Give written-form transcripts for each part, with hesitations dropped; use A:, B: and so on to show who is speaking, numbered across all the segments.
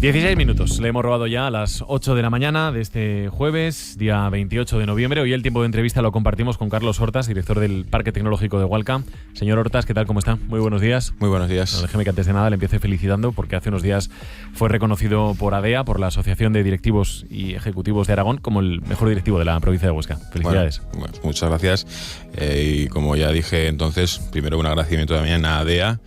A: 16 minutos. Le hemos robado ya a las 8 de la mañana de este jueves, día 28 de noviembre. Hoy el tiempo de entrevista lo compartimos con Carlos Hortas, director del Parque Tecnológico de Hualca. Señor Hortas, ¿qué tal? ¿Cómo está? Muy buenos días.
B: Muy buenos días.
A: Bueno, déjeme que antes de nada le empiece felicitando porque hace unos días fue reconocido por ADEA, por la Asociación de Directivos y Ejecutivos de Aragón, como el mejor directivo de la provincia de Huesca. Felicidades.
B: Bueno, muchas gracias. Y como ya dije entonces, primero un agradecimiento también a ADEA.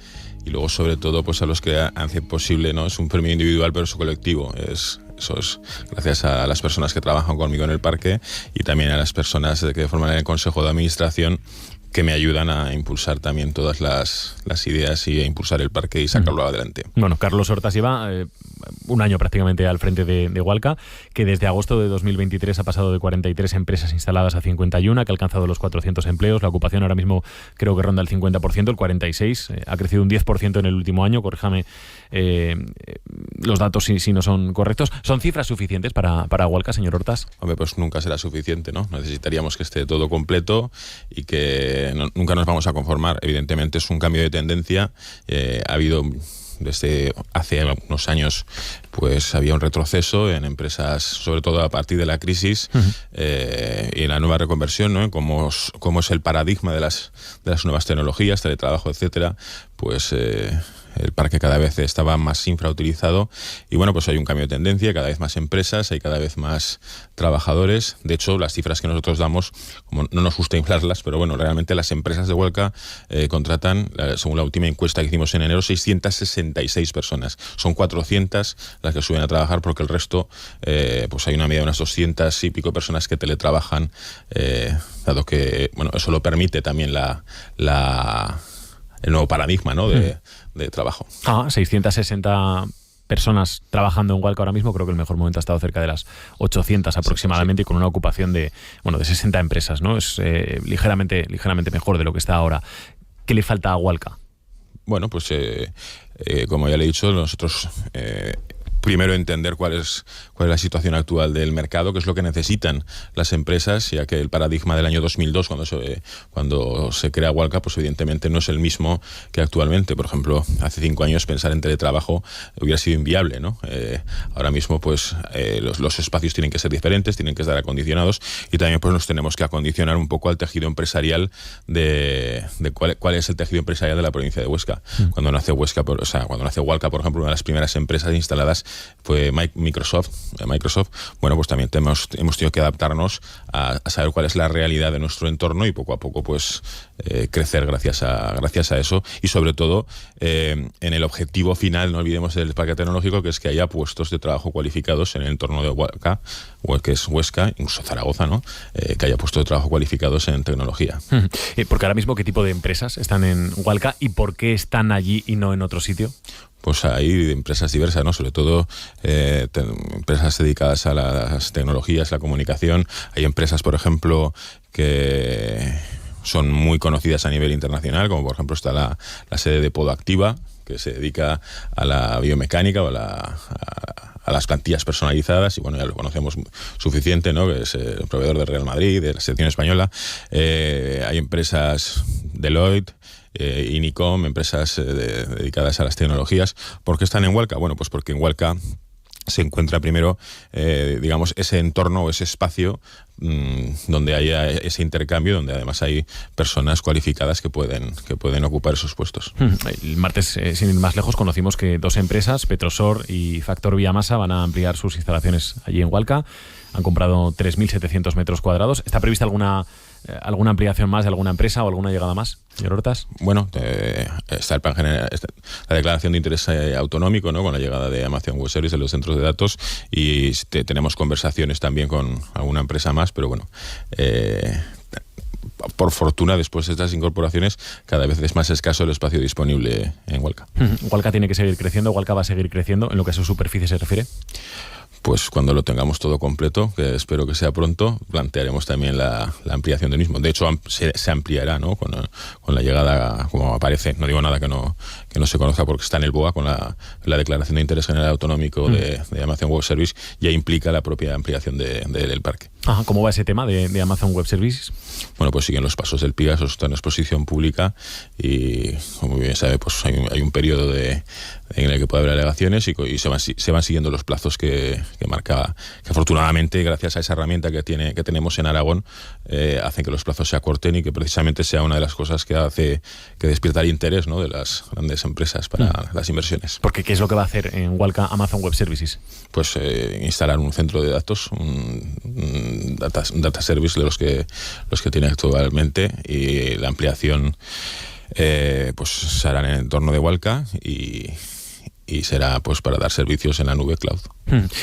B: Y luego, sobre todo, pues a los que hacen posible, ¿no? Es un premio individual, pero es colectivo. Eso es gracias a las personas que trabajan conmigo en el parque y también a las personas que forman el Consejo de Administración, que me ayudan a impulsar también todas las ideas y a impulsar el parque y sacarlo adelante.
A: Bueno, Carlos Hortas lleva un año prácticamente al frente de Hualca, que desde agosto de 2023 ha pasado de 43 empresas instaladas a 51, que ha alcanzado los 400 empleos. La ocupación ahora mismo creo que ronda el 50%, el 46%. Ha crecido un 10% en el último año. Corríjame los datos si no son correctos. ¿Son cifras suficientes para Hualca, señor Hortas?
B: Hombre, pues nunca será suficiente, ¿no? Necesitaríamos que esté todo completo y que nunca nos vamos a conformar. Evidentemente es un cambio de tendencia. Ha habido desde hace unos años, pues había un retroceso en empresas, sobre todo a partir de la crisis y en la nueva reconversión, ¿no? Cómo es el paradigma de las nuevas tecnologías, teletrabajo, etcétera. Pues el parque cada vez estaba más infrautilizado y bueno, pues hay un cambio de tendencia, cada vez más empresas, hay cada vez más trabajadores. De hecho, las cifras que nosotros damos, como no nos gusta inflarlas, pero bueno, realmente las empresas de Hualca contratan, según la última encuesta que hicimos en enero, 666 personas. Son 400 las que suben a trabajar porque el resto, pues hay una media de unas 200 y pico personas que teletrabajan, dado que, bueno, eso lo permite también el nuevo paradigma, ¿no? de trabajo. 660
A: personas trabajando en Hualca ahora mismo. Creo que el mejor momento ha estado cerca de las 800 aproximadamente, sí. Y con una ocupación de 60 empresas, ¿no? Es ligeramente mejor de lo que está ahora. ¿Qué le falta a Hualca?
B: Bueno, pues como ya le he dicho, nosotros primero entender cuál es la situación actual del mercado, qué es lo que necesitan las empresas, ya que el paradigma del año 2002, cuando se crea Hualca, pues evidentemente no es el mismo que actualmente. Por ejemplo, hace 5 años pensar en teletrabajo hubiera sido inviable, ¿no? Ahora mismo, pues los espacios tienen que ser diferentes, tienen que estar acondicionados y también pues nos tenemos que acondicionar un poco al tejido empresarial de cuál es el tejido empresarial de la provincia de Huesca. Cuando nace Hualca, por ejemplo, una de las primeras empresas instaladas fue Microsoft. Bueno, pues también hemos tenido que adaptarnos a saber cuál es la realidad de nuestro entorno y poco a poco pues crecer gracias a eso y sobre todo en el objetivo final, no olvidemos del parque tecnológico, que es que haya puestos de trabajo cualificados en el entorno de Hualca, que es Huesca, incluso Zaragoza, ¿no? Que haya puestos de trabajo cualificados en tecnología.
A: Porque ahora mismo, ¿qué tipo de empresas están en Hualca y por qué están allí y no en otro sitio?
B: Pues hay empresas diversas, ¿no? Sobre todo empresas dedicadas a las tecnologías, la comunicación. Hay empresas, por ejemplo, que son muy conocidas a nivel internacional, como por ejemplo está la sede de Podoactiva, que se dedica a la biomecánica o a las plantillas personalizadas, y bueno, ya lo conocemos suficiente, ¿no? Que es el proveedor del Real Madrid, de la selección española. Hay empresas Deloitte, Inicom, empresas dedicadas a las tecnologías. ¿Por qué están en Hualca? Bueno, pues porque en Hualca se encuentra primero, digamos, ese entorno o ese espacio donde haya ese intercambio, donde además hay personas cualificadas que pueden ocupar esos puestos.
A: El martes, sin ir más lejos, conocimos que 2 empresas, Petrosor y Factor Biomasa, van a ampliar sus instalaciones allí en Hualca. Han comprado 3.700 metros cuadrados. ¿Está prevista alguna ampliación más de alguna empresa o alguna llegada más, señor Hortas?
B: Bueno, está el plan general, la declaración de interés autonómico, ¿no? Con la llegada de Amazon Web Services en los centros de datos, y tenemos conversaciones también con alguna empresa más, pero bueno, por fortuna, después de estas incorporaciones, cada vez es más escaso el espacio disponible en Hualca.
A: ¿Hualca tiene que seguir creciendo? ¿Hualca va a seguir creciendo en lo que a su superficie se refiere?
B: Pues cuando lo tengamos todo completo, que espero que sea pronto, plantearemos también la ampliación del mismo. De hecho, se ampliará, ¿no? Con la llegada, como aparece, no digo nada que no se conozca porque está en el BOA, con la declaración de interés general autonómico de Amazon Web Service, ya implica la propia ampliación del parque.
A: ¿Cómo va ese tema de Amazon Web Services?
B: Bueno, pues siguen los pasos del PIGAS, está en exposición pública y, como bien sabe, pues hay un periodo en el que puede haber alegaciones y se van siguiendo los plazos que marcaba, que afortunadamente, gracias a esa herramienta que tenemos en Aragón, hacen que los plazos se acorten y que precisamente sea una de las cosas que hace que despierta el interés, ¿no?, de las grandes empresas para las inversiones.
A: Porque ¿qué es lo que va a hacer en Walka Amazon Web Services?
B: Pues instalar un centro de datos, un data service de los que tiene actualmente, y la ampliación pues se hará en el entorno de Walka y será pues para dar servicios en la nube cloud.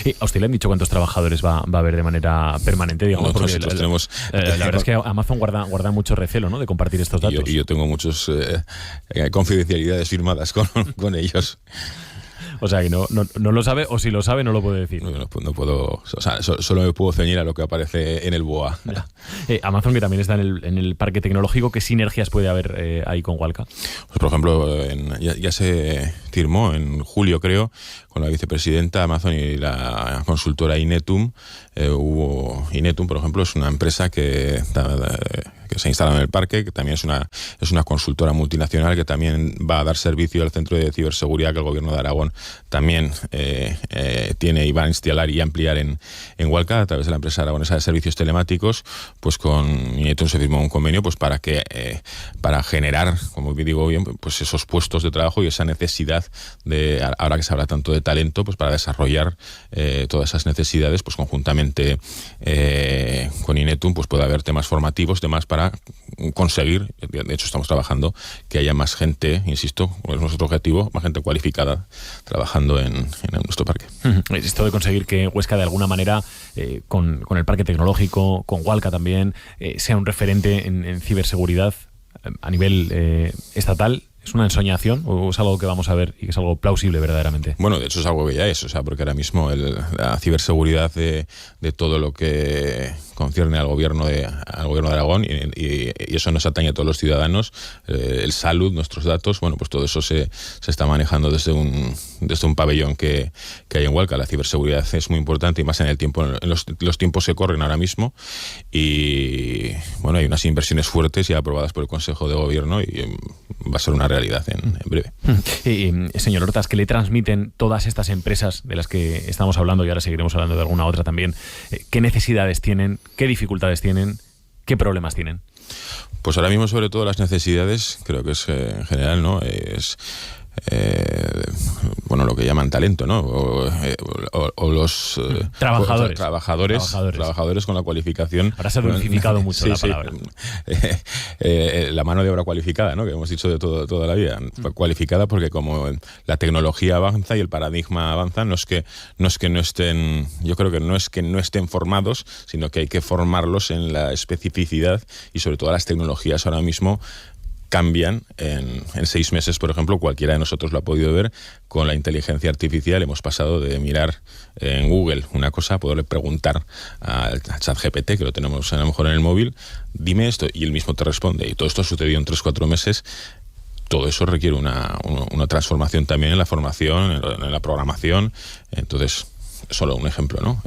A: ¿Y a usted le han dicho cuántos trabajadores va a haber de manera permanente? Digamos,
B: porque nosotros tenemos...
A: la verdad es que Amazon guarda mucho recelo, ¿no?, de compartir estos datos.
B: Y yo tengo muchas confidencialidades firmadas con ellos.
A: O sea, que no lo sabe, o si lo sabe no lo puede decir.
B: No puedo, o sea, solo me puedo ceñir a lo que aparece en el BOA.
A: Amazon, que también está en el parque tecnológico, ¿qué sinergias puede haber ahí con Walka?
B: Pues, por ejemplo, ya se firmó en julio, creo, con la vicepresidenta Amazon y la consultora Inetum. Inetum, por ejemplo, es una empresa que se ha instalado en el parque, que también es una consultora multinacional que también va a dar servicio al centro de ciberseguridad que el gobierno de Aragón también tiene y va a instalar y ampliar en Walka a través de la empresa aragonesa de servicios telemáticos. Pues con Inetum se firmó un convenio pues para generar, como digo bien, pues esos puestos de trabajo y esa necesidad de, ahora que se habla tanto de talento, pues para desarrollar todas esas necesidades, pues conjuntamente con Inetum pues puede haber temas formativos, temas para conseguir, de hecho estamos trabajando, que haya más gente, insisto, es nuestro objetivo, más gente cualificada trabajando en nuestro parque.
A: Esto de conseguir que Huesca de alguna manera, con el parque tecnológico, con Walka también, sea un referente en ciberseguridad a nivel estatal, ¿es una ensoñación o es algo que vamos a ver y que es algo plausible verdaderamente?
B: Bueno, de hecho es algo que ya es, o sea, porque ahora mismo la ciberseguridad de todo lo que concierne al gobierno de Aragón y eso nos atañe a todos los ciudadanos, el salud, nuestros datos, bueno, pues todo eso se está manejando desde un pabellón que hay en Walka. La ciberseguridad es muy importante y más en los tiempos que corren ahora mismo, y bueno, hay unas inversiones fuertes ya aprobadas por el Consejo de Gobierno y va a ser una realidad en breve.
A: Señor Hortas, ¿qué le transmiten todas estas empresas de las que estamos hablando y ahora seguiremos hablando de alguna otra también? ¿Qué necesidades tienen? ¿Qué dificultades tienen? ¿Qué problemas tienen?
B: Pues ahora mismo, sobre todo, las necesidades, creo que es en general, ¿no? Es bueno, lo que llaman talento, ¿no? O los trabajadores con la cualificación.
A: Ahora se ha dulcificado mucho la palabra.
B: La mano de obra cualificada, ¿no?, que hemos dicho de toda la vida. Cualificada porque como la tecnología avanza y el paradigma avanza, no es que no estén, yo creo que no es que no estén formados, sino que hay que formarlos en la especificidad, y sobre todo las tecnologías ahora mismo cambian en 6 meses, por ejemplo. Cualquiera de nosotros lo ha podido ver con la inteligencia artificial. Hemos pasado de mirar en Google una cosa a poderle preguntar al ChatGPT, que lo tenemos a lo mejor en el móvil, dime esto, y él mismo te responde. Y todo esto sucedió en 3-4 meses. Todo eso requiere una transformación también en la formación, en la programación. Entonces, solo un ejemplo, ¿no?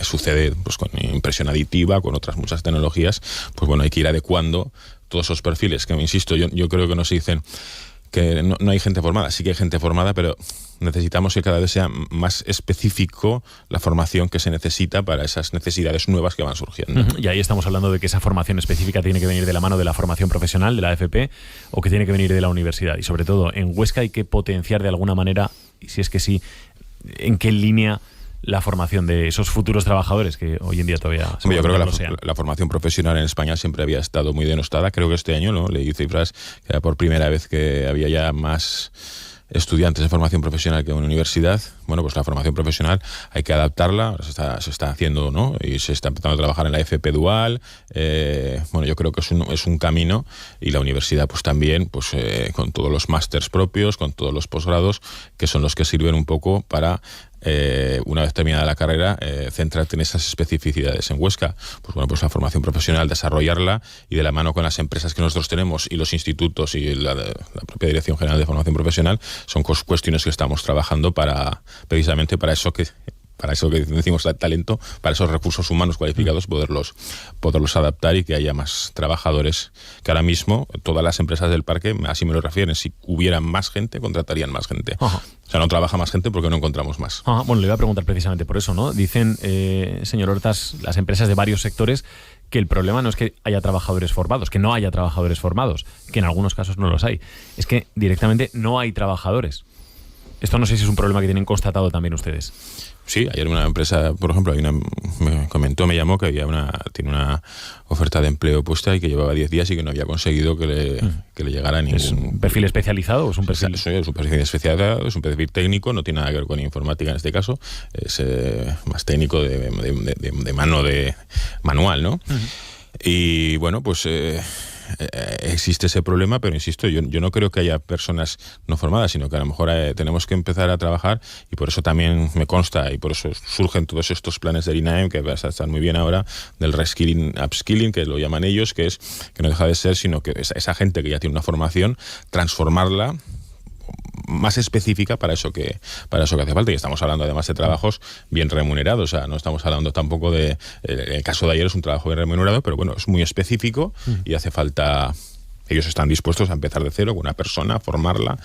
B: Sucede pues con impresión aditiva, con otras muchas tecnologías. Pues bueno, hay que ir adecuando todos esos perfiles, que insisto, yo creo que no se dicen que no hay gente formada. Sí que hay gente formada, pero necesitamos que cada vez sea más específico la formación que se necesita para esas necesidades nuevas que van surgiendo.
A: Y ahí estamos hablando de que esa formación específica tiene que venir de la mano de la formación profesional, de la AFP, o que tiene que venir de la universidad. Y sobre todo, en Huesca hay que potenciar de alguna manera, y si es que sí, ¿en qué línea la formación de esos futuros trabajadores que hoy en día todavía
B: yo creo que la formación profesional en España siempre había estado muy denostada? Creo que este año, ¿no?, leí cifras que era por primera vez que había ya más estudiantes de formación profesional que en una universidad. Bueno, pues la formación profesional hay que adaptarla, se está haciendo, ¿no?, y se está empezando a trabajar en la FP dual. Bueno, yo creo que es un camino, y la universidad pues también, pues con todos los másters propios, con todos los posgrados, que son los que sirven un poco para una vez terminada la carrera, centrarte en esas especificidades. En Huesca, pues bueno, pues la formación profesional, desarrollarla, y de la mano con las empresas que nosotros tenemos y los institutos y la propia Dirección General de Formación Profesional, son cuestiones que estamos trabajando precisamente para eso, que para eso que decimos talento, para esos recursos humanos cualificados, poderlos adaptar y que haya más trabajadores, que ahora mismo todas las empresas del parque, así me lo refieren, si hubiera más gente, contratarían más gente.
A: Ajá.
B: O sea, no trabaja más gente porque no encontramos más.
A: Ajá. Bueno, le iba a preguntar precisamente por eso, ¿no? Dicen, señor Hortas, las empresas de varios sectores, que el problema no es que haya trabajadores formados, que no haya trabajadores formados, que en algunos casos no los hay, es que directamente no hay trabajadores. Esto no sé si es un problema que tienen constatado también ustedes.
B: Sí, ayer una empresa, por ejemplo, me llamó que tiene una oferta de empleo puesta y que llevaba 10 días y que no había conseguido que le llegara ningún...
A: ¿Es un perfil especializado o es un perfil...?
B: Es un perfil especializado, es un perfil técnico, no tiene nada que ver con informática en este caso, es más técnico de mano de manual, ¿no? Uh-huh. Y bueno, pues... existe ese problema, pero insisto, yo no creo que haya personas no formadas, sino que a lo mejor tenemos que empezar a trabajar, y por eso también me consta, y por eso surgen todos estos planes del INAEM, que están muy bien ahora, del reskilling, upskilling, que lo llaman ellos, que no deja de ser, sino que esa gente que ya tiene una formación, transformarla más específica para eso que hace falta. Y estamos hablando además de trabajos bien remunerados, o sea, no estamos hablando tampoco de... El caso de ayer es un trabajo bien remunerado, pero bueno, es muy específico y hace falta... Ellos están dispuestos a empezar de cero con una persona, a formarla.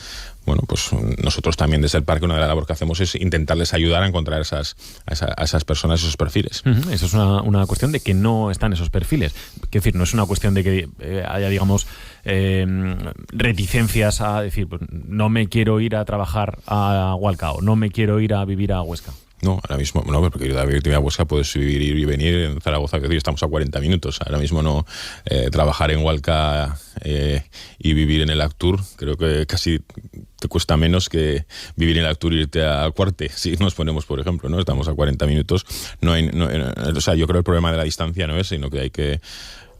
B: Bueno, pues nosotros también desde el parque, una de las labores que hacemos es intentarles ayudar a encontrar a esas personas, esos perfiles.
A: Uh-huh. Eso es una cuestión de que no están esos perfiles. Es decir, no es una cuestión de que haya, digamos, reticencias a decir, pues, no me quiero ir a trabajar a Hualca o no me quiero ir a vivir a Huesca.
B: No, ahora mismo no, porque ir a Huesca puedes vivir y venir en Zaragoza, que decir, estamos a 40 minutos. Ahora mismo no, trabajar en Hualca y vivir en el Actur, creo que casi te cuesta menos que vivir en el Actur y irte a Cuarte, si nos ponemos, por ejemplo, ¿no? Estamos a 40 minutos. O sea, yo creo que el problema de la distancia no es, sino que hay que...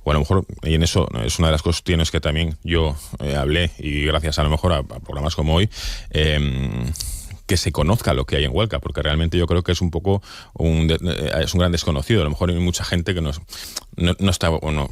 B: Bueno, a lo mejor, y en eso es una de las cuestiones que también yo hablé, y gracias a lo mejor a programas como hoy, que se conozca lo que hay en Hualca, porque realmente yo creo que es un poco es un gran desconocido. A lo mejor hay mucha gente que no está, bueno,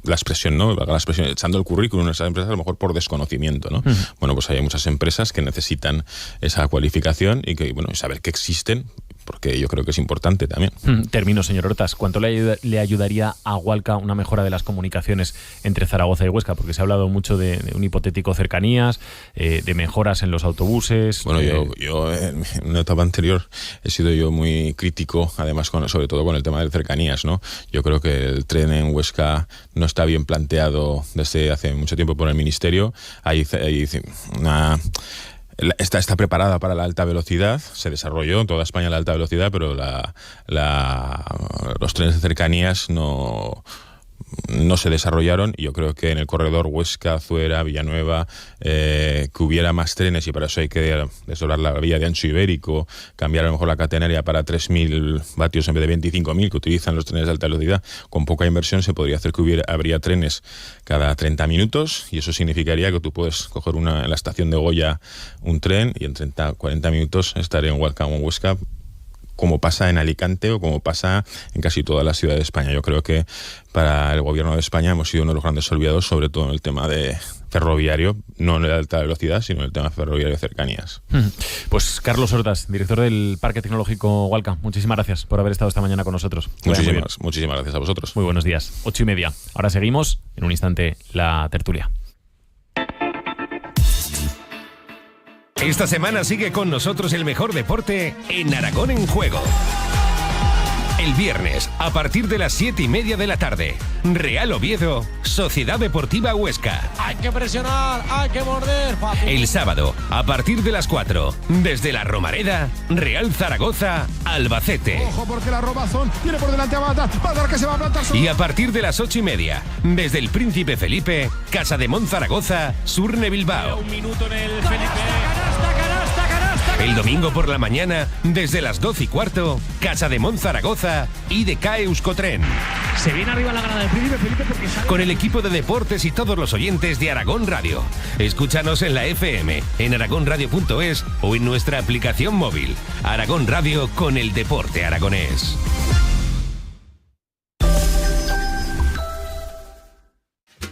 B: la expresión, ¿no? La expresión, echando el currículum en esas empresas, a lo mejor por desconocimiento, ¿no? Uh-huh. Bueno, pues hay muchas empresas que necesitan esa cualificación y que, bueno, saber que existen, porque yo creo que es importante también.
A: Termino, señor Hortas. ¿Cuánto le ayudaría a Hualca una mejora de las comunicaciones entre Zaragoza y Huesca? Porque se ha hablado mucho de un hipotético cercanías, de mejoras en los autobuses.
B: Bueno, yo en una etapa anterior he sido yo muy crítico, además sobre todo con el tema de cercanías, ¿no? Yo creo que el tren en Huesca no está bien planteado desde hace mucho tiempo por el Ministerio. Hay una... Está preparada para la alta velocidad, se desarrolló en toda España la alta velocidad, pero los trenes de cercanías no se desarrollaron, y yo creo que en el corredor Huesca, Zuera, Villanueva, que hubiera más trenes, y para eso hay que desdoblar la vía de ancho ibérico, cambiar a lo mejor la catenaria para 3.000 vatios en vez de 25.000 que utilizan los trenes de alta velocidad. Con poca inversión se podría hacer que habría trenes cada 30 minutos, y eso significaría que tú puedes coger en la estación de Goya un tren y en 30-40 minutos estar en Hualca o en Huesca, como pasa en Alicante o como pasa en casi todas las ciudades de España. Yo creo que para el gobierno de España hemos sido uno de los grandes olvidados, sobre todo en el tema de ferroviario, no en la alta velocidad, sino en el tema ferroviario de cercanías.
A: Pues Carlos Hortas, director del Parque Tecnológico Hualca, muchísimas gracias por haber estado esta mañana con nosotros.
B: Muchísimas gracias a vosotros.
A: Muy buenos días. 8:30. Ahora seguimos, en un instante, la tertulia.
C: Esta semana sigue con nosotros el mejor deporte en Aragón en Juego. El viernes, a partir de las 7:30 de la tarde, Real Oviedo, Sociedad Deportiva Huesca.
D: Hay que presionar, hay que morder. Fácil.
C: El sábado, a partir de las 4, desde la Romareda, Real Zaragoza, Albacete.
D: Ojo, porque la Robazón tiene por delante a Bata que se va a plantar.
C: Y a partir de las 8:30, desde el Príncipe Felipe, Casa de Mon Zaragoza, Surne Bilbao.
D: Un minuto en el Felipe.
C: El domingo por la mañana, desde las 12:15, Casa de Mon Zaragoza, IDK Euskotren.
D: Se viene arriba la gana del Príncipe Felipe porque sale...
C: Con el equipo de deportes y todos los oyentes de Aragón Radio. Escúchanos en la FM, en aragonradio.es o en nuestra aplicación móvil. Aragón Radio con el deporte aragonés.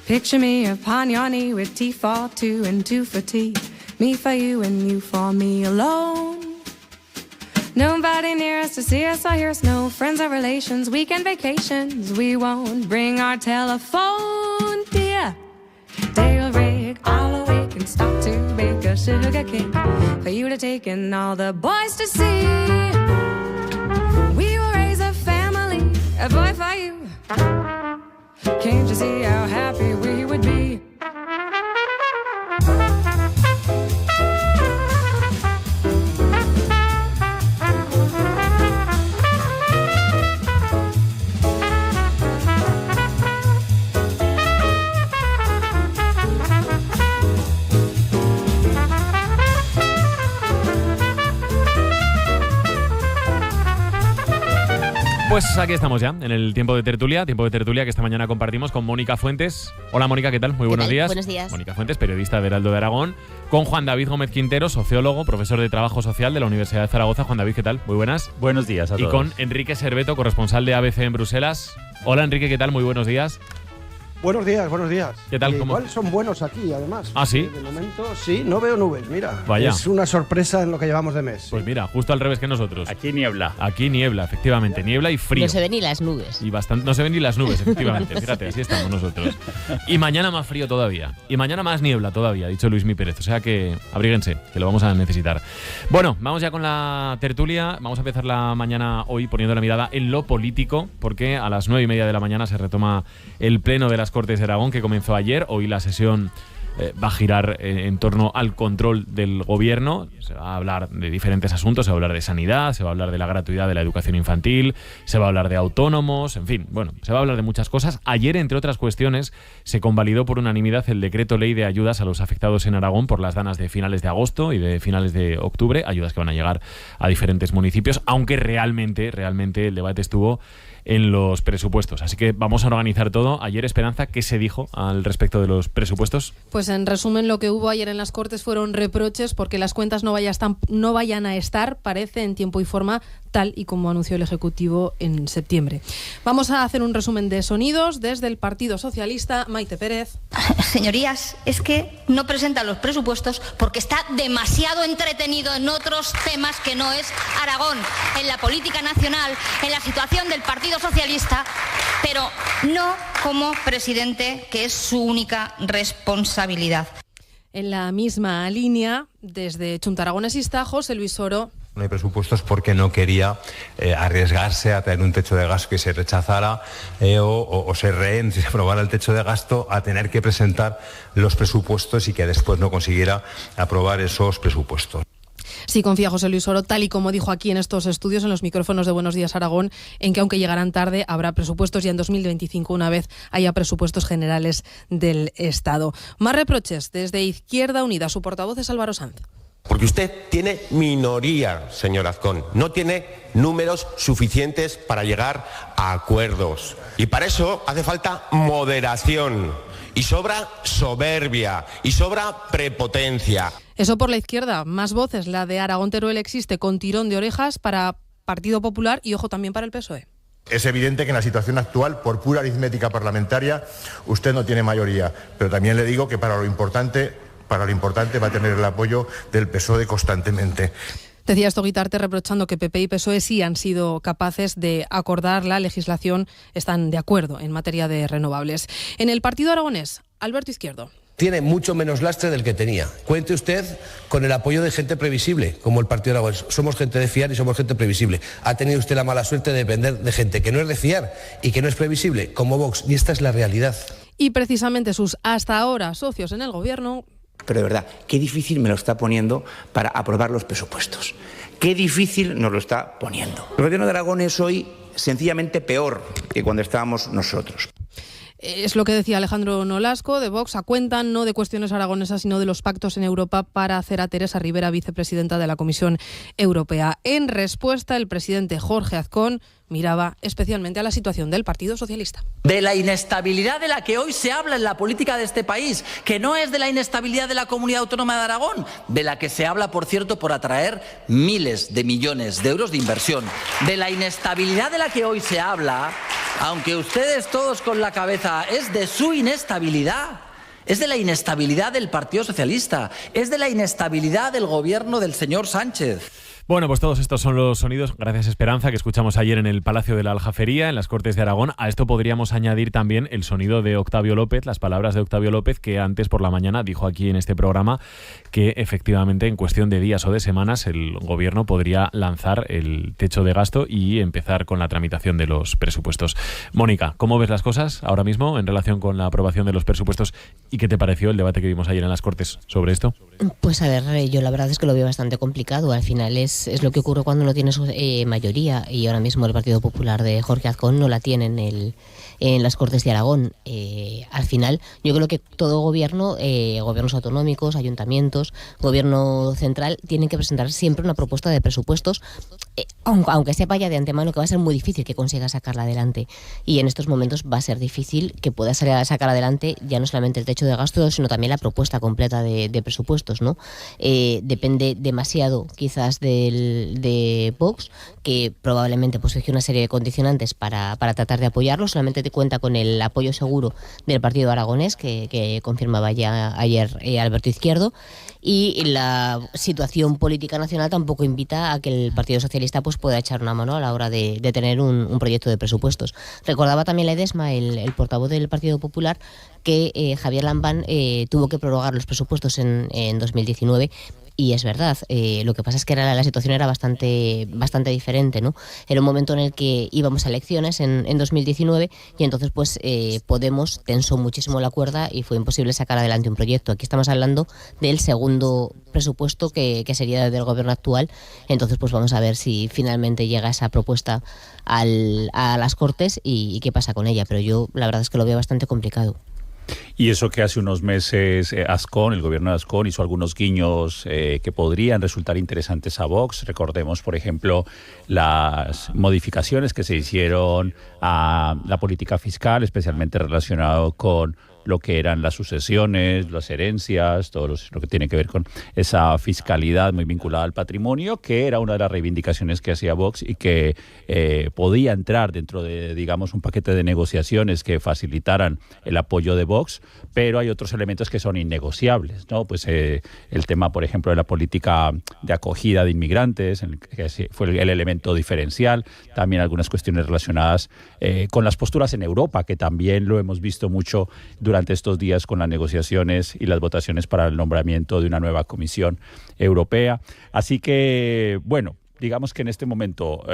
E: Picture me upon your knee with tea for two and two for tea. Me for you and you for me alone. Nobody near us to see us or hear us. No friends or relations. Weekend vacations. We won't bring our telephone, dear. They'll rig all awake and stop to bake a sugar cake for you to take and all the boys to see. We will raise a family, a boy for you. Can't you see how happy we would be?
A: Pues aquí estamos ya, en el tiempo de tertulia que esta mañana compartimos con Mónica Fuentes. Hola Mónica, ¿qué tal? Muy buenos días.
F: Buenos días.
A: Mónica Fuentes, periodista de Heraldo de Aragón, con Juan David Gómez Quintero, sociólogo, profesor de Trabajo Social de la Universidad de Zaragoza. Juan David, ¿qué tal? Muy buenas.
G: Buenos días a todos.
A: Y con Enrique Serveto, corresponsal de ABC en Bruselas. Hola Enrique, ¿qué tal? Muy buenos días.
H: Buenos días, buenos días.
A: ¿Qué tal?
H: Igual son buenos aquí, además.
A: ¿Ah, sí?
H: De momento, sí, no veo nubes, mira.
A: Vaya.
H: Es una sorpresa en lo que llevamos de mes.
A: Pues mira, justo al revés que nosotros.
G: Aquí niebla.
A: Aquí niebla, efectivamente. Niebla y frío.
F: No se ven ni las nubes.
A: Y bastante, no se ven ni las nubes, efectivamente. Fíjate, así estamos nosotros. Y mañana más frío todavía. Y mañana más niebla todavía, ha dicho Luismi Pérez. O sea que abríguense, que lo vamos a necesitar. Bueno, vamos ya con la tertulia. Vamos a empezar la mañana hoy poniendo la mirada en lo político, porque a las 9:30 de la mañana se retoma el pleno de las Cortes de Aragón, que comenzó ayer. Hoy la sesión va a girar en torno al control del gobierno. Se va a hablar de diferentes asuntos, se va a hablar de sanidad, se va a hablar de la gratuidad de la educación infantil, se va a hablar de autónomos, en fin, bueno, se va a hablar de muchas cosas. Ayer, entre otras cuestiones, se convalidó por unanimidad el decreto ley de ayudas a los afectados en Aragón por las danas de finales de agosto y de finales de octubre, ayudas que van a llegar a diferentes municipios, aunque realmente el debate estuvo en los presupuestos. Así que vamos a organizar todo. Ayer, Esperanza, ¿qué se dijo al respecto de los presupuestos?
I: Pues en resumen, lo que hubo ayer en las Cortes fueron reproches porque las cuentas no vayan a estar, parece, en tiempo y forma, tal y como anunció el Ejecutivo en septiembre. Vamos a hacer un resumen de sonidos desde el Partido Socialista. Maite Pérez.
J: Señorías, es que no presenta los presupuestos porque está demasiado entretenido en otros temas que no es Aragón, en la política nacional, en la situación del Partido Socialista, pero no como presidente, que es su única responsabilidad.
I: En la misma línea, desde Chunta Aragonesista, José Luis Oro.
K: No hay presupuestos porque no quería arriesgarse a tener un techo de gasto que se rechazara o se rehén, si se aprobara el techo de gasto, a tener que presentar los presupuestos y que después no consiguiera aprobar esos presupuestos.
I: Sí confía José Luis Oro, tal y como dijo aquí en estos estudios, en los micrófonos de Buenos Días Aragón, en que aunque llegarán tarde, habrá presupuestos ya en 2025, una vez haya presupuestos generales del Estado. Más reproches desde Izquierda Unida. Su portavoz es Álvaro Sanz.
L: Porque usted tiene minoría, señor Azcón. No tiene números suficientes para llegar a acuerdos. Y para eso hace falta moderación. Y sobra soberbia. Y sobra prepotencia.
I: Eso por la izquierda. Más voces. La de Aragón Teruel existe con tirón de orejas para Partido Popular y, ojo, también para el PSOE.
M: Es evidente que en la situación actual, por pura aritmética parlamentaria, usted no tiene mayoría. Pero también le digo que para lo importante va a tener el apoyo del PSOE constantemente.
I: Decía esto Guitarte reprochando que PP y PSOE sí han sido capaces de acordar la legislación, están de acuerdo en materia de renovables. En el Partido Aragonés, Alberto Izquierdo.
N: Tiene mucho menos lastre del que tenía. Cuente usted con el apoyo de gente previsible, como el Partido Aragonés. Somos gente de fiar y somos gente previsible. Ha tenido usted la mala suerte de depender de gente que no es de fiar y que no es previsible, como Vox. Y esta es la realidad.
I: Y precisamente sus hasta ahora socios en el gobierno.
O: Pero de verdad, qué difícil me lo está poniendo para aprobar los presupuestos. Qué difícil nos lo está poniendo. El gobierno de Aragón es hoy sencillamente peor que cuando estábamos nosotros.
I: Es lo que decía Alejandro Nolasco de Vox, a cuenta no de cuestiones aragonesas, sino de los pactos en Europa para hacer a Teresa Rivera vicepresidenta de la Comisión Europea. En respuesta, el presidente Jorge Azcón miraba especialmente a la situación del Partido Socialista.
P: De la inestabilidad de la que hoy se habla en la política de este país, que no es de la inestabilidad de la Comunidad Autónoma de Aragón, de la que se habla, por cierto, por atraer miles de millones de euros de inversión. De la inestabilidad de la que hoy se habla, aunque ustedes todos con la cabeza, es de su inestabilidad. Es de la inestabilidad del Partido Socialista, es de la inestabilidad del gobierno del señor Sánchez.
A: Bueno, pues todos estos son los sonidos, gracias Esperanza, que escuchamos ayer en el Palacio de la Aljafería, en las Cortes de Aragón. A esto podríamos añadir también el sonido de Octavio López, las palabras de Octavio López, que antes por la mañana dijo aquí en este programa que efectivamente en cuestión de días o de semanas el gobierno podría lanzar el techo de gasto y empezar con la tramitación de los presupuestos. Mónica, ¿cómo ves las cosas ahora mismo en relación con la aprobación de los presupuestos y qué te pareció el debate que vimos ayer en las Cortes sobre esto?
F: Pues a ver, yo la verdad es que lo veo bastante complicado. Al final es lo que ocurre cuando no tienes mayoría, y ahora mismo el Partido Popular de Jorge Azcón no la tiene en las Cortes de Aragón. Al final yo creo que todo gobierno, gobiernos autonómicos, ayuntamientos, gobierno central, tienen que presentar siempre una propuesta de presupuestos, aunque sepa ya de antemano que va a ser muy difícil que consiga sacarla adelante, y en estos momentos va a ser difícil que pueda sacar adelante ya no solamente el techo de gasto, sino también la propuesta completa de presupuestos, ¿no? Depende demasiado quizás de Vox, que probablemente pues fije una serie de condicionantes para tratar de apoyarlo. Solamente te cuenta con el apoyo seguro del partido aragonés, que confirmaba ya ayer Alberto Izquierdo, y la situación política nacional tampoco invita a que el Partido Socialista pues pueda echar una mano a la hora de tener un proyecto de presupuestos. Recordaba también Ledesma, el portavoz del Partido Popular, que Javier Lambán tuvo que prorrogar los presupuestos en 2019. Y es verdad, lo que pasa es que la situación era bastante diferente, ¿no? Era un momento en el que íbamos a elecciones en 2019, y entonces pues Podemos tensó muchísimo la cuerda y fue imposible sacar adelante un proyecto. Aquí estamos hablando del segundo presupuesto que sería del gobierno actual. Entonces pues vamos a ver si finalmente llega esa propuesta a las Cortes y qué pasa con ella. Pero yo la verdad es que lo veo bastante complicado.
G: Y eso que hace unos meses Azcón, el gobierno de Azcón, hizo algunos guiños que podrían resultar interesantes a Vox. Recordemos, por ejemplo, las modificaciones que se hicieron a la política fiscal, especialmente relacionado con lo que eran las sucesiones, las herencias, todo lo que tiene que ver con esa fiscalidad muy vinculada al patrimonio, que era una de las reivindicaciones que hacía Vox y que podía entrar dentro de, digamos, un paquete de negociaciones que facilitaran el apoyo de Vox, pero hay otros elementos que son innegociables, ¿no? Pues el tema, por ejemplo, de la política de acogida de inmigrantes, que fue el elemento diferencial, también algunas cuestiones relacionadas con las posturas en Europa, que también lo hemos visto mucho durante estos días con las negociaciones y las votaciones para el nombramiento de una nueva Comisión Europea. Así que, bueno, digamos que en este momento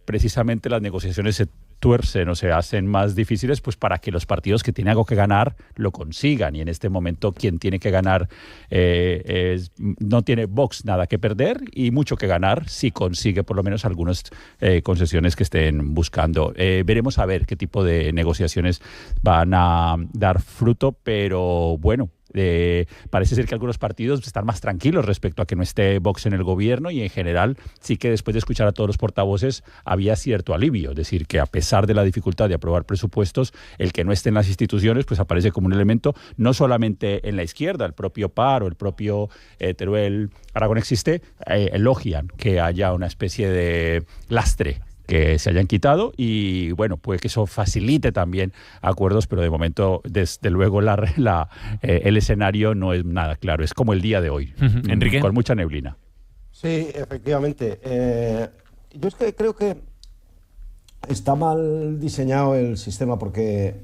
G: precisamente las negociaciones se tuercen o se hacen más difíciles pues para que los partidos que tienen algo que ganar lo consigan, y en este momento quien tiene que ganar no tiene Vox nada que perder y mucho que ganar si consigue por lo menos algunas concesiones que estén buscando. Veremos a ver qué tipo de negociaciones van a dar fruto, pero bueno, parece ser que algunos partidos están más tranquilos respecto a que no esté Vox en el gobierno, y en general sí que después de escuchar a todos los portavoces había cierto alivio, es decir, que a pesar de la dificultad de aprobar presupuestos, el que no esté en las instituciones pues aparece como un elemento no solamente en la izquierda, el propio PAR o el propio Teruel Aragón Existe elogian que haya una especie de lastre que se hayan quitado, y bueno, puede que eso facilite también acuerdos, pero de momento, desde luego, el escenario no es nada claro, es como el día de hoy,
A: Enrique,
G: con mucha neblina.
H: Sí, efectivamente. Yo es que creo que está mal diseñado el sistema porque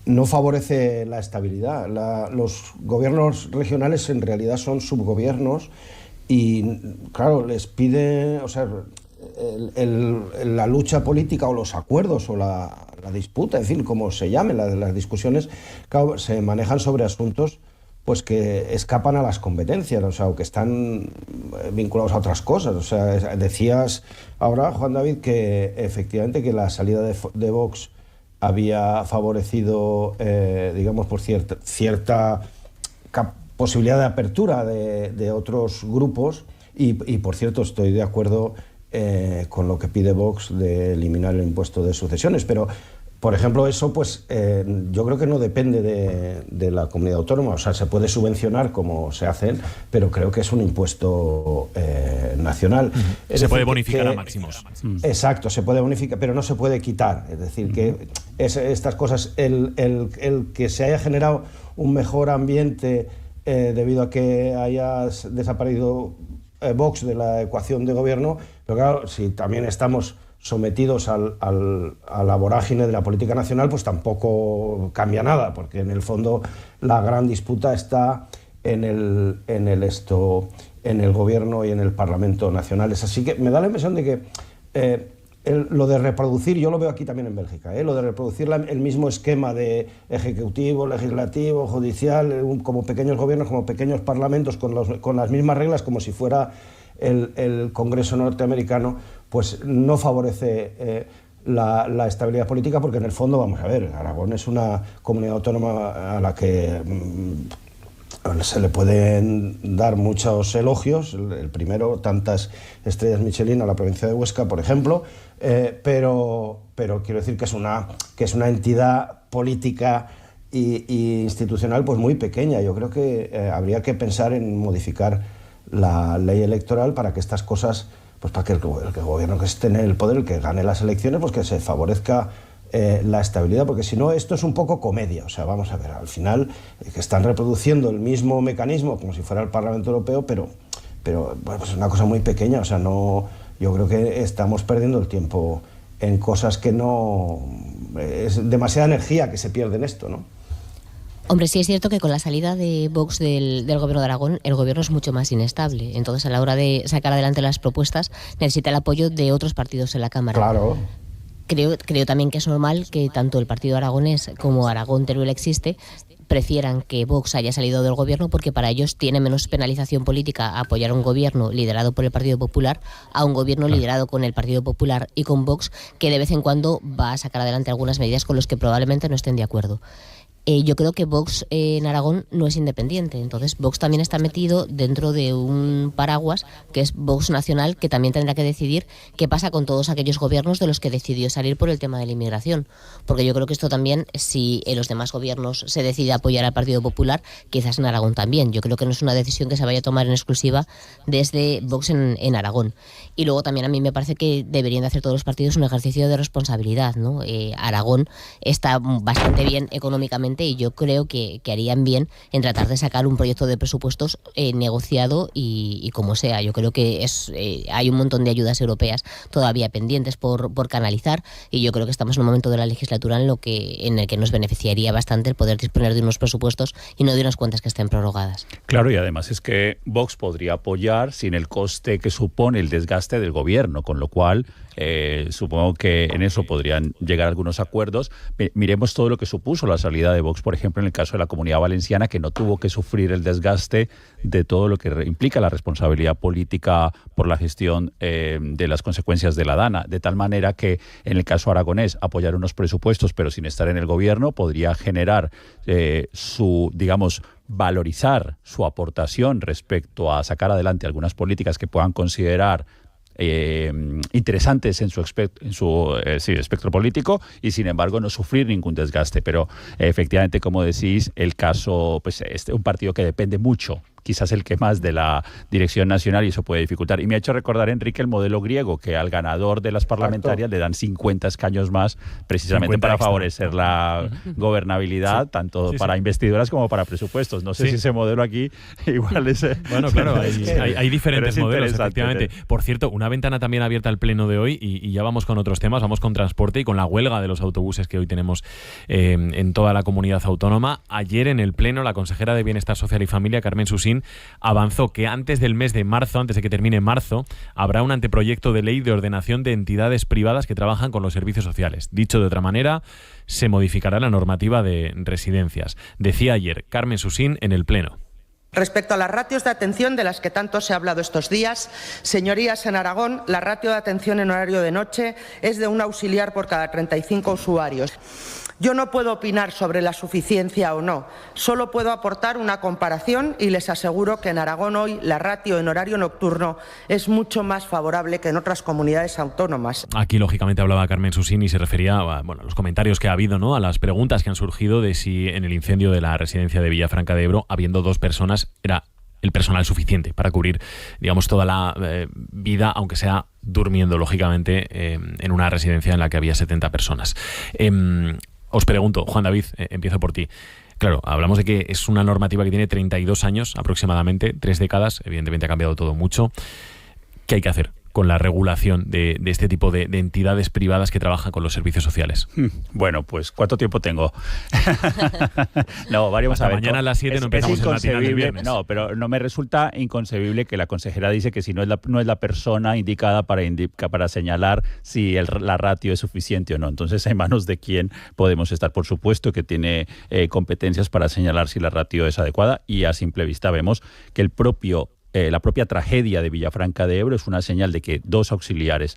H: no favorece la estabilidad. Los gobiernos regionales en realidad son subgobiernos y, claro, les pide, o sea, la lucha política o los acuerdos o la disputa, en fin, como se llame, las discusiones, claro, se manejan sobre asuntos pues que escapan a las competencias, o sea, o que están vinculados a otras cosas. O sea, decías ahora, Juan David, que efectivamente que la salida de Vox había favorecido, digamos, por cierta posibilidad de apertura de otros grupos, y por cierto estoy de acuerdo con lo que pide Vox de eliminar el impuesto de sucesiones, pero por ejemplo eso pues yo creo que no depende de la comunidad autónoma, o sea, se puede subvencionar como se hacen, pero creo que es un impuesto nacional.
A: Se puede bonificar a máximos.
H: Exacto, se puede bonificar, pero no se puede quitar, es decir, que estas cosas, el que se haya generado un mejor ambiente debido a que haya desaparecido Vox de la ecuación de gobierno, pero claro, si también estamos sometidos a la vorágine de la política nacional, pues tampoco cambia nada, porque en el fondo la gran disputa está en el gobierno y en el Parlamento nacionales. Así que me da la impresión de que lo de reproducir, yo lo veo aquí también en Bélgica, lo de reproducir el mismo esquema de ejecutivo, legislativo, judicial, como pequeños gobiernos, como pequeños parlamentos, con las mismas reglas, como si fuera el Congreso norteamericano, pues no favorece la estabilidad política, porque en el fondo, vamos a ver, Aragón es una comunidad autónoma a la que se le pueden dar muchos elogios. El primero, tantas estrellas Michelin a la provincia de Huesca, por ejemplo, pero quiero decir que es una entidad política y institucional pues muy pequeña. Yo creo que habría que pensar en modificar la ley electoral para que estas cosas, pues para que el gobierno que esté en el poder, el que gane las elecciones, pues que se favorezca la estabilidad, porque si no esto es un poco comedia. O sea, vamos a ver, al final que están reproduciendo el mismo mecanismo como si fuera el Parlamento Europeo, pero bueno, pues es una cosa muy pequeña. O sea, no, yo creo que estamos perdiendo el tiempo en cosas que no, es demasiada energía que se pierde en esto, ¿no?
F: Hombre, sí es cierto que con la salida de Vox del gobierno de Aragón, el gobierno es mucho más inestable. Entonces, a la hora de sacar adelante las propuestas, necesita el apoyo de otros partidos en la Cámara.
H: Claro.
F: Creo también que es normal que tanto el partido aragonés como Aragón Teruel Existe prefieran que Vox haya salido del gobierno, porque para ellos tiene menos penalización política apoyar a un gobierno liderado por el Partido Popular a un gobierno liderado con el Partido Popular y con Vox, que de vez en cuando va a sacar adelante algunas medidas con las que probablemente no estén de acuerdo. Yo creo que Vox en Aragón no es independiente, entonces Vox también está metido dentro de un paraguas que es Vox Nacional, que también tendrá que decidir qué pasa con todos aquellos gobiernos de los que decidió salir por el tema de la inmigración, porque yo creo que esto también, si en los demás gobiernos se decide apoyar al Partido Popular, quizás en Aragón también. Yo creo que no es una decisión que se vaya a tomar en exclusiva desde Vox en Aragón. Y luego también a mí me parece que deberían de hacer todos los partidos un ejercicio de responsabilidad, ¿no? Aragón está bastante bien económicamente, y yo creo que harían bien en tratar de sacar un proyecto de presupuestos negociado y como sea. Yo creo que hay un montón de ayudas europeas todavía pendientes por canalizar, y yo creo que estamos en un momento de la legislatura en el que nos beneficiaría bastante el poder disponer de unos presupuestos y no de unas cuentas que estén prorrogadas.
G: Claro, y además es que Vox podría apoyar sin el coste que supone el desgaste del gobierno, con lo cual supongo que en eso podrían llegar algunos acuerdos. Miremos todo lo que supuso la salida de Vox, por ejemplo, en el caso de la Comunidad Valenciana, que no tuvo que sufrir el desgaste de todo lo que implica la responsabilidad política por la gestión de las consecuencias de la DANA, de tal manera que en el caso aragonés apoyar unos presupuestos pero sin estar en el gobierno podría generar valorizar su aportación respecto a sacar adelante algunas políticas que puedan considerar interesantes en su espectro político, y sin embargo no sufrir ningún desgaste. Pero efectivamente, como decís, el caso, pues es un partido que depende mucho, quizás el que más, de la dirección nacional, y eso puede dificultar. Y me ha hecho recordar, Enrique, el modelo griego, que al ganador de las parlamentarias le dan 50 escaños más, precisamente para favorecer la gobernabilidad, tanto para investiduras como para presupuestos. No sé si ese modelo aquí igual es...
A: Bueno, claro, hay diferentes modelos, efectivamente. Por cierto, una ventana también abierta al pleno de hoy, y ya vamos con otros temas, vamos con transporte y con la huelga de los autobuses que hoy tenemos en toda la comunidad autónoma. Ayer en el pleno, la consejera de Bienestar Social y Familia, Carmen Susín, avanzó que antes del mes de marzo, antes de que termine marzo, habrá un anteproyecto de ley de ordenación de entidades privadas que trabajan con los servicios sociales. Dicho de otra manera, se modificará la normativa de residencias. Decía ayer Carmen Susín en el pleno.
Q: Respecto a las ratios de atención de las que tanto se ha hablado estos días, señorías, en Aragón la ratio de atención en horario de noche es de un auxiliar por cada 35 usuarios. Yo no puedo opinar sobre la suficiencia o no, solo puedo aportar una comparación, y les aseguro que en Aragón hoy la ratio en horario nocturno es mucho más favorable que en otras comunidades autónomas.
A: Aquí, lógicamente, hablaba Carmen Susín y se refería a los comentarios que ha habido, ¿no?, a las preguntas que han surgido de si en el incendio de la residencia de Villafranca de Ebro, habiendo 2 personas, era el personal suficiente para cubrir, digamos, toda la vida, aunque sea durmiendo, lógicamente, en una residencia en la que había 70 personas. Os pregunto, Juan David, empiezo por ti. Claro, hablamos de que es una normativa que tiene 32 años aproximadamente, 3 décadas, evidentemente ha cambiado todo mucho. ¿Qué hay que hacer con la regulación de este tipo de entidades privadas que trabajan con los servicios sociales?
G: Bueno, pues ¿cuánto tiempo tengo? No, vamos a ver.
A: Mañana a las 7 no empezamos el matinal del viernes.
G: No, pero no me resulta inconcebible que la consejera dice que si no es la persona indicada para señalar si la ratio es suficiente o no. Entonces, ¿en manos de quién podemos estar? Por supuesto que tiene competencias para señalar si la ratio es adecuada, y a simple vista vemos que la propia tragedia de Villafranca de Ebro es una señal de que 2 auxiliares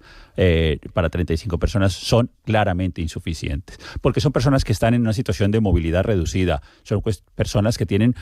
G: para 35 personas son claramente insuficientes, porque son personas que están en una situación de movilidad reducida, son personas que tienen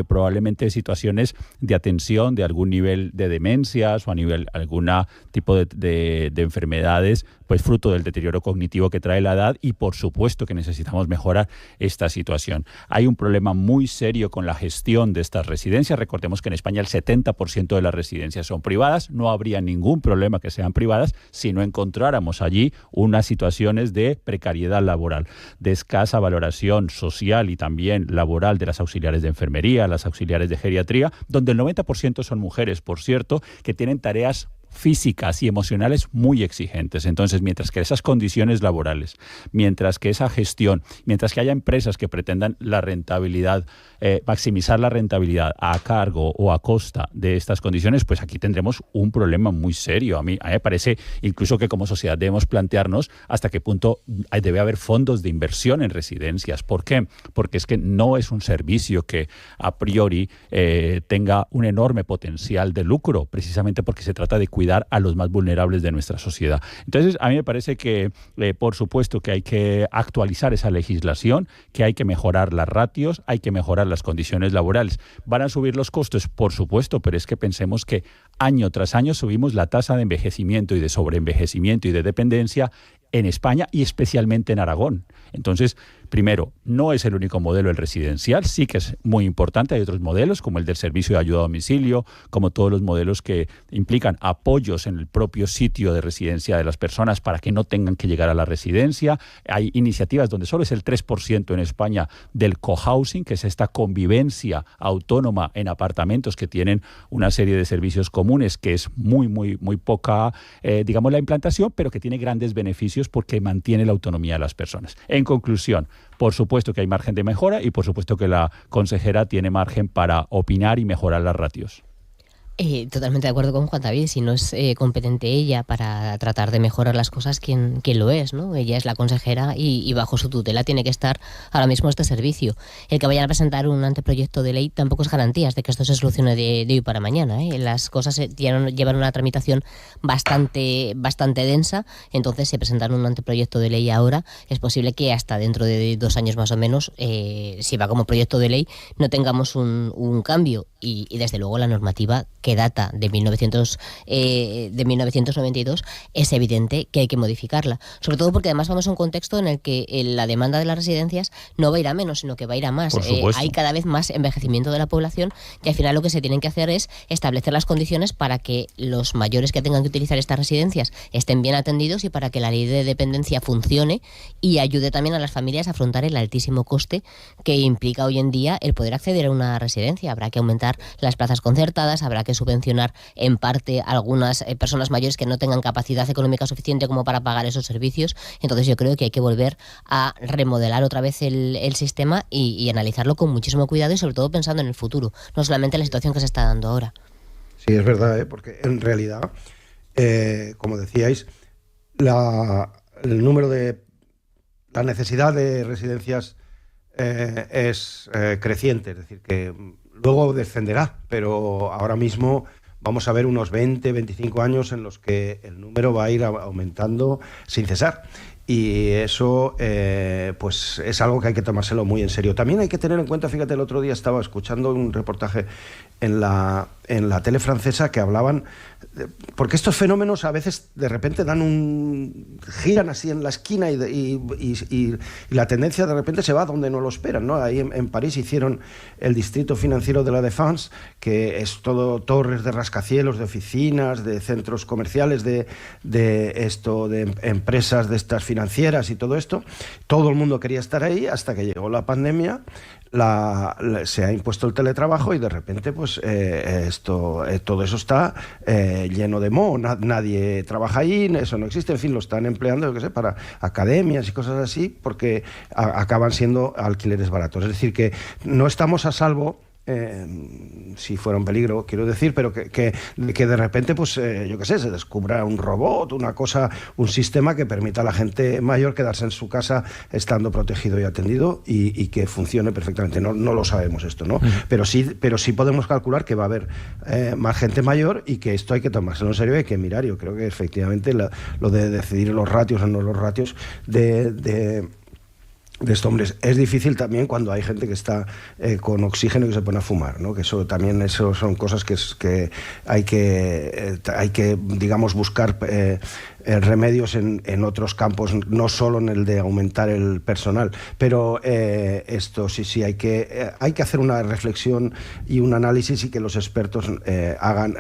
G: probablemente situaciones de atención de algún nivel de demencias o algún tipo de enfermedades, pues fruto del deterioro cognitivo que trae la edad, y por supuesto que necesitamos mejorar esta situación. Hay un problema muy serio con la gestión de estas residencias. Recordemos que en España el 70% de las residencias son privadas. No habría ningún problema que sean privadas si no encontráramos allí unas situaciones de precariedad laboral, de escasa valoración social y también laboral de las auxiliares de enfermería, las auxiliares de geriatría, donde el 90% son mujeres, por cierto, que tienen tareas físicas y emocionales muy exigentes. Entonces, mientras que esas condiciones laborales, mientras que esa gestión, mientras que haya empresas que pretendan la rentabilidad, maximizar la rentabilidad a cargo o a costa de estas condiciones, pues aquí tendremos un problema muy serio. A mí me parece incluso que como sociedad debemos plantearnos hasta qué punto debe haber fondos de inversión en residencias. ¿Por qué? Porque es que no es un servicio que a priori tenga un enorme potencial de lucro, precisamente porque se trata de cuidar a los más vulnerables de nuestra sociedad. Entonces, a mí me parece que, por supuesto, que hay que actualizar esa legislación, que hay que mejorar las ratios, hay que mejorar las condiciones laborales. ¿Van a subir los costos? Por supuesto, pero es que pensemos que año tras año subimos la tasa de envejecimiento y de sobreenvejecimiento y de dependencia en España y especialmente en Aragón. Entonces, primero, no es el único modelo el residencial, sí que es muy importante, hay otros modelos como el del servicio de ayuda a domicilio, como todos los modelos que implican apoyos en el propio sitio de residencia de las personas para que no tengan que llegar a la residencia. Hay iniciativas donde solo es el 3% en España del cohousing, que es esta convivencia autónoma en apartamentos que tienen una serie de servicios comunes, que es muy poca, digamos, la implantación, pero que tiene grandes beneficios porque mantiene la autonomía de las personas. En conclusión, por supuesto que hay margen de mejora y por supuesto que la consejera tiene margen para opinar y mejorar las ratios.
F: Totalmente de acuerdo con Juan David. Si no es competente ella para tratar de mejorar las cosas, ¿quién lo es, ¿no? Ella es la consejera y bajo su tutela tiene que estar ahora mismo este servicio. El que vayan a presentar un anteproyecto de ley tampoco es garantías de que esto se solucione de hoy para mañana, ¿eh? Las cosas llevan una tramitación bastante densa. Entonces, si presentan un anteproyecto de ley ahora, es posible que hasta dentro de 2 años más o menos, si va como proyecto de ley, no tengamos un cambio. Y desde luego la normativa que data de 1992, es evidente que hay que modificarla. Sobre todo porque además vamos a un contexto en el que la demanda de las residencias no va a ir a menos, sino que va a ir a más. Hay cada vez más envejecimiento de la población y al final lo que se tienen que hacer es establecer las condiciones para que los mayores que tengan que utilizar estas residencias estén bien atendidos y para que la ley de dependencia funcione y ayude también a las familias a afrontar el altísimo coste que implica hoy en día el poder acceder a una residencia. Habrá que aumentar las plazas concertadas, habrá que subvencionar en parte a algunas personas mayores que no tengan capacidad económica suficiente como para pagar esos servicios. Entonces yo creo que hay que volver a remodelar otra vez el sistema y analizarlo con muchísimo cuidado y sobre todo pensando en el futuro, no solamente en la situación que se está dando ahora.
H: Sí, es verdad, porque en realidad, como decíais, la necesidad de residencias es creciente, es decir, que luego descenderá, pero ahora mismo vamos a ver unos 20, 25 años en los que el número va a ir aumentando sin cesar. Y eso pues es algo que hay que tomárselo muy en serio. También hay que tener en cuenta, fíjate, el otro día estaba escuchando un reportaje en la tele francesa que hablaban, porque estos fenómenos a veces de repente giran así en la esquina y la tendencia de repente se va donde no lo esperan, ¿no? Ahí en París hicieron el distrito financiero de la Défense, que es todo torres de rascacielos, de oficinas, de centros comerciales, de empresas de estas financieras y todo esto. Todo el mundo quería estar ahí hasta que llegó la pandemia. Se ha impuesto el teletrabajo y de repente pues todo eso está lleno de moho, nadie trabaja ahí, eso no existe, en fin, lo están empleando, yo qué sé, para academias y cosas así, porque acaban siendo alquileres baratos. Es decir, que no estamos a salvo, si fuera un peligro, quiero decir, pero que de repente, pues yo qué sé, se descubra un robot, una cosa, un sistema que permita a la gente mayor quedarse en su casa estando protegido y atendido y que funcione perfectamente. No lo sabemos esto, ¿no? Pero sí podemos calcular que va a haber más gente mayor y que esto hay que tomárselo en serio y hay que mirar. Yo creo que efectivamente lo de decidir los ratios o no los ratios de esto, hombre, es difícil también cuando hay gente que está con oxígeno y que se pone a fumar, ¿no? Que eso son cosas que hay que digamos, buscar remedios en otros campos, no solo en el de aumentar el personal. Pero esto sí hay que hacer una reflexión y un análisis y que los expertos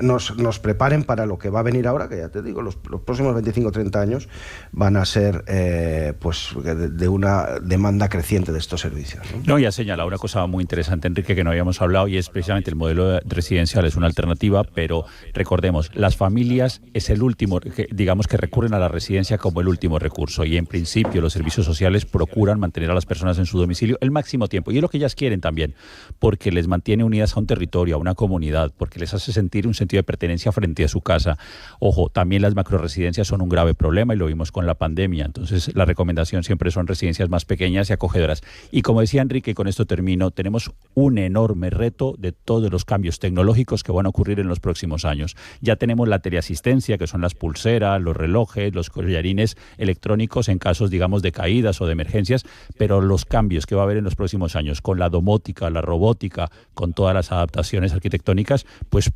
H: nos preparen para lo que va a venir ahora, que ya te digo, los próximos 25 o 30 años van a ser pues de una demanda creciente de estos servicios, ¿no?
G: No, ya señala una cosa muy interesante, Enrique, que no habíamos hablado, y es precisamente el modelo residencial es una alternativa, pero recordemos, las familias es el último, digamos que recurren a la residencia como el último recurso, y en principio los servicios sociales procuran mantener a las personas en su domicilio el máximo tiempo, y es lo que ellas quieren también, porque les mantiene unidas a un territorio, a una comunidad, porque les hace sentir un sentido de pertenencia frente a su casa. Ojo, también las macroresidencias son un grave problema y lo vimos con la pandemia, entonces la recomendación siempre son residencias más pequeñas y acogedoras. Y como decía Enrique, y con esto termino, tenemos un enorme reto de todos los cambios tecnológicos que van a ocurrir en los próximos años. Ya tenemos la teleasistencia, que son las pulseras, los relojes, los collarines electrónicos en casos, digamos, de caídas o de emergencias, pero los cambios que va a haber en los próximos años con la domótica, la robótica, con todas las adaptaciones arquitectónicas, pues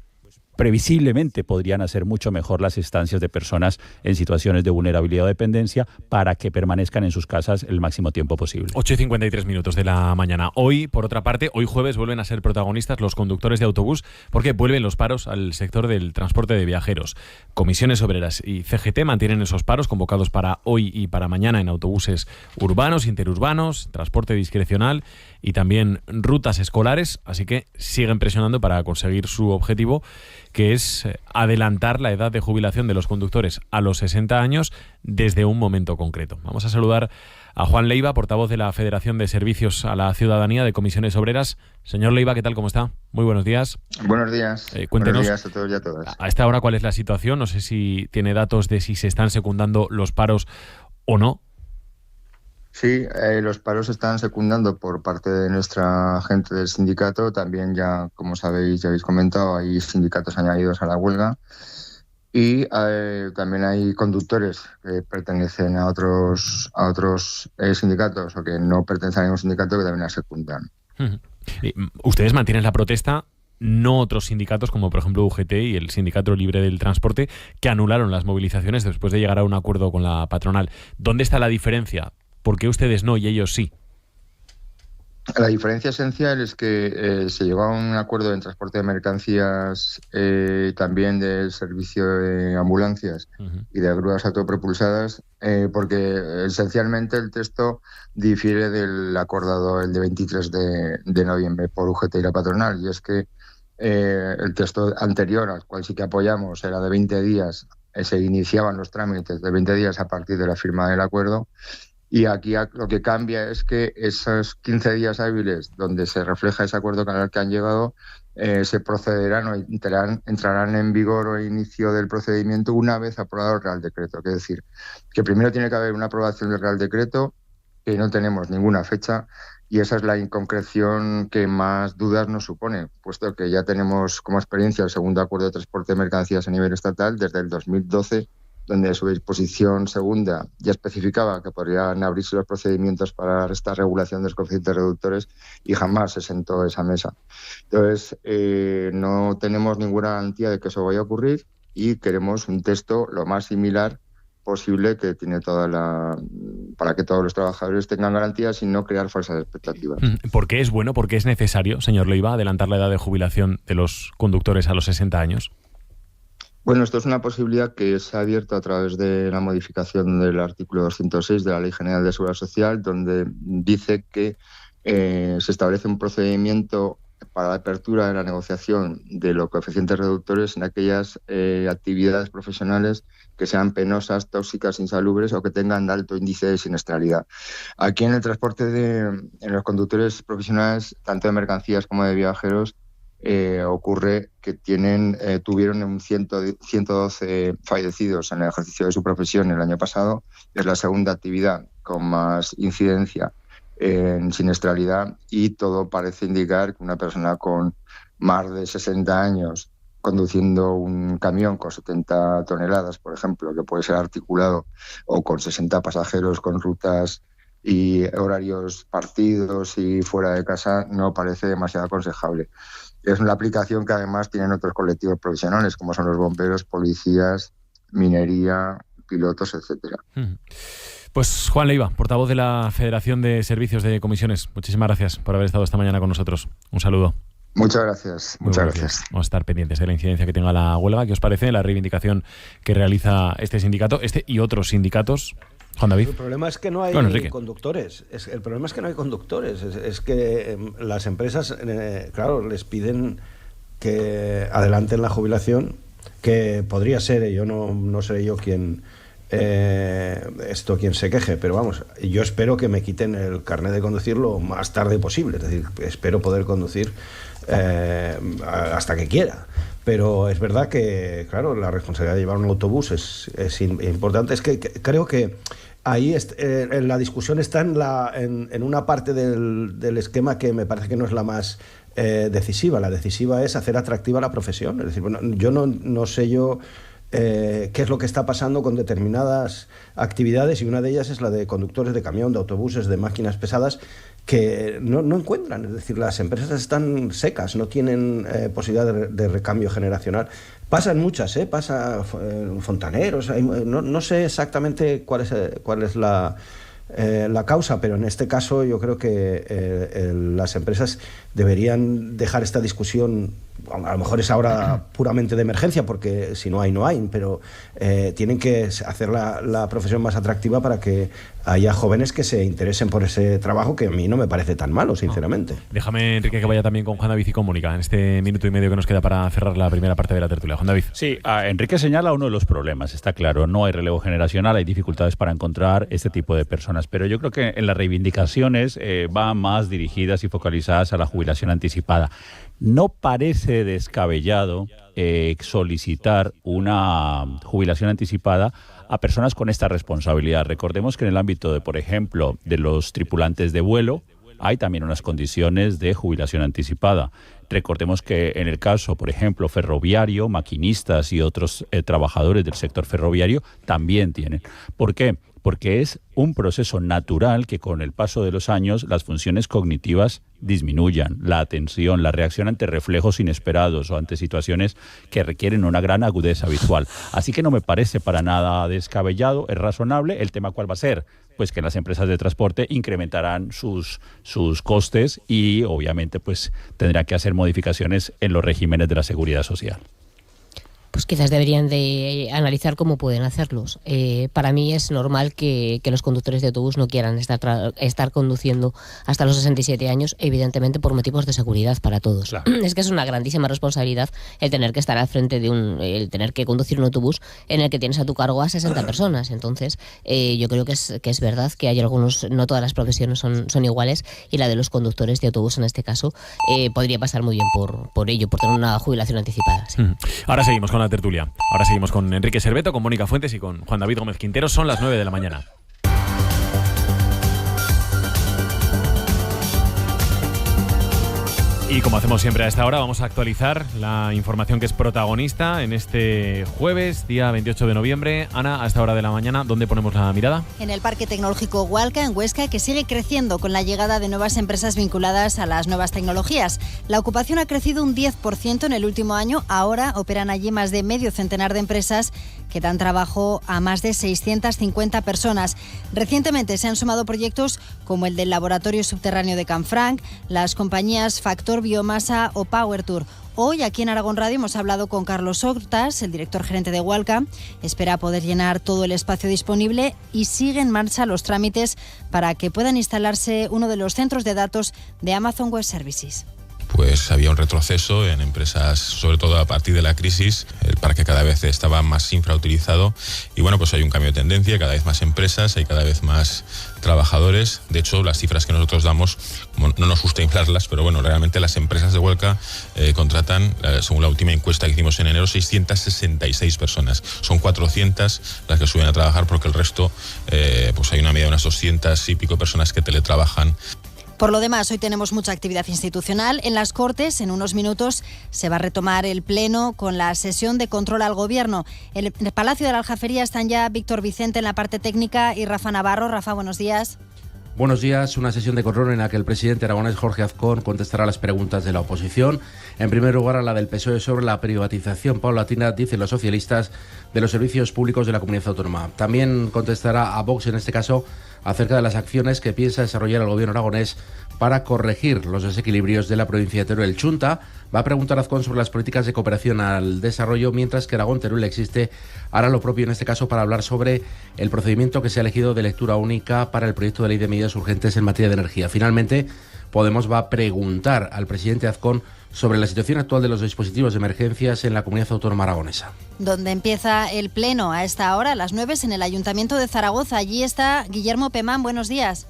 G: previsiblemente podrían hacer mucho mejor las estancias de personas en situaciones de vulnerabilidad o dependencia para que permanezcan en sus casas el máximo tiempo posible.
A: 8:53 de la mañana. Hoy, por otra parte, hoy jueves vuelven a ser protagonistas los conductores de autobús porque vuelven los paros al sector del transporte de viajeros. Comisiones Obreras y CGT mantienen esos paros convocados para hoy y para mañana en autobuses urbanos, interurbanos, transporte discrecional y también rutas escolares, así que siguen presionando para conseguir su objetivo, que es adelantar la edad de jubilación de los conductores a los 60 años desde un momento concreto. Vamos a saludar a Juan Leiva, portavoz de la Federación de Servicios a la Ciudadanía de Comisiones Obreras. Señor Leiva, ¿qué tal? ¿Cómo está? Muy buenos días.
R: Buenos días.
A: Cuéntenos,
R: buenos días a todos y a todas.
A: A esta hora, ¿cuál es la situación? No sé si tiene datos de si se están secundando los paros o no.
R: Sí, los paros se están secundando por parte de nuestra gente del sindicato. También ya, como sabéis, ya habéis comentado, hay sindicatos añadidos a la huelga. Y también hay conductores que pertenecen a otros sindicatos o que no pertenecen a ningún sindicato que también la secundan.
A: Ustedes mantienen la protesta, no otros sindicatos como por ejemplo UGT y el Sindicato Libre del Transporte, que anularon las movilizaciones después de llegar a un acuerdo con la patronal. ¿Dónde está la diferencia? ¿Por qué ustedes no y ellos sí?
R: La diferencia esencial es que se llegó a un acuerdo en transporte de mercancías, también del servicio de ambulancias y de grúas autopropulsadas, porque esencialmente el texto difiere del acordado el de 23 de noviembre por UGT y la patronal, y es que el texto anterior, al cual sí que apoyamos, era de 20 días, se iniciaban los trámites de 20 días a partir de la firma del acuerdo. Y aquí lo que cambia es que esos 15 días hábiles donde se refleja ese acuerdo al que han llegado se procederán o entrarán en vigor o inicio del procedimiento una vez aprobado el Real Decreto. Es decir, que primero tiene que haber una aprobación del Real Decreto, que no tenemos ninguna fecha, y esa es la inconcreción que más dudas nos supone, puesto que ya tenemos como experiencia el segundo acuerdo de transporte de mercancías a nivel estatal desde el 2012, donde su disposición segunda ya especificaba que podrían abrirse los procedimientos para esta regulación de los coeficientes reductores, y jamás se sentó esa mesa. Entonces, no tenemos ninguna garantía de que eso vaya a ocurrir y queremos un texto lo más similar posible que tiene para que todos los trabajadores tengan garantías y no crear falsas expectativas.
A: ¿Por qué es bueno, por qué es necesario, señor Leiva, adelantar la edad de jubilación de los conductores a los 60 años?
R: Bueno, esto es una posibilidad que se ha abierto a través de la modificación del artículo 206 de la Ley General de Seguridad Social, donde dice que se establece un procedimiento para la apertura de la negociación de los coeficientes reductores en aquellas actividades profesionales que sean penosas, tóxicas, insalubres o que tengan alto índice de siniestralidad. Aquí en el transporte en los conductores profesionales, tanto de mercancías como de viajeros, ocurre que tuvieron 112 fallecidos en el ejercicio de su profesión el año pasado. Es la segunda actividad con más incidencia en siniestralidad, y todo parece indicar que una persona con más de 60 años conduciendo un camión con 70 toneladas, por ejemplo, que puede ser articulado, o con 60 pasajeros con rutas y horarios partidos y fuera de casa, no parece demasiado aconsejable. Es una aplicación que además tienen otros colectivos profesionales, como son los bomberos, policías, minería, pilotos, etcétera.
A: Pues Juan Leiva, portavoz de la Federación de Servicios de Comisiones, muchísimas gracias por haber estado esta mañana con nosotros. Un saludo.
R: Muchas gracias. Muchas gracias.
A: Vamos a estar pendientes de la incidencia que tenga la huelga. ¿Qué os parece la reivindicación que realiza este sindicato, y otros sindicatos? Juan David.
H: El problema es que no hay conductores. El problema es que no hay conductores. Es que las empresas, claro, les piden que adelanten la jubilación, que podría ser, yo no seré yo quien se queje, pero vamos, yo espero que me quiten el carnet de conducir lo más tarde posible. Es decir, espero poder conducir hasta que quiera. Pero es verdad que, claro, la responsabilidad de llevar un autobús es importante. Es que creo que ahí la discusión está en una parte del esquema que me parece que no es la más decisiva. La decisiva es hacer atractiva la profesión. Es decir, bueno, yo no sé qué es lo que está pasando con determinadas actividades, y una de ellas es la de conductores de camión, de autobuses, de máquinas pesadas, que no encuentran. Es decir, las empresas están secas, no tienen posibilidad de recambio generacional. Pasan muchas, pasa fontaneros, no sé exactamente cuál es la causa, pero en este caso yo creo que las empresas deberían dejar esta discusión. A lo mejor es ahora puramente de emergencia, porque si no hay, no hay, pero tienen que hacer la profesión más atractiva para que haya jóvenes que se interesen por ese trabajo, que a mí no me parece tan malo, sinceramente.
A: Déjame, Enrique, que vaya también con Juan David y con Mónica en este minuto y medio que nos queda para cerrar la primera parte de la tertulia. Juan David.
G: Sí, Enrique señala uno de los problemas, está claro, no hay relevo generacional, hay dificultades para encontrar este tipo de personas, pero yo creo que en las reivindicaciones van más dirigidas y focalizadas a la jubilación anticipada. No parece descabellado solicitar una jubilación anticipada a personas con esta responsabilidad. Recordemos que en el ámbito de, por ejemplo, de los tripulantes de vuelo, hay también unas condiciones de jubilación anticipada. Recordemos que en el caso, por ejemplo, ferroviario, maquinistas y otros trabajadores del sector ferroviario también tienen. ¿Por qué? Porque es un proceso natural que con el paso de los años las funciones cognitivas disminuyan, la atención, la reacción ante reflejos inesperados o ante situaciones que requieren una gran agudeza visual. Así que no me parece para nada descabellado, es razonable. ¿El tema cuál va a ser? Pues que las empresas de transporte incrementarán sus costes y obviamente pues tendrán que hacer modificaciones en los regímenes de la seguridad social.
F: Pues quizás deberían de analizar cómo pueden hacerlos. Para mí es normal que los conductores de autobús no quieran estar conduciendo hasta los 67 años, evidentemente por motivos de seguridad para todos. Claro. Es que es una grandísima responsabilidad el tener que estar al frente el tener que conducir un autobús en el que tienes a tu cargo a 60 personas. Entonces, yo creo que es verdad que hay algunos, no todas las profesiones son iguales, y la de los conductores de autobús en este caso podría pasar muy bien por ello, por tener una jubilación anticipada. Sí.
A: Ahora seguimos con la tertulia. Ahora seguimos con Enrique Serveto, con Mónica Fuentes y con Juan David Gómez Quintero. Son las 9 de la mañana. Y como hacemos siempre a esta hora, vamos a actualizar la información que es protagonista en este jueves, día 28 de noviembre. Ana, a esta hora de la mañana, ¿dónde ponemos la mirada?
S: En el Parque Tecnológico Hualca, en Huesca, que sigue creciendo con la llegada de nuevas empresas vinculadas a las nuevas tecnologías. La ocupación ha crecido un 10% en el último año. Ahora operan allí más de medio centenar de empresas que dan trabajo a más de 650 personas. Recientemente se han sumado proyectos como el del Laboratorio Subterráneo de Canfranc, las compañías Factor Biomasa o PowerTour. Hoy aquí en Aragón Radio hemos hablado con Carlos Hortas, el director gerente de Hualca. Espera poder llenar todo el espacio disponible y sigue en marcha los trámites para que puedan instalarse uno de los centros de datos de Amazon Web Services.
B: Pues había un retroceso en empresas, sobre todo a partir de la crisis. El parque cada vez estaba más infrautilizado y bueno, pues hay un cambio de tendencia, cada vez más empresas, hay cada vez más trabajadores. De hecho, las cifras que nosotros damos, como no nos gusta inflarlas, pero bueno, realmente las empresas de Hualca contratan, según la última encuesta que hicimos en enero, 666 personas. Son 400 las que suben a trabajar porque el resto, pues hay una media de unas 200 y pico personas que teletrabajan.
S: Por lo demás, hoy tenemos mucha actividad institucional. En las Cortes, en unos minutos, se va a retomar el Pleno con la sesión de control al Gobierno. En el Palacio de la Aljafería están ya Víctor Vicente en la parte técnica y Rafa Navarro. Rafa, buenos días.
T: Buenos días. Una sesión de control en la que el presidente aragonés Jorge Azcón contestará las preguntas de la oposición. En primer lugar, a la del PSOE sobre la privatización paulatina, dicen los socialistas, de los servicios públicos de la comunidad autónoma. También contestará a Vox, en este caso, acerca de las acciones que piensa desarrollar el gobierno aragonés para corregir los desequilibrios de la provincia de Teruel. Chunta va a preguntar a Azcón sobre las políticas de cooperación al desarrollo, mientras que Aragón-Teruel existe hará lo propio en este caso para hablar sobre el procedimiento que se ha elegido de lectura única para el proyecto de ley de medidas urgentes en materia de energía. Finalmente, Podemos va a preguntar al presidente Azcón sobre la situación actual de los dispositivos de emergencias en la comunidad autónoma aragonesa.
S: Donde empieza el pleno a esta hora, a las 9, en el Ayuntamiento de Zaragoza. Allí está Guillermo Pemán. Buenos días.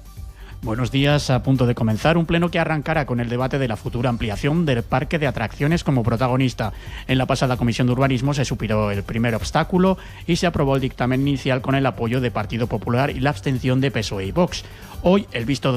U: Buenos días, a punto de comenzar un pleno que arrancará con el debate de la futura ampliación del parque de atracciones como protagonista. En la pasada Comisión de Urbanismo se superó el primer obstáculo y se aprobó el dictamen inicial con el apoyo de Partido Popular y la abstención de PSOE y Vox. Hoy el visto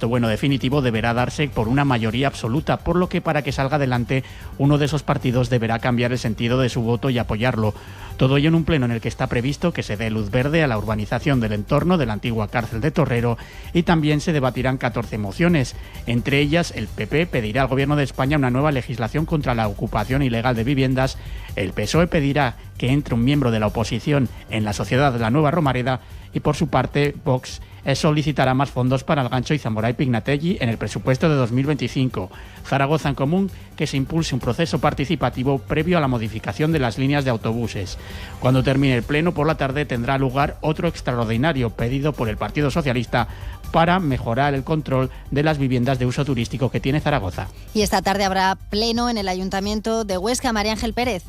U: bueno definitivo deberá darse por una mayoría absoluta, por lo que para que salga adelante uno de esos partidos deberá cambiar el sentido de su voto y apoyarlo. Todo ello en un pleno en el que está previsto que se dé luz verde a la urbanización del entorno de la antigua cárcel de Torrero y también se debatirán 14 mociones. Entre ellas, el PP pedirá al Gobierno de España una nueva legislación contra la ocupación ilegal de viviendas, el PSOE pedirá que entre un miembro de la oposición en la Sociedad de la Nueva Romareda y, por su parte, Vox solicitará más fondos para el Gancho y Zamora y Pignatelli en el presupuesto de 2025. Zaragoza en Común que se impulse un proceso participativo previo a la modificación de las líneas de autobuses. Cuando termine el pleno por la tarde tendrá lugar otro extraordinario pedido por el Partido Socialista para mejorar el control de las viviendas de uso turístico que tiene Zaragoza.
S: Y esta tarde habrá pleno en el Ayuntamiento de Huesca. María Ángel Pérez.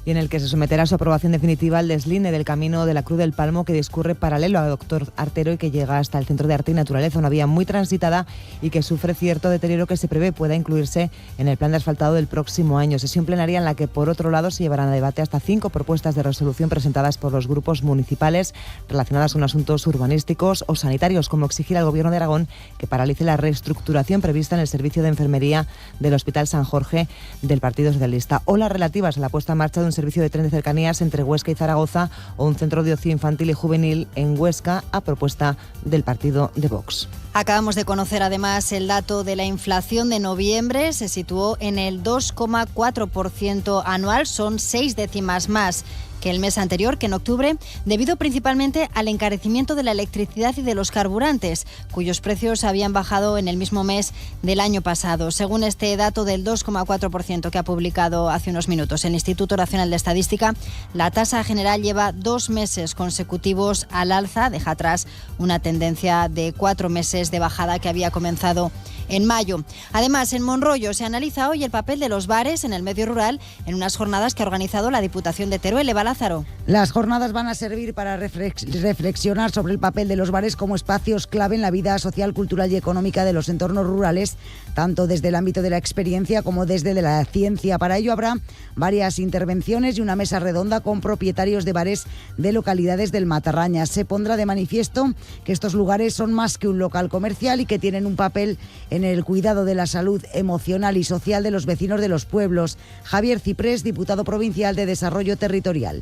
V: Y en el que se someterá a su aprobación definitiva el desline del camino de la Cruz del Palmo, que discurre paralelo a Doctor Artero y que llega hasta el Centro de Arte y Naturaleza, una vía muy transitada y que sufre cierto deterioro que se prevé pueda incluirse en el plan de asfaltado del próximo año. Sesión plenaria en la que, por otro lado, se llevarán a debate hasta 5 propuestas de resolución presentadas por los grupos municipales relacionadas con asuntos urbanísticos o sanitarios, como exigir al Gobierno de Aragón que paralice la reestructuración prevista en el servicio de enfermería del Hospital San Jorge del Partido Socialista, o las relativas a la puesta en marcha de un servicio de tren de cercanías entre Huesca y Zaragoza o un centro de ocio infantil y juvenil en Huesca a propuesta del partido de Vox.
S: Acabamos de conocer además el dato de la inflación de noviembre. Se situó en el 2,4% anual, son 6 décimas más que el mes anterior, que en octubre, debido principalmente al encarecimiento de la electricidad y de los carburantes, cuyos precios habían bajado en el mismo mes del año pasado. Según este dato del 2,4% que ha publicado hace unos minutos el Instituto Nacional de Estadística, la tasa general lleva 2 meses consecutivos al alza, deja atrás una tendencia de 4 meses de bajada que había comenzado en mayo. Además, en Monroyo se analiza hoy el papel de los bares en el medio rural en unas jornadas que ha organizado la Diputación de Teruel. Eva Lázaro.
W: Las jornadas van a servir para reflexionar sobre el papel de los bares como espacios clave en la vida social, cultural y económica de los entornos rurales, tanto desde el ámbito de la experiencia como desde la ciencia. Para ello habrá varias intervenciones y una mesa redonda con propietarios de bares de localidades del Matarraña. Se pondrá de manifiesto que estos lugares son más que un local comercial y que tienen un papel en el cuidado de la salud emocional y social de los vecinos de los pueblos. Javier Ciprés, diputado provincial de Desarrollo Territorial.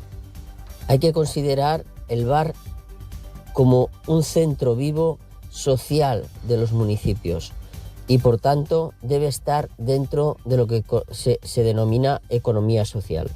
C: Hay que considerar el bar como un centro vivo social de los municipios y, por tanto, debe estar dentro de lo que se denomina economía social.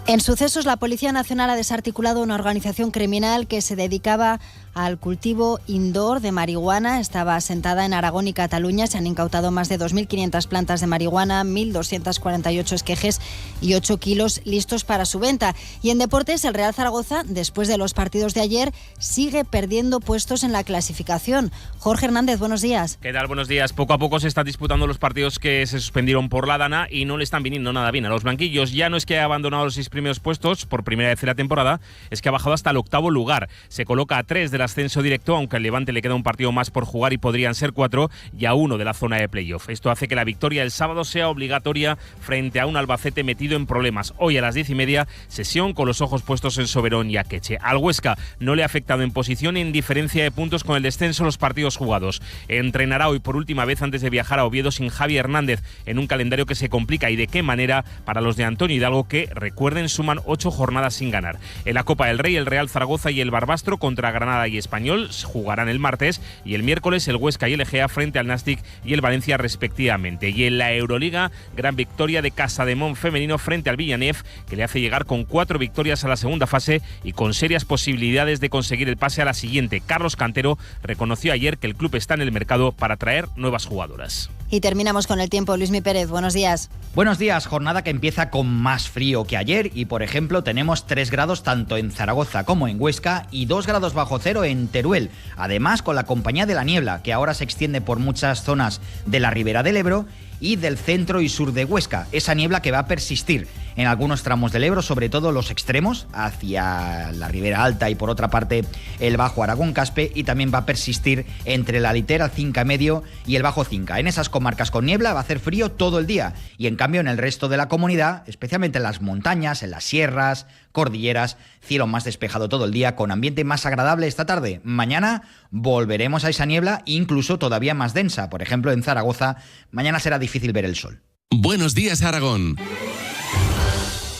S: En sucesos, la Policía Nacional ha desarticulado una organización criminal que se dedicaba al cultivo indoor de marihuana. Estaba asentada en Aragón y Cataluña. Se han incautado más de 2.500 plantas de marihuana, 1.248 esquejes y 8 kilos listos para su venta. Y en deportes, el Real Zaragoza, después de los partidos de ayer, sigue perdiendo puestos en la clasificación. Jorge Hernández, buenos días.
D: ¿Qué tal? Buenos días. Poco a poco se están disputando los partidos que se suspendieron por la Dana y no le están viniendo nada bien a los blanquillos. Ya no es que haya abandonado los 6 primeros puestos por primera vez en la temporada, es que ha bajado hasta el 8º lugar. Se coloca a 3 del ascenso directo, aunque al Levante le queda un partido más por jugar y podrían ser 4, y a 1 de la zona de playoff. Esto hace que la victoria el sábado sea obligatoria frente a un Albacete metido en problemas. Hoy a las 10:30, sesión con los ojos puestos en Soberón y Akeche. Al Huesca no le ha afectado en posición y en diferencia de puntos con el descenso los partidos jugados. Entrenará hoy por última vez antes de viajar a Oviedo sin Javi Hernández, en un calendario que se complica, y de qué manera para los de Antonio Hidalgo, que, recuerden, suman 8 jornadas sin ganar. En la Copa del Rey, el Real Zaragoza y el Barbastro contra Granada y Español jugarán el martes, y el miércoles el Huesca y el Egea frente al Nastic y el Valencia respectivamente. Y en la Euroliga, gran victoria de Casademón femenino frente al Villanef, que le hace llegar con 4 victorias a la segunda fase y con serias posibilidades de conseguir el pase a la siguiente. Carlos Cantero reconoció ayer que el club está en el mercado para traer nuevas jugadoras.
S: Y terminamos con el tiempo. Luismi Pérez, buenos días.
E: Buenos días, jornada que empieza con más frío que ayer y, por ejemplo, tenemos 3 grados tanto en Zaragoza como en Huesca y 2 grados bajo cero en Teruel. Además, con la compañía de la niebla, que ahora se extiende por muchas zonas de la ribera del Ebro y del centro y sur de Huesca. Esa niebla que va a persistir en algunos tramos del Ebro, sobre todo los extremos, hacia la Ribera Alta y por otra parte el Bajo Aragón-Caspe, y también va a persistir entre la litera Cinca Medio y el Bajo Cinca. En esas comarcas con niebla va a hacer frío todo el día, y en cambio en el resto de la comunidad, especialmente en las montañas, en las sierras, cordilleras, cielo más despejado todo el día, con ambiente más agradable esta tarde. Mañana volveremos a esa niebla, incluso todavía más densa. Por ejemplo, en Zaragoza, mañana será difícil ver el sol.
X: Buenos días, Aragón.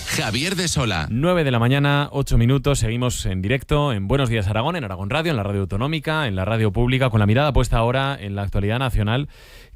X: Javier de Sola.
A: 9 de la mañana, 8 minutos. Seguimos en directo en Buenos Días Aragón, en Aragón Radio, en la radio autonómica, en la radio pública, con la mirada puesta ahora en la actualidad nacional,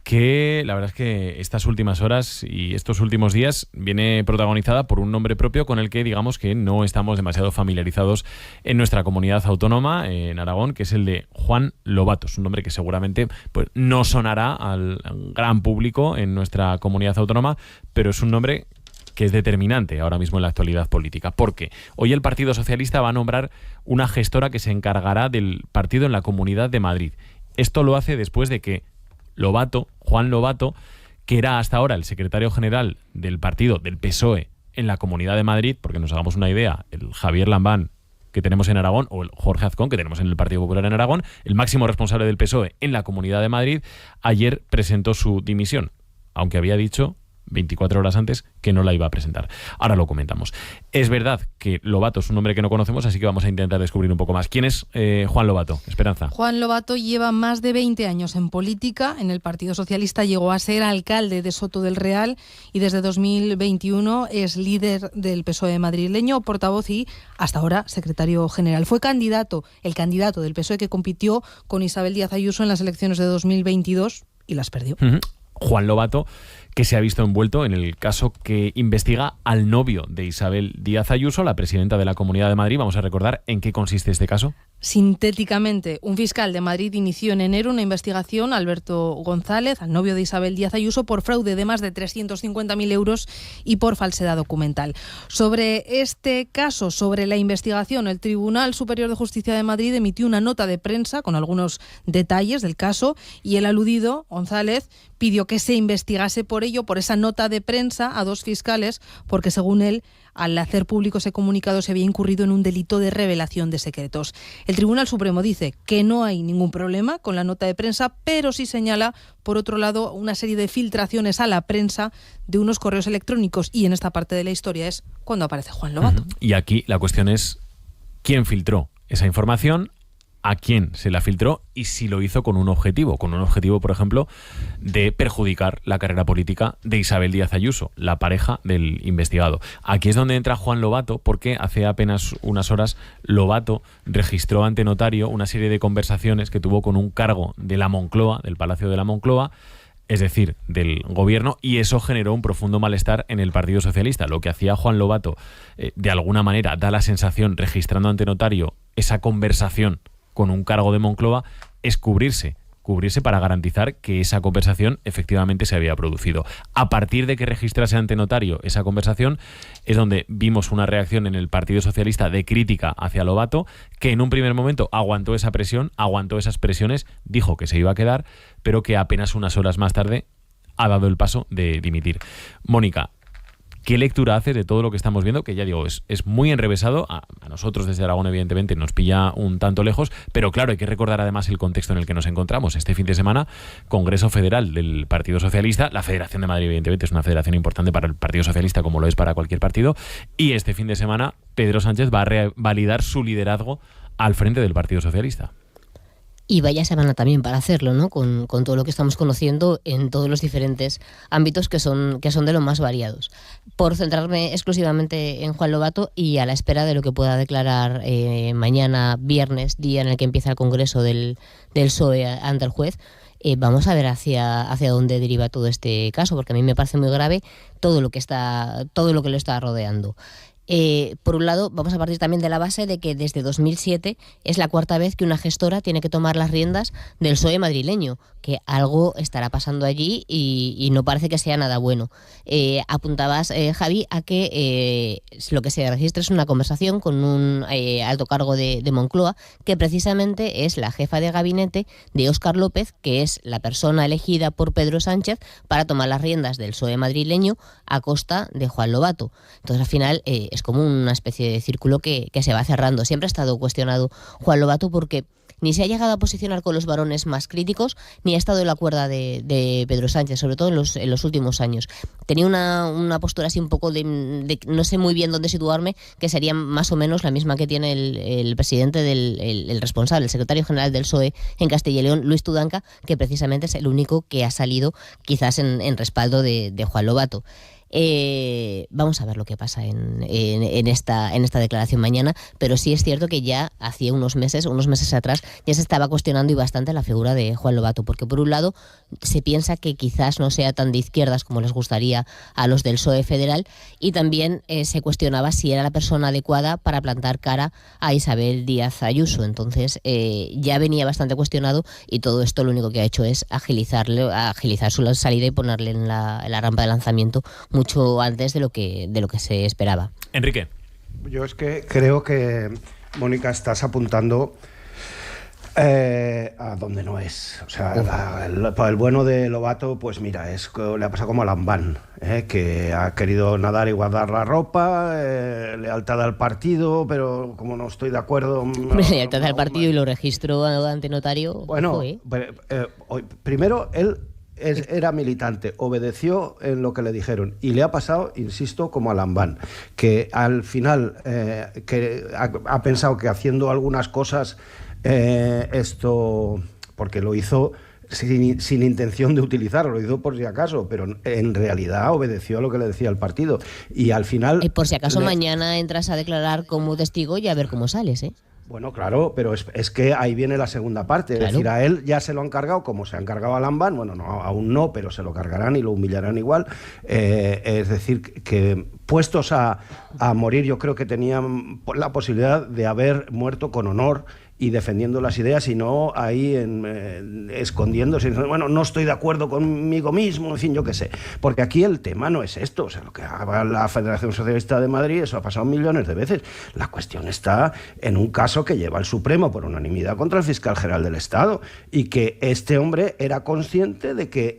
A: que la verdad es que estas últimas horas y estos últimos días viene protagonizada por un nombre propio con el que digamos que no estamos demasiado familiarizados en nuestra comunidad autónoma, en Aragón, que es el de Juan Lobato. Es un nombre que seguramente pues, no sonará al gran público en nuestra comunidad autónoma, pero es un nombre que es determinante ahora mismo en la actualidad política, porque hoy el Partido Socialista va a nombrar una gestora que se encargará del partido en la Comunidad de Madrid. Esto lo hace después de que Lobato, Juan Lobato, que era hasta ahora el secretario general del partido del PSOE en la Comunidad de Madrid, porque nos hagamos una idea, el Javier Lambán que tenemos en Aragón, o el Jorge Azcón que tenemos en el Partido Popular en Aragón, el máximo responsable del PSOE en la Comunidad de Madrid, ayer presentó su dimisión, aunque había dicho 24 horas antes que no la iba a presentar. Ahora lo comentamos. Es verdad que Lobato es un nombre que no conocemos, así que vamos a intentar descubrir un poco más. ¿Quién es Juan Lobato? Esperanza.
I: Juan Lobato lleva más de 20 años en política. En el Partido Socialista llegó a ser alcalde de Soto del Real y desde 2021 es líder del PSOE madrileño, portavoz y hasta ahora secretario general. Fue el candidato del PSOE que compitió con Isabel Díaz Ayuso en las elecciones de 2022 y las perdió.
A: Juan Lobato, que se ha visto envuelto en el caso que investiga al novio de Isabel Díaz Ayuso, la presidenta de la Comunidad de Madrid. Vamos a recordar en qué consiste este caso.
I: Sintéticamente, un fiscal de Madrid inició en enero una investigación a Alberto González, al novio de Isabel Díaz Ayuso, por fraude de más de 350.000 euros y por falsedad documental. Sobre este caso, sobre la investigación, el Tribunal Superior de Justicia de Madrid emitió una nota de prensa con algunos detalles del caso y el aludido, González, pidió que se investigase por esa nota de prensa a 2 fiscales, porque según él, al hacer público ese comunicado se había incurrido en un delito de revelación de secretos. El Tribunal Supremo dice que no hay ningún problema con la nota de prensa, pero sí señala, por otro lado, una serie de filtraciones a la prensa de unos correos electrónicos, y en esta parte de la historia es cuando aparece Juan Lobato.
A: Y aquí la cuestión es, ¿quién filtró esa información? a quién se la filtró y si lo hizo con un objetivo, por ejemplo, de perjudicar la carrera política de Isabel Díaz Ayuso, la pareja del investigado. Aquí es donde entra Juan Lobato, porque hace apenas unas horas Lobato registró ante notario una serie de conversaciones que tuvo con un cargo de la Moncloa, del Palacio de la Moncloa, es decir, del gobierno, y eso generó un profundo malestar en el Partido Socialista. Lo que hacía Juan Lobato, de alguna manera, da la sensación, registrando ante notario esa conversación con un cargo de Moncloa, es cubrirse para garantizar que esa conversación efectivamente se había producido. A partir de que registrase ante notario esa conversación es donde vimos una reacción en el Partido Socialista de crítica hacia Lobato, que en un primer momento aguantó esa presión, aguantó esas presiones, dijo que se iba a quedar, pero que apenas unas horas más tarde ha dado el paso de dimitir. Mónica, ¿qué lectura hace de todo lo que estamos viendo? Que ya digo, es muy enrevesado. A nosotros desde Aragón, evidentemente, nos pilla un tanto lejos, pero claro, hay que recordar además el contexto en el que nos encontramos. Este fin de semana, Congreso Federal del Partido Socialista, la Federación de Madrid, evidentemente, es una federación importante para el Partido Socialista, como lo es para cualquier partido, y este fin de semana Pedro Sánchez va a revalidar su liderazgo al frente del Partido Socialista.
F: Y vaya semana también para hacerlo, ¿no? Con todo lo que estamos conociendo en todos los diferentes ámbitos que son de los más variados. Por centrarme exclusivamente en Juan Lobato y a la espera de lo que pueda declarar mañana, viernes, día en el que empieza el Congreso del PSOE ante el juez, vamos a ver hacia dónde deriva todo este caso, porque a mí me parece muy grave todo lo que lo está rodeando. Por un lado, vamos a partir también de la base de que desde 2007 es la cuarta vez que una gestora tiene que tomar las riendas del PSOE madrileño, que algo estará pasando allí y no parece que sea nada bueno. Apuntabas, Javi, a que lo que se registra es una conversación con un alto cargo de Moncloa, que precisamente es la jefa de gabinete de Óscar López, que es la persona elegida por Pedro Sánchez para tomar las riendas del PSOE madrileño a costa de Juan Lobato. Entonces, al final, es como una especie de círculo que se va cerrando. Siempre ha estado cuestionado Juan Lobato porque ni se ha llegado a posicionar con los varones más críticos, ni ha estado en la cuerda de Pedro Sánchez, sobre todo en los últimos años. Tenía una postura así un poco de no sé muy bien dónde situarme, que sería más o menos la misma que tiene el presidente el responsable, el secretario general del PSOE en Castilla y León, Luis Tudanca, que precisamente es el único que ha salido quizás en respaldo de Juan Lobato. Vamos a ver lo que pasa en esta declaración mañana, pero sí es cierto que ya hacía unos meses atrás ya se estaba cuestionando y bastante la figura de Juan Lobato, porque por un lado se piensa que quizás no sea tan de izquierdas como les gustaría a los del PSOE federal, y también se cuestionaba si era la persona adecuada para plantar cara a Isabel Díaz Ayuso. Entonces ya venía bastante cuestionado, y todo esto lo único que ha hecho es agilizar su salida y ponerle en la rampa de lanzamiento mucho antes de lo que se esperaba.
A: Enrique.
H: Yo es que creo que, Mónica, estás apuntando a donde no es. O sea, el bueno de Lobato, pues mira, le ha pasado como a Lambán, que ha querido nadar y guardar la ropa, lealtad al partido, pero como no estoy de acuerdo...
F: Lealtad al partido y lo registró ante notario.
H: Bueno, primero él era militante, obedeció en lo que le dijeron y le ha pasado, insisto, como a Lambán, que al final que ha pensado que haciendo algunas cosas esto, porque lo hizo sin intención de utilizarlo, lo hizo por si acaso, pero en realidad obedeció a lo que le decía el partido y al final...
F: por si acaso mañana entras a declarar como testigo y a ver cómo sales, ¿eh?
H: Bueno, claro, pero es que ahí viene la segunda parte. Claro. Es decir, a él ya se lo han cargado como se han cargado a Lambán. Bueno, no, aún no, pero se lo cargarán y lo humillarán igual. Es decir, que puestos a morir, yo creo que tenían la posibilidad de haber muerto con honor y defendiendo las ideas y no ahí escondiéndose. Bueno, no estoy de acuerdo conmigo mismo, en fin, yo qué sé. Porque aquí el tema no es esto. O sea, lo que haga la Federación Socialista de Madrid, eso ha pasado millones de veces. La cuestión está en un caso que lleva el Supremo por unanimidad contra el fiscal general del Estado y que este hombre era consciente de que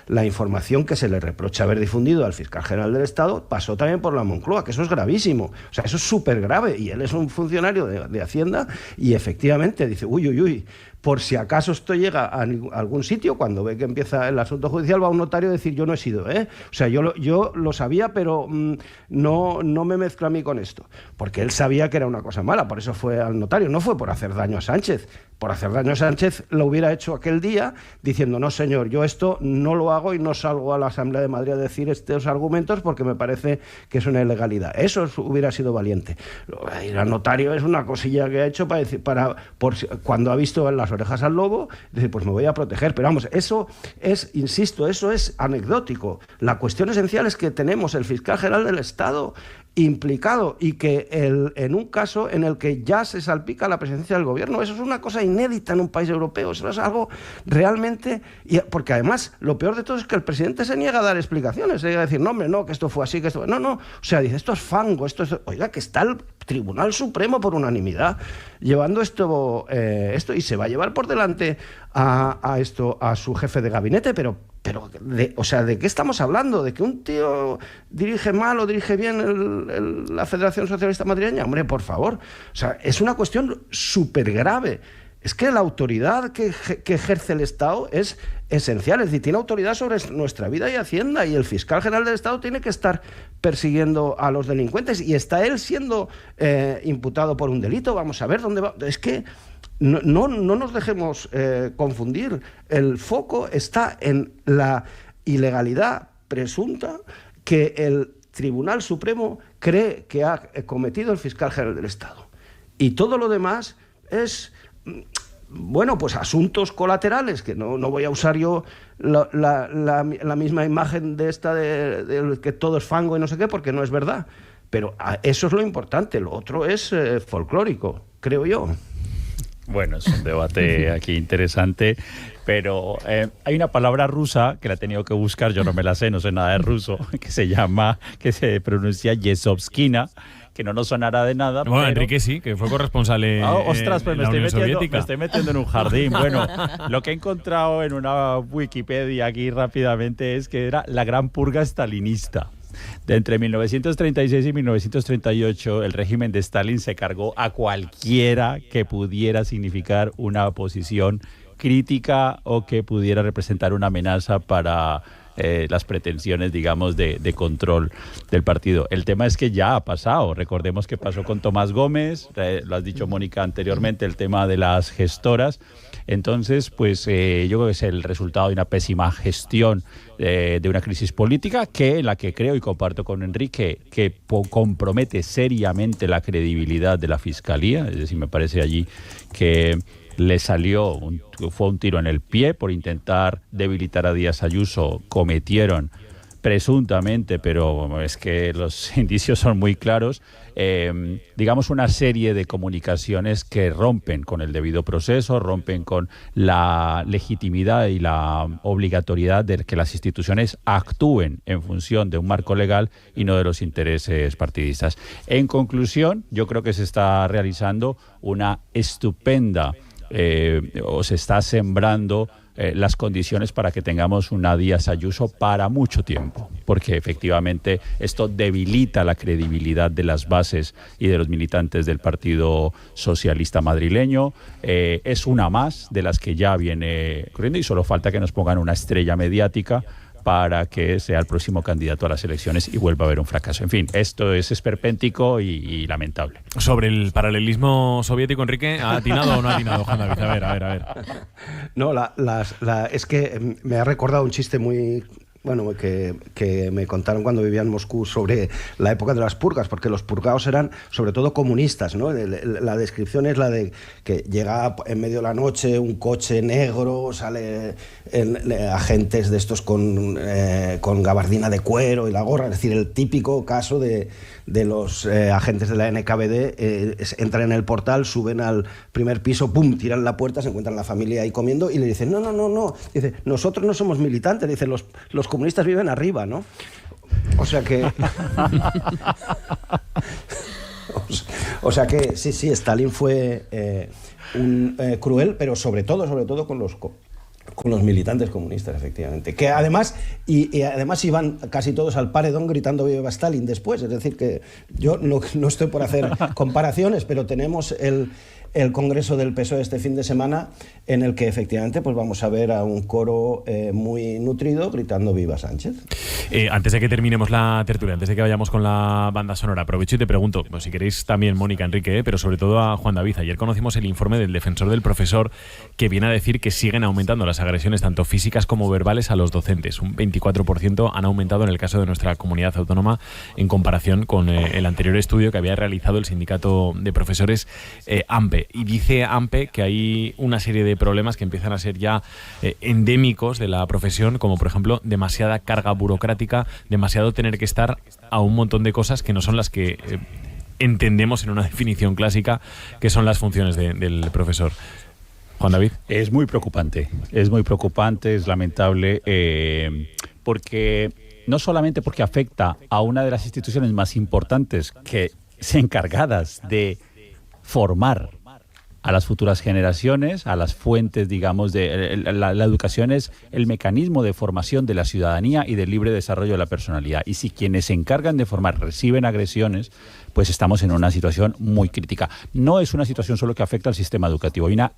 H: la información que se le reprocha haber difundido al fiscal general del Estado pasó también por la Moncloa, que eso es gravísimo. O sea, eso es súper grave y él es un funcionario de Hacienda y efectivamente dice, uy, por si acaso esto llega a algún sitio, cuando ve que empieza el asunto judicial, va a un notario a decir yo no he sido, O sea, yo lo sabía, pero no me mezclo a mí con esto. Porque él sabía que era una cosa mala, por eso fue al notario. No fue por hacer daño a Sánchez. Por hacer daño a Sánchez lo hubiera hecho aquel día diciendo, no señor, yo esto no lo hago y no salgo a la Asamblea de Madrid a decir estos argumentos porque me parece que es una ilegalidad. Eso hubiera sido valiente. Ir al notario es una cosilla que ha hecho para decir, cuando ha visto las orejas al lobo, dice, pues me voy a proteger. Pero vamos, eso es, insisto, eso es anecdótico. La cuestión esencial es que tenemos el fiscal general del Estado implicado y que en un caso en el que ya se salpica la presidencia del gobierno. Eso es una cosa inédita en un país europeo. Eso es algo realmente... Porque además, lo peor de todo es que el presidente se niega a dar explicaciones. Se niega a decir, no, hombre, no, que esto fue así, que esto... No. O sea, dice, esto es fango, esto es... Oiga, que está el Tribunal Supremo por unanimidad llevando esto y se va a llevar por delante a su jefe de gabinete, pero ¿de qué estamos hablando? ¿De que un tío dirige mal o dirige bien la Federación Socialista Madrileña? Hombre, por favor. O sea, es una cuestión súper grave. Es que la autoridad que ejerce el Estado es esencial, es decir, tiene autoridad sobre nuestra vida y Hacienda, y el fiscal general del Estado tiene que estar persiguiendo a los delincuentes, y está él siendo imputado por un delito. Vamos a ver dónde va. Es que no nos dejemos confundir. El foco está en la ilegalidad presunta que el Tribunal Supremo cree que ha cometido el fiscal general del Estado. Y todo lo demás es... Bueno, pues asuntos colaterales, que no voy a usar yo la misma imagen de esta de que todo es fango y no sé qué, porque no es verdad. Pero eso es lo importante, lo otro es folclórico, creo yo.
G: Bueno, es un debate aquí interesante, pero hay una palabra rusa que la he tenido que buscar, yo no me la sé, no sé nada de ruso, que se pronuncia Yezovskina, que no nos sonará de nada.
A: Bueno,
G: pero...
A: Enrique sí, que fue corresponsal en
G: ostras, pues
A: la Unión Soviética.
G: Me estoy metiendo en un jardín. Bueno, lo que he encontrado en una Wikipedia aquí rápidamente es que era la gran purga stalinista. De entre 1936 y 1938, el régimen de Stalin se cargó a cualquiera que pudiera significar una posición crítica o que pudiera representar una amenaza para las pretensiones, digamos, de control del partido. El tema es que ya ha pasado. Recordemos que pasó con Tomás Gómez, lo has dicho, Mónica, anteriormente, el tema de las gestoras. Entonces, pues yo creo que es el resultado de una pésima gestión de una crisis política en la que creo y comparto con Enrique que compromete seriamente la credibilidad de la Fiscalía. Es decir, me parece allí que le fue un tiro en el pie por intentar debilitar a Díaz Ayuso. Cometieron presuntamente, pero es que los indicios son muy claros, digamos una serie de comunicaciones que rompen con el debido proceso, rompen con la legitimidad y la obligatoriedad de que las instituciones actúen en función de un marco legal y no de los intereses partidistas. En conclusión, yo creo que se está realizando una estupenda o se está sembrando las condiciones para que tengamos una Díaz Ayuso para mucho tiempo, porque efectivamente esto debilita la credibilidad de las bases y de los militantes del Partido Socialista madrileño. Es una más de las que ya viene corriendo y solo falta que nos pongan una estrella mediática para que sea el próximo candidato a las elecciones y vuelva a haber un fracaso. En fin, esto es esperpéntico y lamentable.
A: Sobre el paralelismo soviético, Enrique, ¿ha atinado o no ha atinado, Juan David? A ver.
H: No, es que me ha recordado un chiste muy... Bueno, que me contaron cuando vivía en Moscú sobre la época de las purgas, porque los purgados eran sobre todo comunistas, ¿no? La descripción es la de que llega en medio de la noche un coche negro, sale agentes de estos con gabardina de cuero y la gorra, es decir, el típico caso de los agentes de la NKVD, entran en el portal, suben al primer piso, ¡pum!, tiran la puerta, se encuentran la familia ahí comiendo y le dicen, no, dice, nosotros no somos militantes, dice, los comunistas viven arriba, ¿no? O sea que... o sea que sí, Stalin fue cruel, pero sobre todo con los militantes comunistas, efectivamente. Que además, y además iban casi todos al paredón gritando viva Stalin después. Es decir, que yo no estoy por hacer comparaciones, pero tenemos el Congreso del PSOE este fin de semana, en el que efectivamente pues vamos a ver a un coro muy nutrido gritando ¡Viva Sánchez!
A: Antes de que terminemos la tertulia, antes de que vayamos con la banda sonora, aprovecho y te pregunto, pues si queréis también Mónica, Enrique, pero sobre todo a Juan David. Ayer conocimos el informe del defensor del profesor que viene a decir que siguen aumentando las agresiones tanto físicas como verbales a los docentes. Un 24% han aumentado en el caso de nuestra comunidad autónoma en comparación con el anterior estudio que había realizado el sindicato de profesores AMPE. Y dice AMPE que hay una serie de problemas que empiezan a ser ya endémicos de la profesión, como por ejemplo demasiada carga burocrática, demasiado tener que estar a un montón de cosas que no son las que entendemos en una definición clásica que son las funciones del profesor. Juan David.
G: Es muy preocupante, es lamentable, porque no solamente porque afecta a una de las instituciones más importantes que se encargadas de formar a las futuras generaciones, a las fuentes, digamos, de la educación es el mecanismo de formación de la ciudadanía y del libre desarrollo de la personalidad. Y si quienes se encargan de formar reciben agresiones, pues estamos en una situación muy crítica. No es una situación solo que afecta al sistema educativo, hay una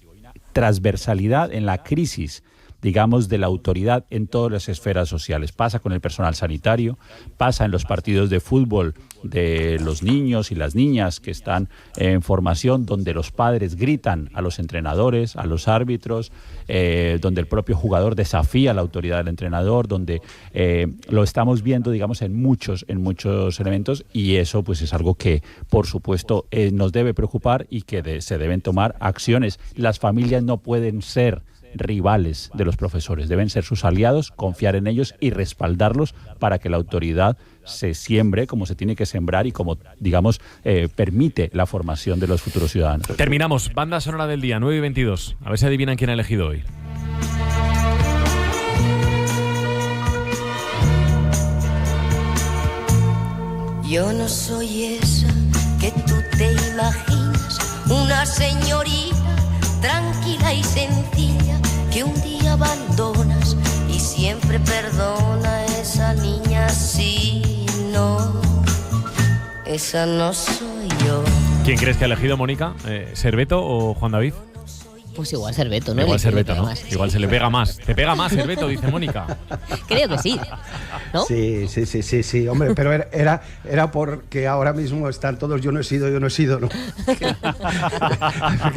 G: transversalidad en la crisis, digamos, de la autoridad en todas las esferas sociales. Pasa con el personal sanitario, pasa en los partidos de fútbol de los niños y las niñas que están en formación, donde los padres gritan a los entrenadores, a los árbitros, donde el propio jugador desafía la autoridad del entrenador, donde lo estamos viendo, digamos, en muchos elementos, y eso pues es algo que, por supuesto, nos debe preocupar y que se deben tomar acciones. Las familias no pueden ser rivales de los profesores, deben ser sus aliados, confiar en ellos y respaldarlos para que la autoridad se siembre como se tiene que sembrar y como, digamos, permite la formación de los futuros ciudadanos.
A: Terminamos, banda sonora del día, 9:22. A ver si adivinan quién ha elegido hoy.
J: Yo no soy esa que tú te imaginas, una señorita tranquila y sencilla que un día abandonas y siempre perdona a esa niña. Sí, no, esa no soy yo.
A: ¿Quién crees que ha elegido, Mónica? ¿Serveto o Juan David?
F: Pues igual Serveto, ¿no?
A: Igual Serveto, ¿no? Igual se le pega más. ¿Te pega más Serveto? Dice Mónica.
F: Creo que sí, ¿no?
H: Sí, hombre, pero era porque ahora mismo están todos yo no he sido, ¿no?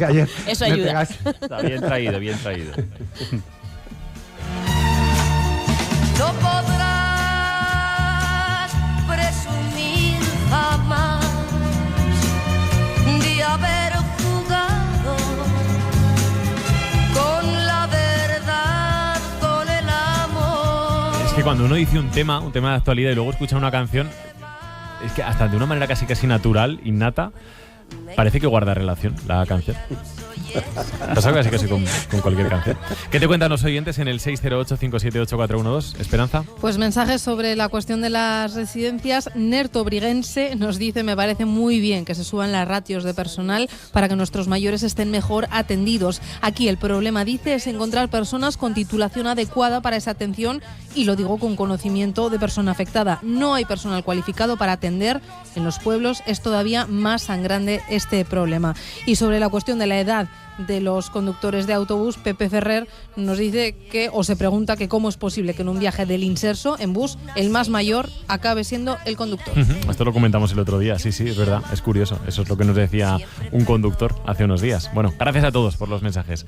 H: Ayer
F: eso ayuda.
G: Está bien traído.
J: No podrás presumir jamás de haber jugado con la verdad, con el amor.
A: Es que cuando uno dice un tema de actualidad y luego escucha una canción, es que hasta de una manera casi natural, innata, parece que guarda relación la canción. Pasa casi con cualquier canción. ¿Qué te cuentan los oyentes en el 608-578-412? Esperanza.
I: Pues mensajes sobre la cuestión de las residencias. Nerto Briguense nos dice: me parece muy bien que se suban las ratios de personal para que nuestros mayores estén mejor atendidos. Aquí el problema, dice, es encontrar personas con titulación adecuada para esa atención, y lo digo con conocimiento de persona afectada. No hay personal cualificado para atender. En los pueblos es todavía más sangrante este problema. Y sobre la cuestión de la edad de los conductores de autobús, Pepe Ferrer nos dice que, o se pregunta que cómo es posible que en un viaje del inserso en bus el más mayor acabe siendo el conductor.
A: Esto lo comentamos el otro día, sí, es verdad, es curioso. Eso es lo que nos decía un conductor hace unos días. Bueno, gracias a todos por los mensajes.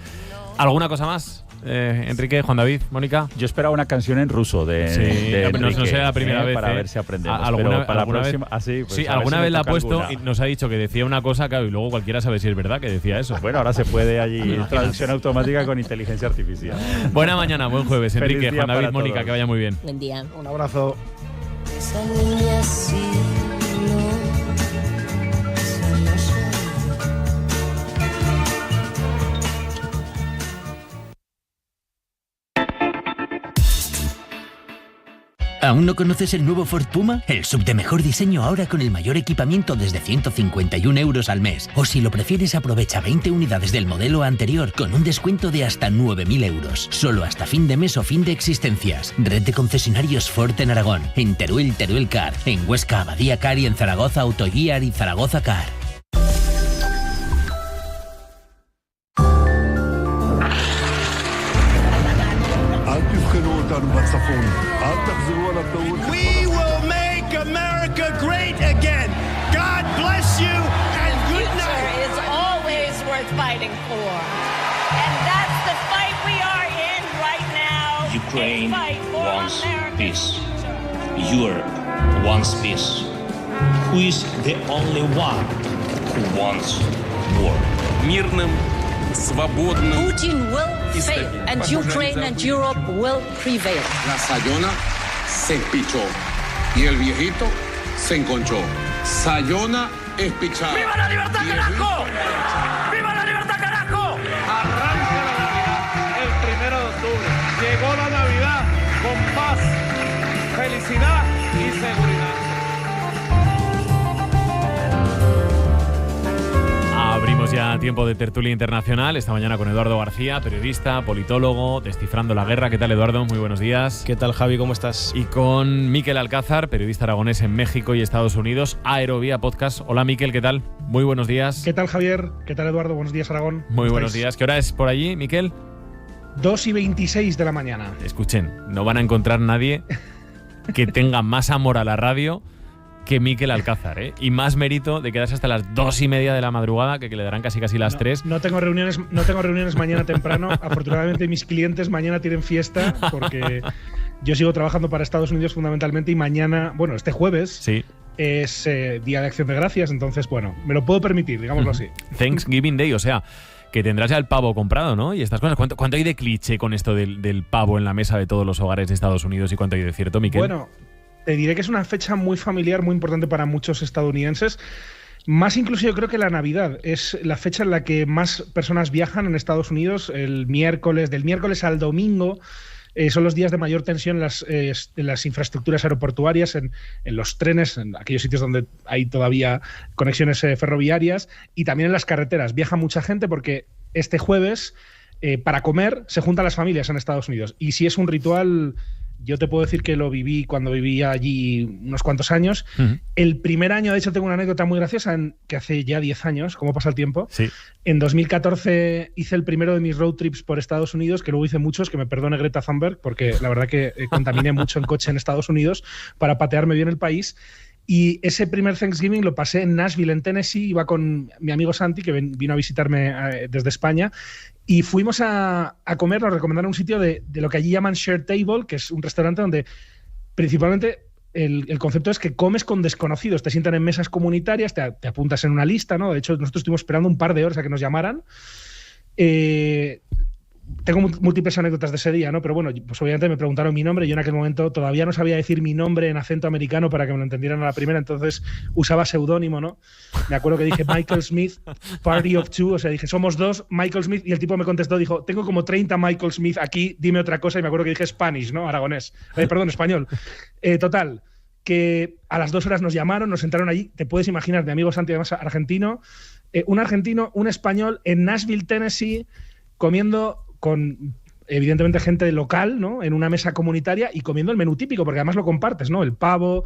A: ¿Alguna cosa más? Enrique, Juan David, Mónica.
G: Yo esperaba una canción en ruso de Enrique,
A: no será la primera vez.
G: Para ver si aprendemos.
A: Alguna vez la ha puesto y nos ha dicho que decía una cosa, claro, y luego cualquiera sabe si es verdad que decía eso.
G: Bueno, ahora se puede allí traducción automática con inteligencia artificial.
A: Buena mañana, buen jueves, Enrique, Juan David, Mónica, todos. Que vaya muy bien.
F: Buen día.
H: Un abrazo.
J: Esa niña sí, no.
K: ¿Aún no conoces el nuevo Ford Puma? El SUV de mejor diseño ahora con el mayor equipamiento desde 151 € al mes. O si lo prefieres, aprovecha 20 unidades del modelo anterior con un descuento de hasta 9.000 €. Solo hasta fin de mes o fin de existencias. Red de concesionarios Ford en Aragón. En Teruel, Teruel Car. En Huesca, Abadía Car. Y en Zaragoza, Autoguiar y Zaragoza Car.
L: fighting for. And that's the fight we are in right now.
M: Ukraine wants peace. Europe wants peace. Who is the only one who wants war?
L: Мирным, свободным. Putin will fail, and Ukraine and Europe will prevail.
N: La Sayona se pichó y el viejito se enconchó. Sayona es pichada.
L: ¡Viva la libertad, carajo! ¡Viva la libertad, carajo!
O: Arranca la Navidad el 1 de octubre. Llegó la Navidad con paz, felicidad y seguridad.
A: Abrimos ya tiempo de tertulia internacional esta mañana con Eduardo García, periodista, politólogo, descifrando la guerra. ¿Qué tal, Eduardo? Muy buenos días.
Y: ¿Qué tal, Javi? ¿Cómo estás?
A: Y con Mikel Alcázar, periodista aragonés en México y Estados Unidos, Aerovía Podcast. Hola, Mikel, ¿qué tal? Muy buenos días.
Z: ¿Qué tal, Javier? ¿Qué tal, Eduardo? Buenos días, Aragón.
A: Muy buenos días. ¿Qué hora es por allí, Mikel?
Z: 2:26 de la mañana.
A: Escuchen, no van a encontrar nadie que tenga más amor a la radio que Mikel Alcázar, ¿eh? Y más mérito de quedarse hasta las 2:30 de la madrugada, que le darán casi las 3.
Z: No tengo reuniones mañana temprano. Afortunadamente mis clientes mañana tienen fiesta porque yo sigo trabajando para Estados Unidos fundamentalmente y mañana, bueno, este jueves
A: sí,
Z: es Día de Acción de Gracias, entonces, bueno, me lo puedo permitir, digámoslo así.
A: Thanksgiving Day, o sea, que tendrás ya el pavo comprado, ¿no? Y estas cosas. ¿Cuánto hay de cliché con esto del pavo en la mesa de todos los hogares de Estados Unidos y cuánto hay de cierto, Mikel?
Z: Bueno, te diré que es una fecha muy familiar, muy importante para muchos estadounidenses. Más incluso yo creo que la Navidad es la fecha en la que más personas viajan en Estados Unidos. Del miércoles al domingo son los días de mayor tensión en las infraestructuras aeroportuarias, en los trenes, en aquellos sitios donde hay todavía conexiones ferroviarias, y también en las carreteras. Viaja mucha gente porque este jueves, para comer, se juntan las familias en Estados Unidos. Y si es un ritual... Yo te puedo decir que lo viví cuando vivía allí unos cuantos años. El primer año, de hecho, tengo una anécdota muy graciosa, que hace ya 10 años, ¿cómo pasa el tiempo?
A: Sí.
Z: En 2014 hice el primero de mis road trips por Estados Unidos, que luego hice muchos, que me perdone Greta Thunberg, porque la verdad que contaminé mucho en coche en Estados Unidos para patearme bien el país. Y ese primer Thanksgiving lo pasé en Nashville, en Tennessee. Iba con mi amigo Santi, que vino a visitarme desde España. Y fuimos a comer, nos recomendaron un sitio de lo que allí llaman Shared Table, que es un restaurante donde principalmente el concepto es que comes con desconocidos. Te sientan en mesas comunitarias, te apuntas en una lista, ¿no? De hecho, nosotros estuvimos esperando un par de horas a que nos llamaran. Tengo múltiples anécdotas de ese día, ¿no? Pero bueno, pues obviamente me preguntaron mi nombre. Yo en aquel momento todavía no sabía decir mi nombre en acento americano para que me lo entendieran a la primera, entonces usaba seudónimo, ¿no? Me acuerdo que dije Michael Smith, Party of Two, o sea, dije somos dos, Michael Smith, y el tipo me contestó, dijo, tengo como 30 Michael Smith aquí, dime otra cosa, y me acuerdo que dije Spanish, ¿no? Aragonés. Perdón, español. Total, que a las 2 horas nos llamaron, nos sentaron allí, te puedes imaginar, mi amigo Santi, además argentino, un argentino, un español, en Nashville, Tennessee, comiendo con evidentemente gente local, ¿no? En una mesa comunitaria y comiendo el menú típico, porque además lo compartes, ¿no? El pavo,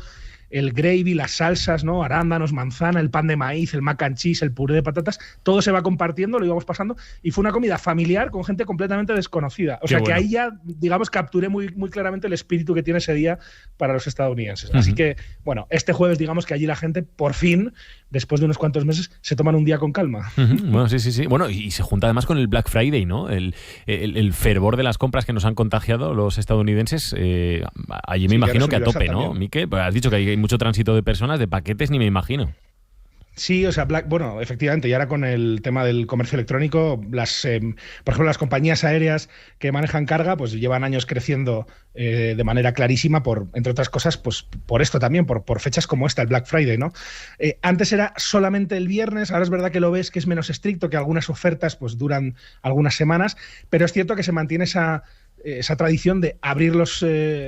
Z: el gravy, las salsas, ¿no? Arándanos, manzana, el pan de maíz, el mac and cheese, el puré de patatas, todo se va compartiendo, lo íbamos pasando, y fue una comida familiar con gente completamente desconocida. O sea, que ahí ya, digamos, capturé muy, muy claramente el espíritu que tiene ese día para los estadounidenses. Así que, bueno, este jueves, digamos que allí la gente, por fin, después de unos cuantos meses, se toman un día con calma.
A: Bueno, sí. Bueno, y se junta además con el Black Friday, ¿no? El fervor de las compras que nos han contagiado los estadounidenses, allí me imagino que a tope, ¿no? Mikel, pues has dicho que hay mucho tránsito de personas, de paquetes, ni me imagino.
Z: Sí, o sea, bueno, efectivamente, y ahora con el tema del comercio electrónico, por ejemplo, las compañías aéreas que manejan carga, pues llevan años creciendo de manera clarísima, entre otras cosas, pues por esto también, por fechas como esta, el Black Friday, ¿no? Antes era solamente el viernes, ahora es verdad que lo ves que es menos estricto, que algunas ofertas pues duran algunas semanas, pero es cierto que se mantiene esa tradición de abrir los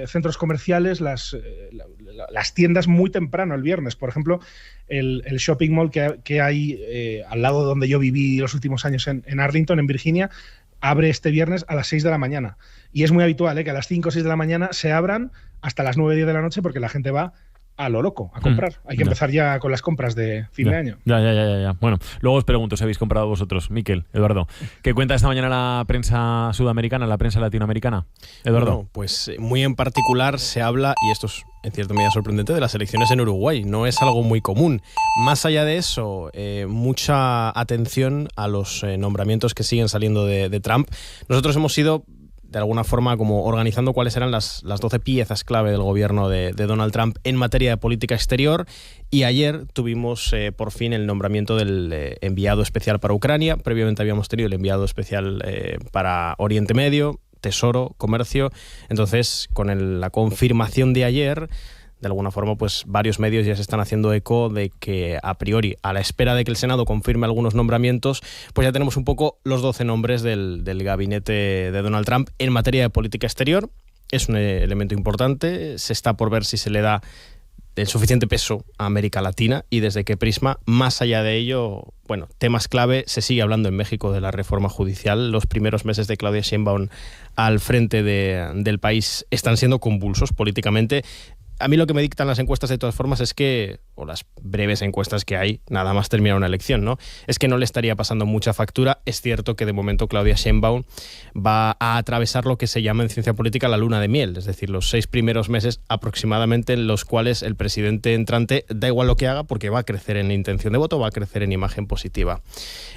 Z: centros comerciales, las tiendas muy temprano el viernes. Por ejemplo, el shopping mall que hay al lado de donde yo viví los últimos años en Arlington, en Virginia, abre este viernes a las 6 de la mañana. Y es muy habitual que a las 5 o 6 de la mañana se abran hasta las 9 o 10 de la noche porque la gente va a lo loco, a comprar. Hay que empezar ya con las compras de fin de año.
A: Ya. Bueno, luego os pregunto si habéis comprado vosotros. Miquel, Eduardo, ¿qué cuenta esta mañana la prensa sudamericana, la prensa latinoamericana? Eduardo.
B: Bueno, pues muy en particular se habla, y esto es en cierta medida sorprendente, de las elecciones en Uruguay. No es algo muy común. Más allá de eso, mucha atención a los nombramientos que siguen saliendo de Trump. Nosotros hemos ido de alguna forma como organizando cuáles eran las 12 piezas clave del gobierno de Donald Trump en materia de política exterior, y ayer tuvimos por fin el nombramiento del enviado especial para Ucrania. Previamente habíamos tenido el enviado especial para Oriente Medio, Tesoro, Comercio. Entonces, con la confirmación de ayer, de alguna forma, pues varios medios ya se están haciendo eco de que, a priori, a la espera de que el Senado confirme algunos nombramientos, pues ya tenemos un poco los 12 nombres del gabinete de Donald Trump en materia de política exterior. Es un elemento importante. Se está por ver si se le da el suficiente peso a América Latina y desde qué prisma. Más allá de ello, bueno, temas clave. Se sigue hablando en México de la reforma judicial. Los primeros meses de Claudia Sheinbaum al frente del país están siendo convulsos políticamente. A mí lo que me dictan las encuestas, de todas formas, es que, o las breves encuestas que hay, nada más terminar una elección, ¿no?, es que no le estaría pasando mucha factura. Es cierto que de momento Claudia Sheinbaum va a atravesar lo que se llama en ciencia política la luna de miel, es decir, los 6 primeros meses aproximadamente en los cuales el presidente entrante da igual lo que haga porque va a crecer en intención de voto, va a crecer en imagen positiva.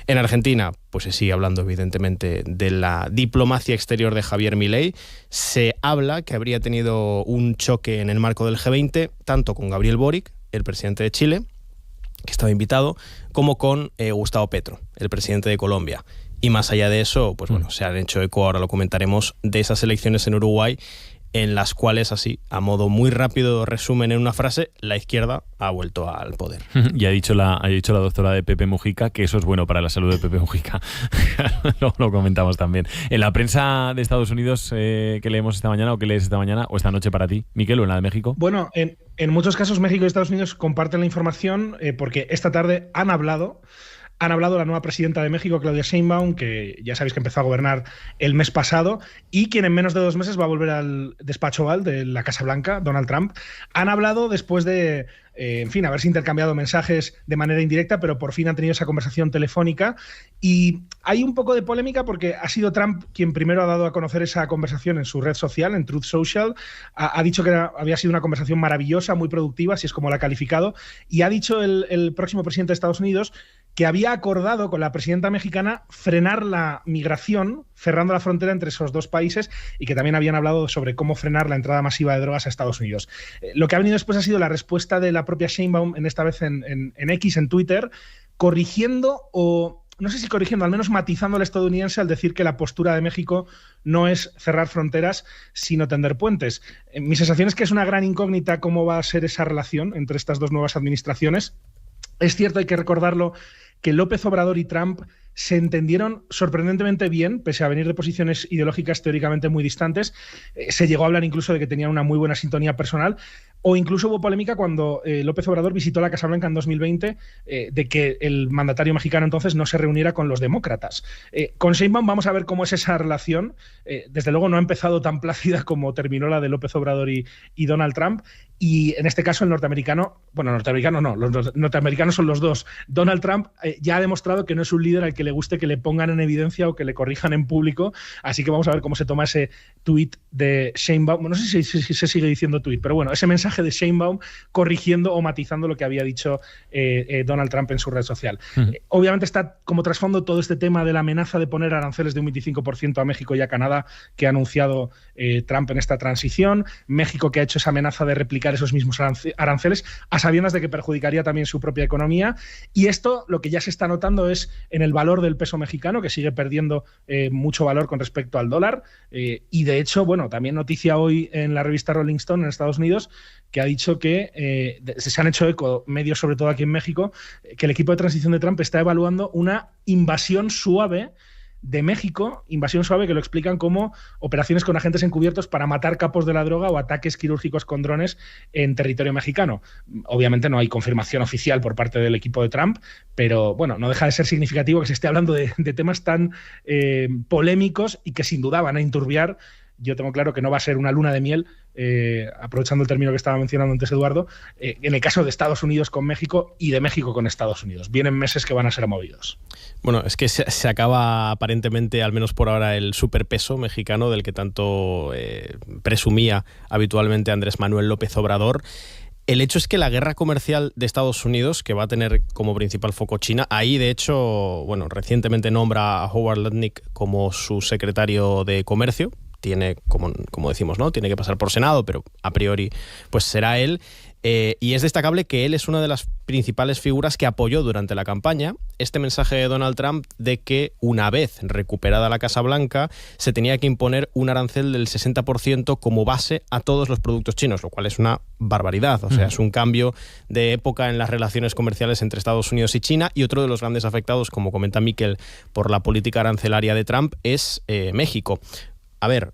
B: En Argentina, pues se sigue hablando evidentemente de la diplomacia exterior de Javier Milei. Se habla que habría tenido un choque en el marco del G20, tanto con Gabriel Boric, el presidente de Chile, que estaba invitado, como con Gustavo Petro, el presidente de Colombia. Y más allá de eso, pues bueno, se han hecho eco, ahora lo comentaremos, de esas elecciones en Uruguay, en las cuales, así, a modo muy rápido resumen en una frase, la izquierda ha vuelto al poder.
A: Y ha dicho la doctora de Pepe Mujica que eso es bueno para la salud de Pepe Mujica. lo comentamos también. En la prensa de Estados Unidos que leemos esta mañana, o que lees esta mañana, o esta noche para ti, Miquel, o en la de México.
Z: Bueno, en muchos casos México y Estados Unidos comparten la información porque esta tarde han hablado la nueva presidenta de México, Claudia Sheinbaum, que ya sabéis que empezó a gobernar el mes pasado, y quien en menos de 2 meses va a volver al despacho Oval de la Casa Blanca, Donald Trump. Han hablado después de, haberse intercambiado mensajes de manera indirecta, pero por fin han tenido esa conversación telefónica. Y hay un poco de polémica porque ha sido Trump quien primero ha dado a conocer esa conversación en su red social, en Truth Social. Ha dicho que había sido una conversación maravillosa, muy productiva, así es como la ha calificado. Y ha dicho el próximo presidente de Estados Unidos que había acordado con la presidenta mexicana frenar la migración, cerrando la frontera entre esos 2 países, y que también habían hablado sobre cómo frenar la entrada masiva de drogas a Estados Unidos. Lo que ha venido después ha sido la respuesta de la propia Sheinbaum, en esta vez en X, en Twitter, corrigiendo, o no sé si corrigiendo, al menos matizando al estadounidense al decir que la postura de México no es cerrar fronteras, sino tender puentes. Mi sensación es que es una gran incógnita cómo va a ser esa relación entre estas 2 nuevas administraciones. Es cierto, hay que recordarlo, que López Obrador y Trump se entendieron sorprendentemente bien, pese a venir de posiciones ideológicas teóricamente muy distantes. Se llegó a hablar incluso de que tenían una muy buena sintonía personal, o incluso hubo polémica cuando López Obrador visitó la Casa Blanca en 2020 de que el mandatario mexicano entonces no se reuniera con los demócratas. Con Sheinbaum vamos a ver cómo es esa relación. Desde luego no ha empezado tan plácida como terminó la de López Obrador y Donald Trump. Y en este caso el norteamericano, los norteamericanos son los 2. Donald Trump ya ha demostrado que no es un líder al que le guste que le pongan en evidencia o que le corrijan en público, así que vamos a ver cómo se toma ese tuit de Sheinbaum. No sé si se sigue diciendo tuit, pero bueno, ese mensaje de Sheinbaum corrigiendo o matizando lo que había dicho Donald Trump en su red social. Obviamente está como trasfondo todo este tema de la amenaza de poner aranceles de un 25% a México y a Canadá que ha anunciado Trump en esta transición. México, que ha hecho esa amenaza de replicar esos mismos aranceles a sabiendas de que perjudicaría también su propia economía. Y esto lo que ya se está notando es en el valor del peso mexicano, que sigue perdiendo mucho valor con respecto al dólar. Y de hecho, bueno, también noticia hoy en la revista Rolling Stone en Estados Unidos, que ha dicho que se han hecho eco medios, sobre todo aquí en México, que el equipo de transición de Trump está evaluando una invasión suave de México, invasión suave, que lo explican como operaciones con agentes encubiertos para matar capos de la droga o ataques quirúrgicos con drones en territorio mexicano. Obviamente no hay confirmación oficial por parte del equipo de Trump, pero bueno, no deja de ser significativo que se esté hablando de temas tan polémicos y que sin duda van a enturbiar, yo tengo claro que no va a ser una luna de miel, aprovechando el término que estaba mencionando antes Eduardo, en el caso de Estados Unidos con México y de México con Estados Unidos. Vienen meses que van a ser movidos.
B: Bueno, es que se acaba aparentemente, al menos por ahora, el superpeso mexicano del que tanto presumía habitualmente Andrés Manuel López Obrador. El hecho es que la guerra comercial de Estados Unidos, que va a tener como principal foco China, ahí de hecho, bueno, recientemente nombra a Howard Lutnick como su secretario de Comercio. Tiene, como decimos, ¿no? Tiene que pasar por Senado, pero a priori pues será él. Y es destacable que él es una de las principales figuras que apoyó durante la campaña este mensaje de Donald Trump de que una vez recuperada la Casa Blanca se tenía que imponer un arancel del 60% como base a todos los productos chinos, lo cual es una barbaridad. O sea, es un cambio de época en las relaciones comerciales entre Estados Unidos y China, y otro de los grandes afectados, como comenta Miquel, por la política arancelaria de Trump es México. A ver,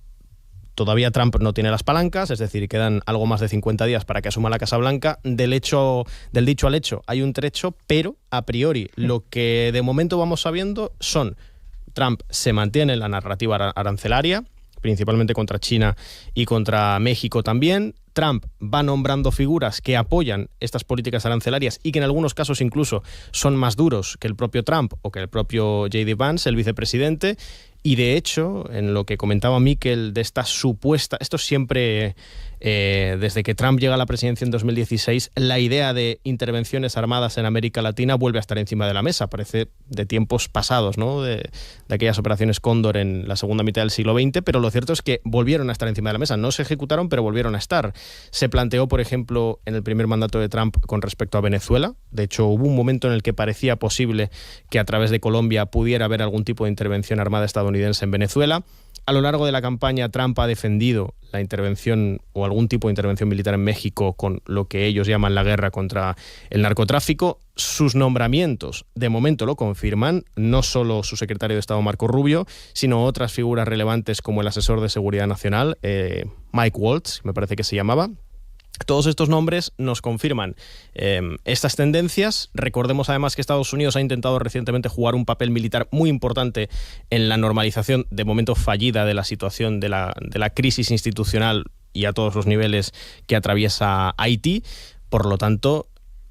B: todavía Trump no tiene las palancas, es decir, quedan algo más de 50 días para que asuma la Casa Blanca. Del dicho al hecho hay un trecho, pero a priori lo que de momento vamos sabiendo son: Trump se mantiene en la narrativa arancelaria, principalmente contra China y contra México también. Trump va nombrando figuras que apoyan estas políticas arancelarias y que en algunos casos incluso son más duros que el propio Trump o que el propio J.D. Vance, el vicepresidente. Y de hecho, en lo que comentaba Miquel de esta supuesta... Esto siempre, desde que Trump llega a la presidencia en 2016, la idea de intervenciones armadas en América Latina vuelve a estar encima de la mesa. Parece de tiempos pasados, ¿no? De aquellas operaciones Cóndor en la segunda mitad del siglo XX, pero lo cierto es que volvieron a estar encima de la mesa. No se ejecutaron, pero volvieron a estar. Se planteó, por ejemplo, en el primer mandato de Trump con respecto a Venezuela. De hecho, hubo un momento en el que parecía posible que a través de Colombia pudiera haber algún tipo de intervención armada estadounidense en Venezuela. A lo largo de la campaña, Trump ha defendido la intervención o algún tipo de intervención militar en México con lo que ellos llaman la guerra contra el narcotráfico. Sus nombramientos, de momento, lo confirman, no solo su secretario de Estado, Marco Rubio, sino otras figuras relevantes como el asesor de Seguridad Nacional, Mike Waltz, me parece que se llamaba. Todos estos nombres nos confirman estas tendencias. Recordemos además que Estados Unidos ha intentado recientemente jugar un papel militar muy importante en la normalización, de momento fallida, de la situación de la crisis institucional y a todos los niveles que atraviesa Haití. Por lo tanto,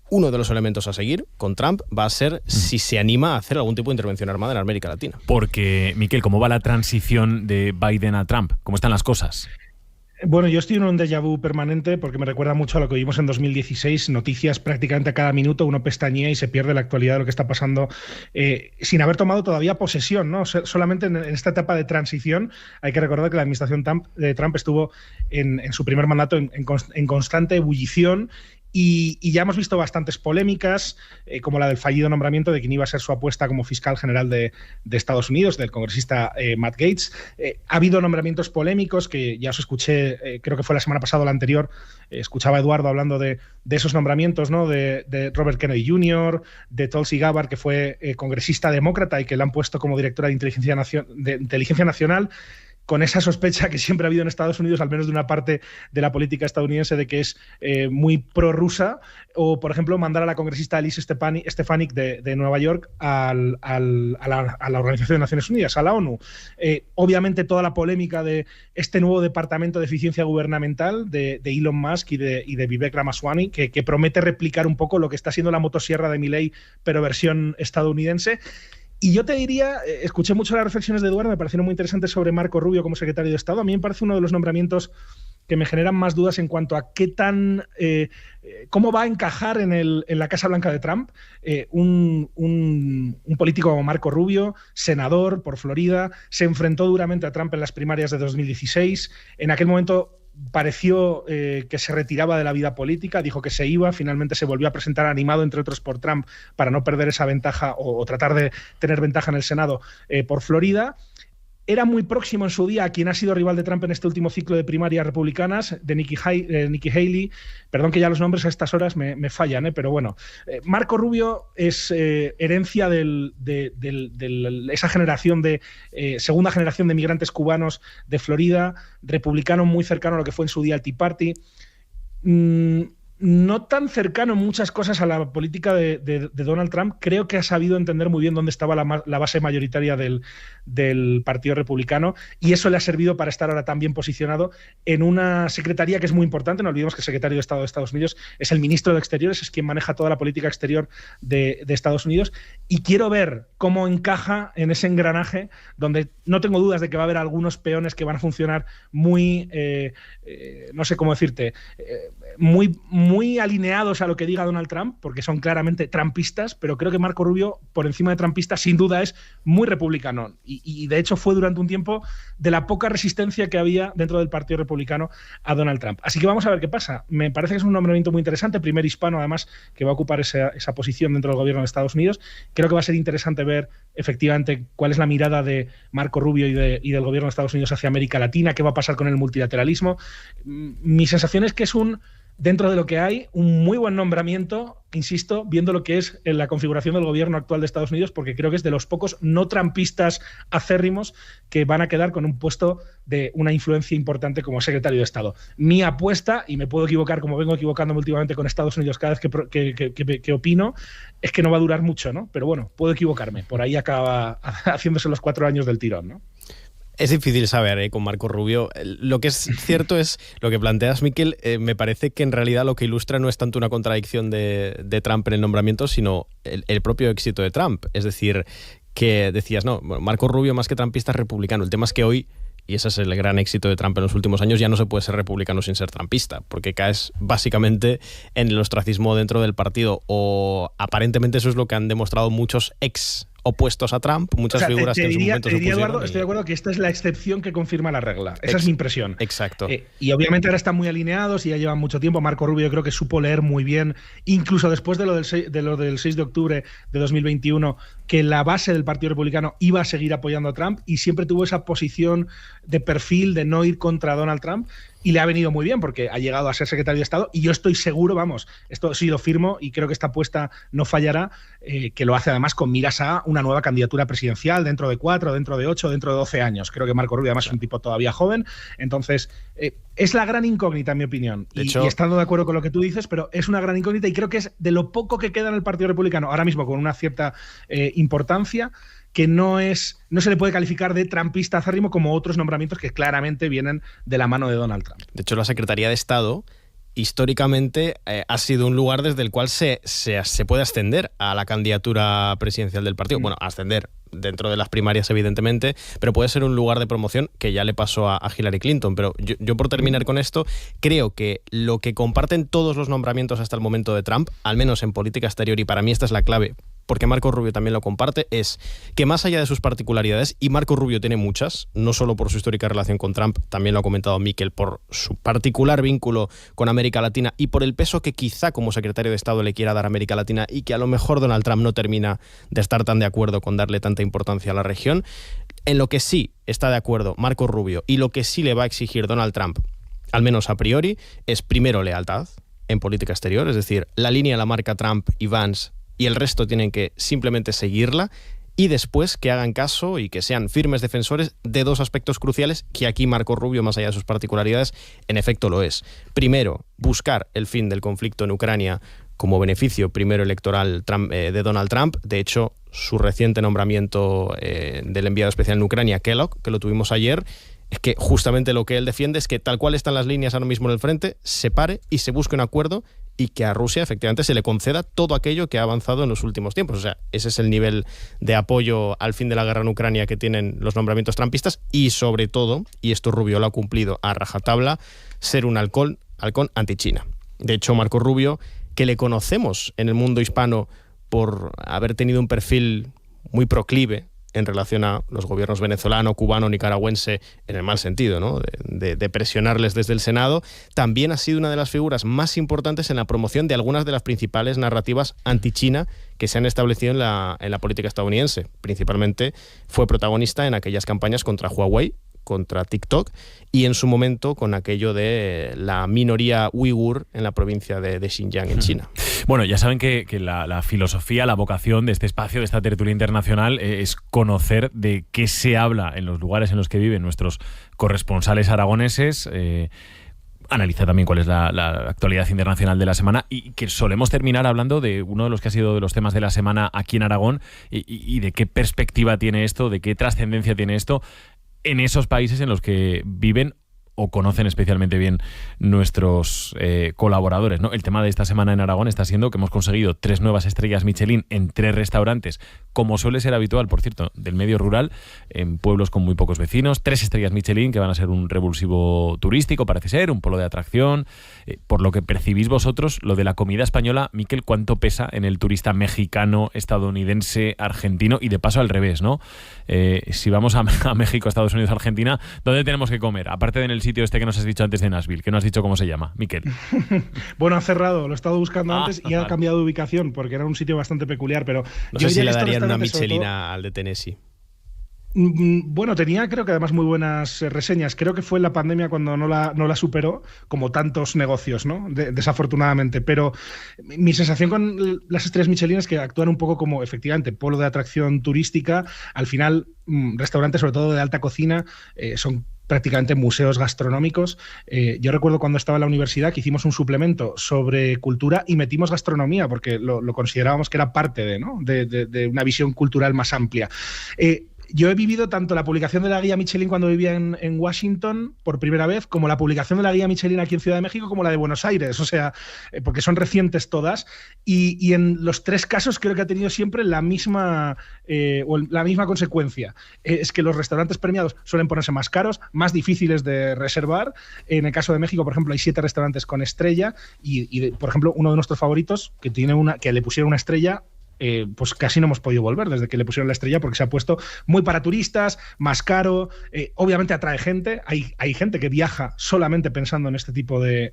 B: uno de los elementos a seguir con Trump va a ser si se anima a hacer algún tipo de intervención armada en América Latina.
A: Porque, Miquel, ¿cómo va la transición de Biden a Trump? ¿Cómo están las cosas?
Z: Bueno, yo estoy en un déjà vu permanente porque me recuerda mucho a lo que vimos en 2016, noticias prácticamente a cada minuto, uno pestañea y se pierde la actualidad de lo que está pasando sin haber tomado todavía posesión, ¿no? Solamente en esta etapa de transición hay que recordar que la administración de Trump estuvo en su primer mandato en constante ebullición. Y ya hemos visto bastantes polémicas, como la del fallido nombramiento de quien iba a ser su apuesta como fiscal general de Estados Unidos, del congresista Matt Gaetz. Ha habido nombramientos polémicos que ya os escuché, creo que fue la semana pasada o la anterior, escuchaba a Eduardo hablando de esos nombramientos, ¿no? De Robert Kennedy Jr., de Tulsi Gabbard, que fue congresista demócrata y que la han puesto como directora de Inteligencia Nacional, con esa sospecha que siempre ha habido en Estados Unidos, al menos de una parte de la política estadounidense, de que es muy prorrusa. O, por ejemplo, mandar a la congresista Elise Stefanik de Nueva York a la Organización de Naciones Unidas, a la ONU. Obviamente, toda la polémica de este nuevo departamento de eficiencia gubernamental de Elon Musk y de Vivek Ramaswamy, que promete replicar un poco lo que está siendo la motosierra de Milei, pero versión estadounidense. Y yo te diría, escuché mucho las reflexiones de Eduardo, me parecieron muy interesantes sobre Marco Rubio como secretario de Estado. A mí me parece uno de los nombramientos que me generan más dudas en cuanto a cómo va a encajar en la Casa Blanca de Trump un político como Marco Rubio, senador por Florida, se enfrentó duramente a Trump en las primarias de 2016. En aquel momento pareció que se retiraba de la vida política, dijo que se iba, finalmente se volvió a presentar animado, entre otros, por Trump para no perder esa ventaja o tratar de tener ventaja en el Senado por Florida. Era muy próximo en su día a quien ha sido rival de Trump en este último ciclo de primarias republicanas, de Nikki Haley. Perdón que ya los nombres a estas horas me fallan, pero bueno. Marco Rubio es herencia de esa generación segunda generación de migrantes cubanos de Florida, republicano muy cercano a lo que fue en su día el Tea Party. no tan cercano en muchas cosas a la política de Donald Trump. Creo que ha sabido entender muy bien dónde estaba la base mayoritaria del Partido Republicano, y eso le ha servido para estar ahora tan bien posicionado en una secretaría que es muy importante. No olvidemos que el secretario de Estado de Estados Unidos es el ministro de Exteriores, es quien maneja toda la política exterior de Estados Unidos, y quiero ver cómo encaja en ese engranaje donde no tengo dudas de que va a haber algunos peones que van a funcionar muy, no sé cómo decirte, muy alineados a lo que diga Donald Trump, porque son claramente trumpistas, pero creo que Marco Rubio, por encima de trumpista, sin duda es muy republicano, y de hecho fue durante un tiempo de la poca resistencia que había dentro del Partido Republicano a Donald Trump. Así que vamos a ver qué pasa. Me parece que es un nombramiento muy interesante, primer hispano además que va a ocupar esa posición dentro del gobierno de Estados Unidos. Creo que va a ser interesante ver efectivamente cuál es la mirada de Marco Rubio y del gobierno de Estados Unidos hacia América Latina, qué va a pasar con el multilateralismo. Mi sensación es que es dentro de lo que hay, un muy buen nombramiento, insisto, viendo lo que es la configuración del gobierno actual de Estados Unidos, porque creo que es de los pocos no trumpistas acérrimos que van a quedar con un puesto de una influencia importante como secretario de Estado. Mi apuesta, y me puedo equivocar como vengo equivocándome últimamente con Estados Unidos cada vez que opino, es que no va a durar mucho, ¿no? Pero bueno, puedo equivocarme. Por ahí acaba haciéndose los 4 años del tirón, ¿no?
B: Es difícil saber con Marco Rubio. Lo que es cierto es lo que planteas, Miquel. Me parece que en realidad lo que ilustra no es tanto una contradicción de Trump en el nombramiento, sino el propio éxito de Trump. Es decir, que decías, no, Marco Rubio más que trumpista es republicano. El tema es que hoy, y ese es el gran éxito de Trump en los últimos años, ya no se puede ser republicano sin ser trumpista, porque caes básicamente en el ostracismo dentro del partido, o aparentemente eso es lo que han demostrado muchos ex opuestos a Trump, muchas figuras que en su momento se opusieron.
Z: Eduardo, estoy de acuerdo que esta es la excepción que confirma la regla. Esa es mi impresión.
B: Exacto.
Z: Y obviamente ahora están muy alineados y ya llevan mucho tiempo. Marco Rubio yo creo que supo leer muy bien, incluso después de lo del 6 de octubre de 2021, que la base del Partido Republicano iba a seguir apoyando a Trump, y siempre tuvo esa posición de perfil de no ir contra Donald Trump. Y le ha venido muy bien porque ha llegado a ser secretario de Estado, y yo estoy seguro, vamos, esto sí lo firmo y creo que esta apuesta no fallará, que lo hace además con miras a una nueva candidatura presidencial dentro de 4, dentro de 8, dentro de 12 años. Creo que Marco Rubio además es un tipo todavía joven, entonces es la gran incógnita en mi opinión. De hecho, y estando de acuerdo con lo que tú dices, pero es una gran incógnita, y creo que es de lo poco que queda en el Partido Republicano ahora mismo con una cierta importancia, que no se le puede calificar de trumpista acérrimo como otros nombramientos que claramente vienen de la mano de Donald Trump.
B: De hecho, la Secretaría de Estado históricamente ha sido un lugar desde el cual se puede ascender a la candidatura presidencial del partido. Bueno, ascender dentro de las primarias, evidentemente, pero puede ser un lugar de promoción, que ya le pasó a Hillary Clinton. Pero yo por terminar con esto, creo que lo que comparten todos los nombramientos hasta el momento de Trump, al menos en política exterior, y para mí esta es la clave, porque Marco Rubio también lo comparte, es que más allá de sus particularidades, y Marco Rubio tiene muchas, no solo por su histórica relación con Trump, también lo ha comentado Miquel, por su particular vínculo con América Latina y por el peso que quizá como secretario de Estado le quiera dar a América Latina, y que a lo mejor Donald Trump no termina de estar tan de acuerdo con darle tanta importancia a la región. En lo que sí está de acuerdo Marco Rubio, y lo que sí le va a exigir Donald Trump, al menos a priori, es primero lealtad en política exterior, es decir, la línea la marca Trump y Vance, y el resto tienen que simplemente seguirla, y después que hagan caso y que sean firmes defensores de 2 aspectos cruciales, que aquí Marco Rubio, más allá de sus particularidades, en efecto lo es. Primero, buscar el fin del conflicto en Ucrania como beneficio primero electoral de Donald Trump. De hecho, su reciente nombramiento del enviado especial en Ucrania, Kellogg, que lo tuvimos ayer, es que justamente lo que él defiende es que tal cual están las líneas ahora mismo en el frente, se pare y se busque un acuerdo, y que a Rusia efectivamente se le conceda todo aquello que ha avanzado en los últimos tiempos. O sea, ese es el nivel de apoyo al fin de la guerra en Ucrania que tienen los nombramientos trumpistas, y sobre todo, y esto Rubio lo ha cumplido a rajatabla, ser un halcón anti-China. De hecho, Marco Rubio, que le conocemos en el mundo hispano por haber tenido un perfil muy proclive en relación a los gobiernos venezolano, cubano, nicaragüense, en el mal sentido, ¿no? de presionarles desde el Senado, también ha sido una de las figuras más importantes en la promoción de algunas de las principales narrativas anti-China que se han establecido en la política estadounidense. Principalmente fue protagonista en aquellas campañas contra Huawei, contra TikTok, y en su momento con aquello de la minoría uigur en la provincia de Xinjiang, en China.
A: Bueno, ya saben que la filosofía, la vocación de este espacio, de esta tertulia internacional, es conocer de qué se habla en los lugares en los que viven nuestros corresponsales aragoneses. analiza también cuál es la actualidad internacional de la semana y que solemos terminar hablando de uno de los que ha sido de los temas de la semana aquí en Aragón y de qué perspectiva tiene esto, de qué trascendencia tiene esto en esos países en los que viven o conocen especialmente bien nuestros colaboradores, ¿no? El tema de esta semana en Aragón está siendo que hemos conseguido 3 nuevas estrellas Michelin en 3 restaurantes, como suele ser habitual, por cierto, del medio rural, en pueblos con muy pocos vecinos. 3 estrellas Michelin que van a ser un revulsivo turístico, parece ser, un polo de atracción. Por lo que percibís vosotros, lo de la comida española, Miquel, ¿cuánto pesa en el turista mexicano, estadounidense, argentino y de paso al revés, ¿no? Si vamos a México, Estados Unidos, Argentina, ¿dónde tenemos que comer? Aparte de en el sitio este que nos has dicho antes de Nashville, que no has dicho cómo se llama, Miquel.
Z: Bueno, ha cerrado, lo he estado buscando antes y ha cambiado de ubicación porque era un sitio bastante peculiar, pero
B: no sé si le darían una Michelina al de Tennessee.
Z: Bueno, tenía creo que además muy buenas reseñas. Creo que fue en la pandemia cuando no la superó, como tantos negocios, ¿no? Desafortunadamente. Pero mi sensación con las estrellas Michelin es que actúan un poco como, efectivamente, polo de atracción turística. Al final, restaurantes, sobre todo de alta cocina, son prácticamente museos gastronómicos. Yo recuerdo cuando estaba en la universidad que hicimos un suplemento sobre cultura y metimos gastronomía porque lo considerábamos que era parte de una visión cultural más amplia. Yo he vivido tanto la publicación de la guía Michelin cuando vivía en Washington por primera vez, como la publicación de la guía Michelin aquí en Ciudad de México, como la de Buenos Aires, o sea, porque son recientes todas, y en los 3 casos creo que ha tenido siempre la misma consecuencia. Es que los restaurantes premiados suelen ponerse más caros, más difíciles de reservar. En el caso de México, por ejemplo, hay 7 restaurantes con estrella y por ejemplo, uno de nuestros favoritos, que le pusieron una estrella, pues casi no hemos podido volver desde que le pusieron la estrella porque se ha puesto muy para turistas, más caro, obviamente atrae gente, hay gente que viaja solamente pensando en este tipo de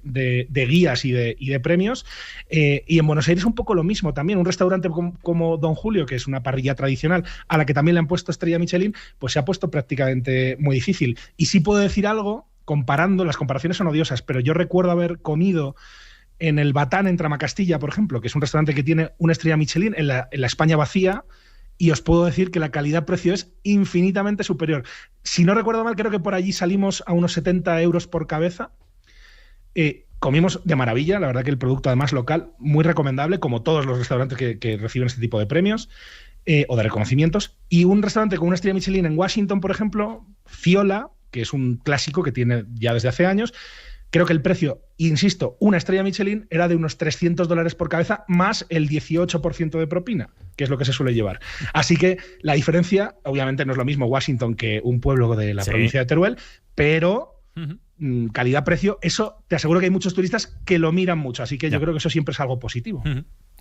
Z: guías y de premios, y en Buenos Aires un poco lo mismo también, un restaurante como Don Julio, que es una parrilla tradicional a la que también le han puesto estrella Michelin, pues se ha puesto prácticamente muy difícil. Y sí puedo decir algo, las comparaciones son odiosas, pero yo recuerdo haber comido en el Batán en Tramacastilla, por ejemplo, que es un restaurante que tiene una estrella Michelin en la España vacía, y os puedo decir que la calidad-precio es infinitamente superior. Si no recuerdo mal, creo que por allí salimos a unos 70 euros por cabeza. Comimos de maravilla, la verdad que el producto además local, muy recomendable, como todos los restaurantes que reciben este tipo de premios o de reconocimientos. Y un restaurante con una estrella Michelin en Washington, por ejemplo, Fiola, que es un clásico que tiene ya desde hace años. Creo que el precio, insisto, una estrella Michelin era de unos $300 por cabeza más el 18% de propina, que es lo que se suele llevar. Así que la diferencia, obviamente no es lo mismo Washington que un pueblo de la provincia de Teruel, pero calidad-precio, eso te aseguro que hay muchos turistas que lo miran mucho, así que yo creo que eso siempre es algo positivo.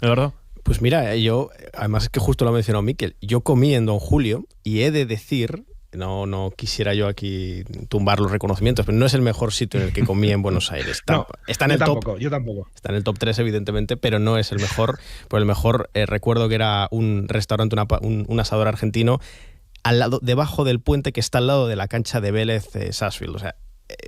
A: Eduardo.
B: Pues mira, yo, además es que justo lo ha mencionado Miquel, yo comí en Don Julio y he de decir... No quisiera yo aquí tumbar los reconocimientos, pero no es el mejor sitio en el que comí en Buenos Aires. Está en el top.
Z: Yo tampoco.
B: Está en el top 3, evidentemente, pero no es el mejor. Por el mejor, recuerdo que era un restaurante, un asador argentino, al lado, debajo del puente que está al lado de la cancha de Vélez Sarsfield. O sea,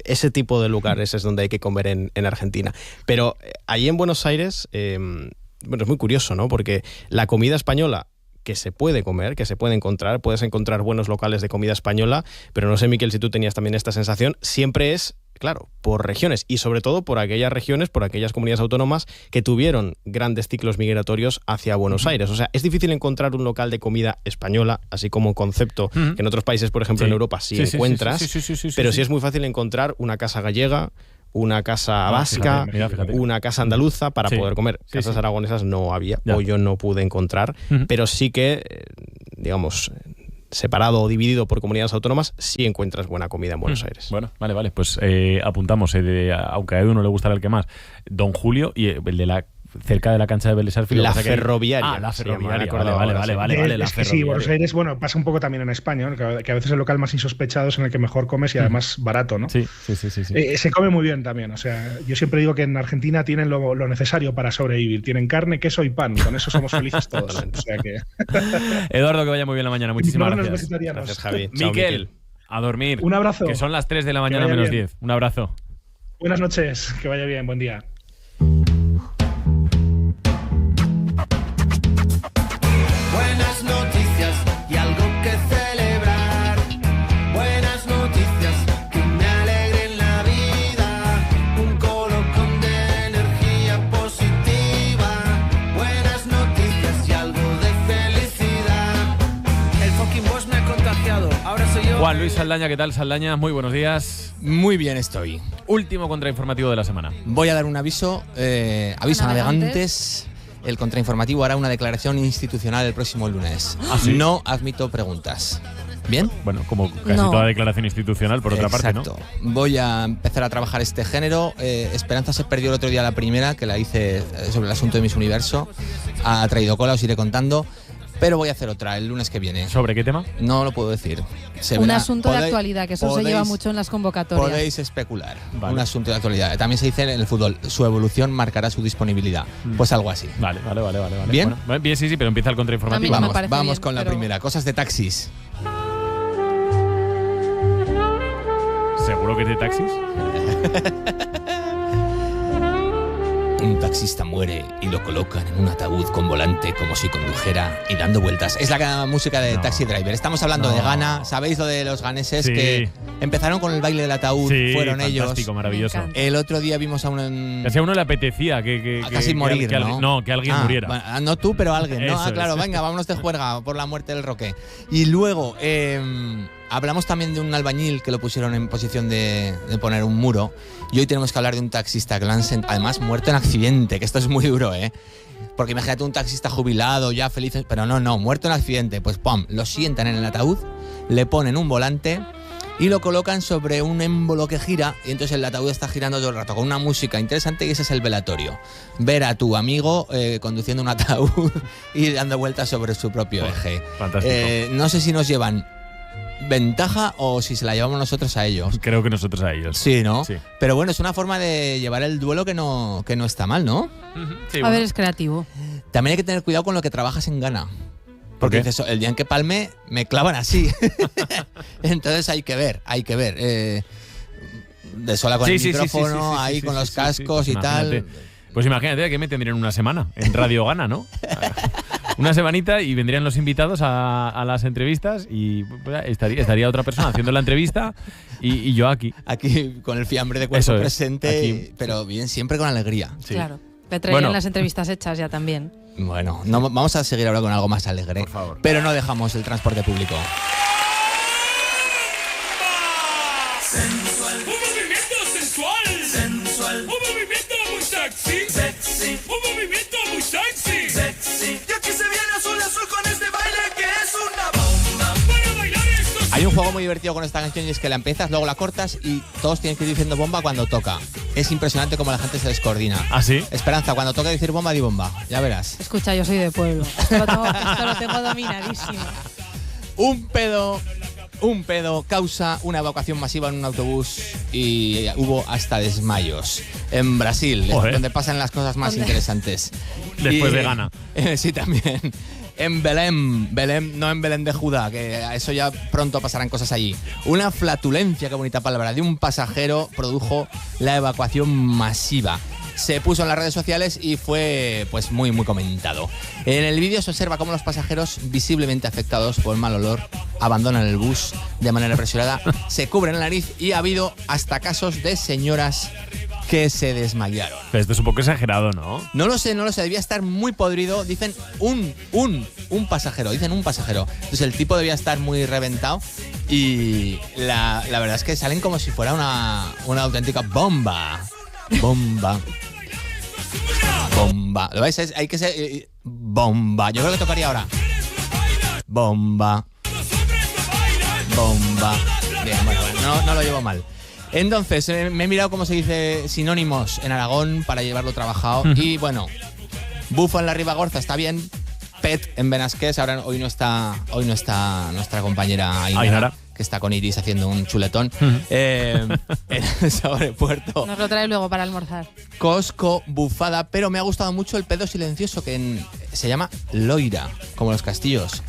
B: ese tipo de lugares es donde hay que comer en Argentina. Pero allí en Buenos Aires, bueno, es muy curioso, ¿no? Porque la comida española que se puede comer, que se puede encontrar, puedes encontrar buenos locales de comida española, pero no sé, Miquel, si tú tenías también esta sensación, siempre es, claro, por regiones y sobre todo por aquellas regiones, por aquellas comunidades autónomas que tuvieron grandes ciclos migratorios hacia Buenos Aires. O sea, es difícil encontrar un local de comida española, así como concepto que en otros países, por ejemplo en Europa, sí encuentras, pero sí es muy fácil encontrar una casa gallega, una casa vasca, fíjate. Una casa andaluza para poder comer. Casas aragonesas no había, o yo no pude encontrar, pero sí que, digamos, separado o dividido por comunidades autónomas, sí encuentras buena comida en Buenos Aires.
A: Bueno, vale, pues apuntamos, aunque a Edu no le gustará el que más, Don Julio y el de la cerca de la cancha de Vélez Sarsfield.
B: La ferroviaria.
A: La ferroviaria. Vale.
Z: Es que sí, Buenos Aires, bueno, pasa un poco también en España, ¿no? Que a veces el local más insospechado es en el que mejor comes y además barato, ¿no?
A: Sí.
Z: Se come muy bien también, o sea, yo siempre digo que en Argentina tienen lo necesario para sobrevivir. Tienen carne, queso y pan, con eso somos felices todos. O sea que...
A: Eduardo, que vaya muy bien la mañana, muchísimas gracias.
B: Gracias, Javi.
A: Miquel, a dormir.
Z: Un abrazo.
A: Que son las 3 de la mañana menos 10. Un abrazo.
Z: Buenas noches, que vaya bien, buen día.
P: Buenas noticias y algo que celebrar. Buenas noticias que me alegren la vida. Un
A: Juan Luis Saldaña, ¿qué tal, Saldaña? Muy buenos días.
Q: Muy bien estoy.
A: Último contrainformativo de la semana.
Q: Voy a dar un aviso. Aviso a navegantes. El contrainformativo hará una declaración institucional el próximo lunes.
A: ¿Ah, sí?
Q: No admito preguntas. ¿Bien?
A: Bueno, como casi toda declaración institucional, por otra parte, ¿no?
Q: Exacto. Voy a empezar a trabajar este género. Esperanza se perdió el otro día la primera, que la hice sobre el asunto de Miss Universo. Ha traído cola, os iré contando. Pero voy a hacer otra el lunes que viene.
A: ¿Sobre qué tema?
Q: No lo puedo decir.
I: Un asunto de actualidad, que eso se lleva mucho en las convocatorias.
Q: Podéis especular.
A: Vale.
Q: Un asunto de actualidad. También se dice en el fútbol, su evolución marcará su disponibilidad. Pues algo así.
A: Vale.
Q: ¿Bien?
A: Bueno, bien, sí, pero empieza el contrainformativo.
Q: Vamos con la primera. Cosas de taxis.
A: ¿Seguro que es de taxis?
Q: Un taxista muere y lo colocan en un ataúd con volante como si condujera y dando vueltas. Es la música de Taxi Driver. Estamos hablando de Ghana. ¿Sabéis lo de los ganeses que empezaron con el baile del ataúd?
A: Sí,
Q: fueron
A: fantástico,
Q: ellos.
A: maravilloso.
Q: El otro día vimos a un...
A: Casi a uno le apetecía que
Q: casi morir, ¿no?
A: Que alguien muriera.
Q: Bueno, no tú, pero alguien, ¿no?
A: Eso
Q: Claro,
A: es.
Q: venga, vámonos de juerga por la muerte del Roque. Y luego... hablamos también de un albañil que lo pusieron en posición de poner un muro. Y hoy tenemos que hablar de un taxista que lo han además muerto en accidente, que esto es muy duro, ¿eh? Porque imagínate un taxista jubilado, ya feliz, pero no, muerto en accidente. Pues ¡pum! Lo sientan en el ataúd, le ponen un volante y lo colocan sobre un émbolo que gira, y entonces el ataúd está girando todo el rato con una música interesante, y ese es el velatorio. Ver a tu amigo conduciendo un ataúd y dando vueltas sobre su propio eje.
A: Fantástico.
Q: No sé si nos llevan ventaja o si se la llevamos nosotros a ellos.
A: Creo que nosotros a ellos.
Q: Sí, ¿no?
A: Sí.
Q: Pero bueno, es una forma de llevar el duelo que no está mal, ¿no?
A: Sí,
I: A ver, es creativo.
Q: También hay que tener cuidado con lo que trabajas en Ghana.
A: ¿Por
Q: Porque
A: qué?
Q: dices, el día en que palme, me clavan así. Entonces hay que ver. De sola con el micrófono, ahí con los cascos y
A: Imagínate.
Q: tal.
A: Pues imagínate que me tendrían una semana en Radio Ghana, ¿no? Una semanita y vendrían los invitados a las entrevistas y pues, estaría otra persona haciendo la entrevista y yo aquí.
Q: Aquí con el fiambre de cuerpo
A: Eso es,
Q: presente,
A: aquí.
Q: pero bien, siempre con alegría.
A: Sí.
I: Claro. Le traían las entrevistas hechas ya también.
Q: Bueno, vamos a seguir ahora con algo más alegre.
A: Por favor.
Q: Pero no dejamos el transporte público.
P: Sensual. Un movimiento sensual. Sensual. Un movimiento muy sexy. Sexy. Un movimiento muy sexy. Sexy. Y aquí se viene azul azul con este baile que es una bomba. Para bailar esto.
Q: Hay un juego muy divertido con esta canción y es que la empiezas, luego la cortas y todos tienen que ir diciendo bomba cuando toca. Es impresionante cómo la gente se descoordina.
A: ¿Ah, sí?
Q: Esperanza, cuando toca decir bomba, di bomba. Ya verás.
I: Escucha, yo soy de pueblo. Esto lo tengo dominadísimo.
Q: Un pedo causa una evacuación masiva en un autobús y hubo hasta desmayos. En Brasil,
A: Joder.
Q: donde pasan las cosas más interesantes.
A: Después de Ghana.
Q: Sí, también. En Belém, no en Belén de Judá, que eso ya pronto pasarán cosas allí. Una flatulencia, qué bonita palabra, de un pasajero produjo la evacuación masiva. Se puso en las redes sociales y fue pues muy comentado. En el vídeo se observa cómo los pasajeros, visiblemente afectados por el mal olor, abandonan el bus de manera apresurada, se cubren la nariz y ha habido hasta casos de señoras que se desmayaron.
A: Pero esto es un poco exagerado, ¿no?
Q: No lo sé, debía estar muy podrido. Dicen un pasajero, Entonces el tipo debía estar muy reventado y la verdad es que salen como si fuera una auténtica bomba. Bomba. ¿Lo veis? Hay que ser... bomba. Yo creo que tocaría ahora. Bomba. Bien, bueno, no lo llevo mal. Entonces, me he mirado cómo se dice sinónimos en Aragón para llevarlo trabajado. Y bueno, bufo en la Ribagorza está bien. Pet en Benasqués. Hoy no está nuestra compañera Ainara, que está con Iris haciendo un chuletón. En el Sobrepuerto.
I: Nos lo trae luego para almorzar.
Q: Cosco, bufada, pero me ha gustado mucho el pedo silencioso que se llama loira, como los castillos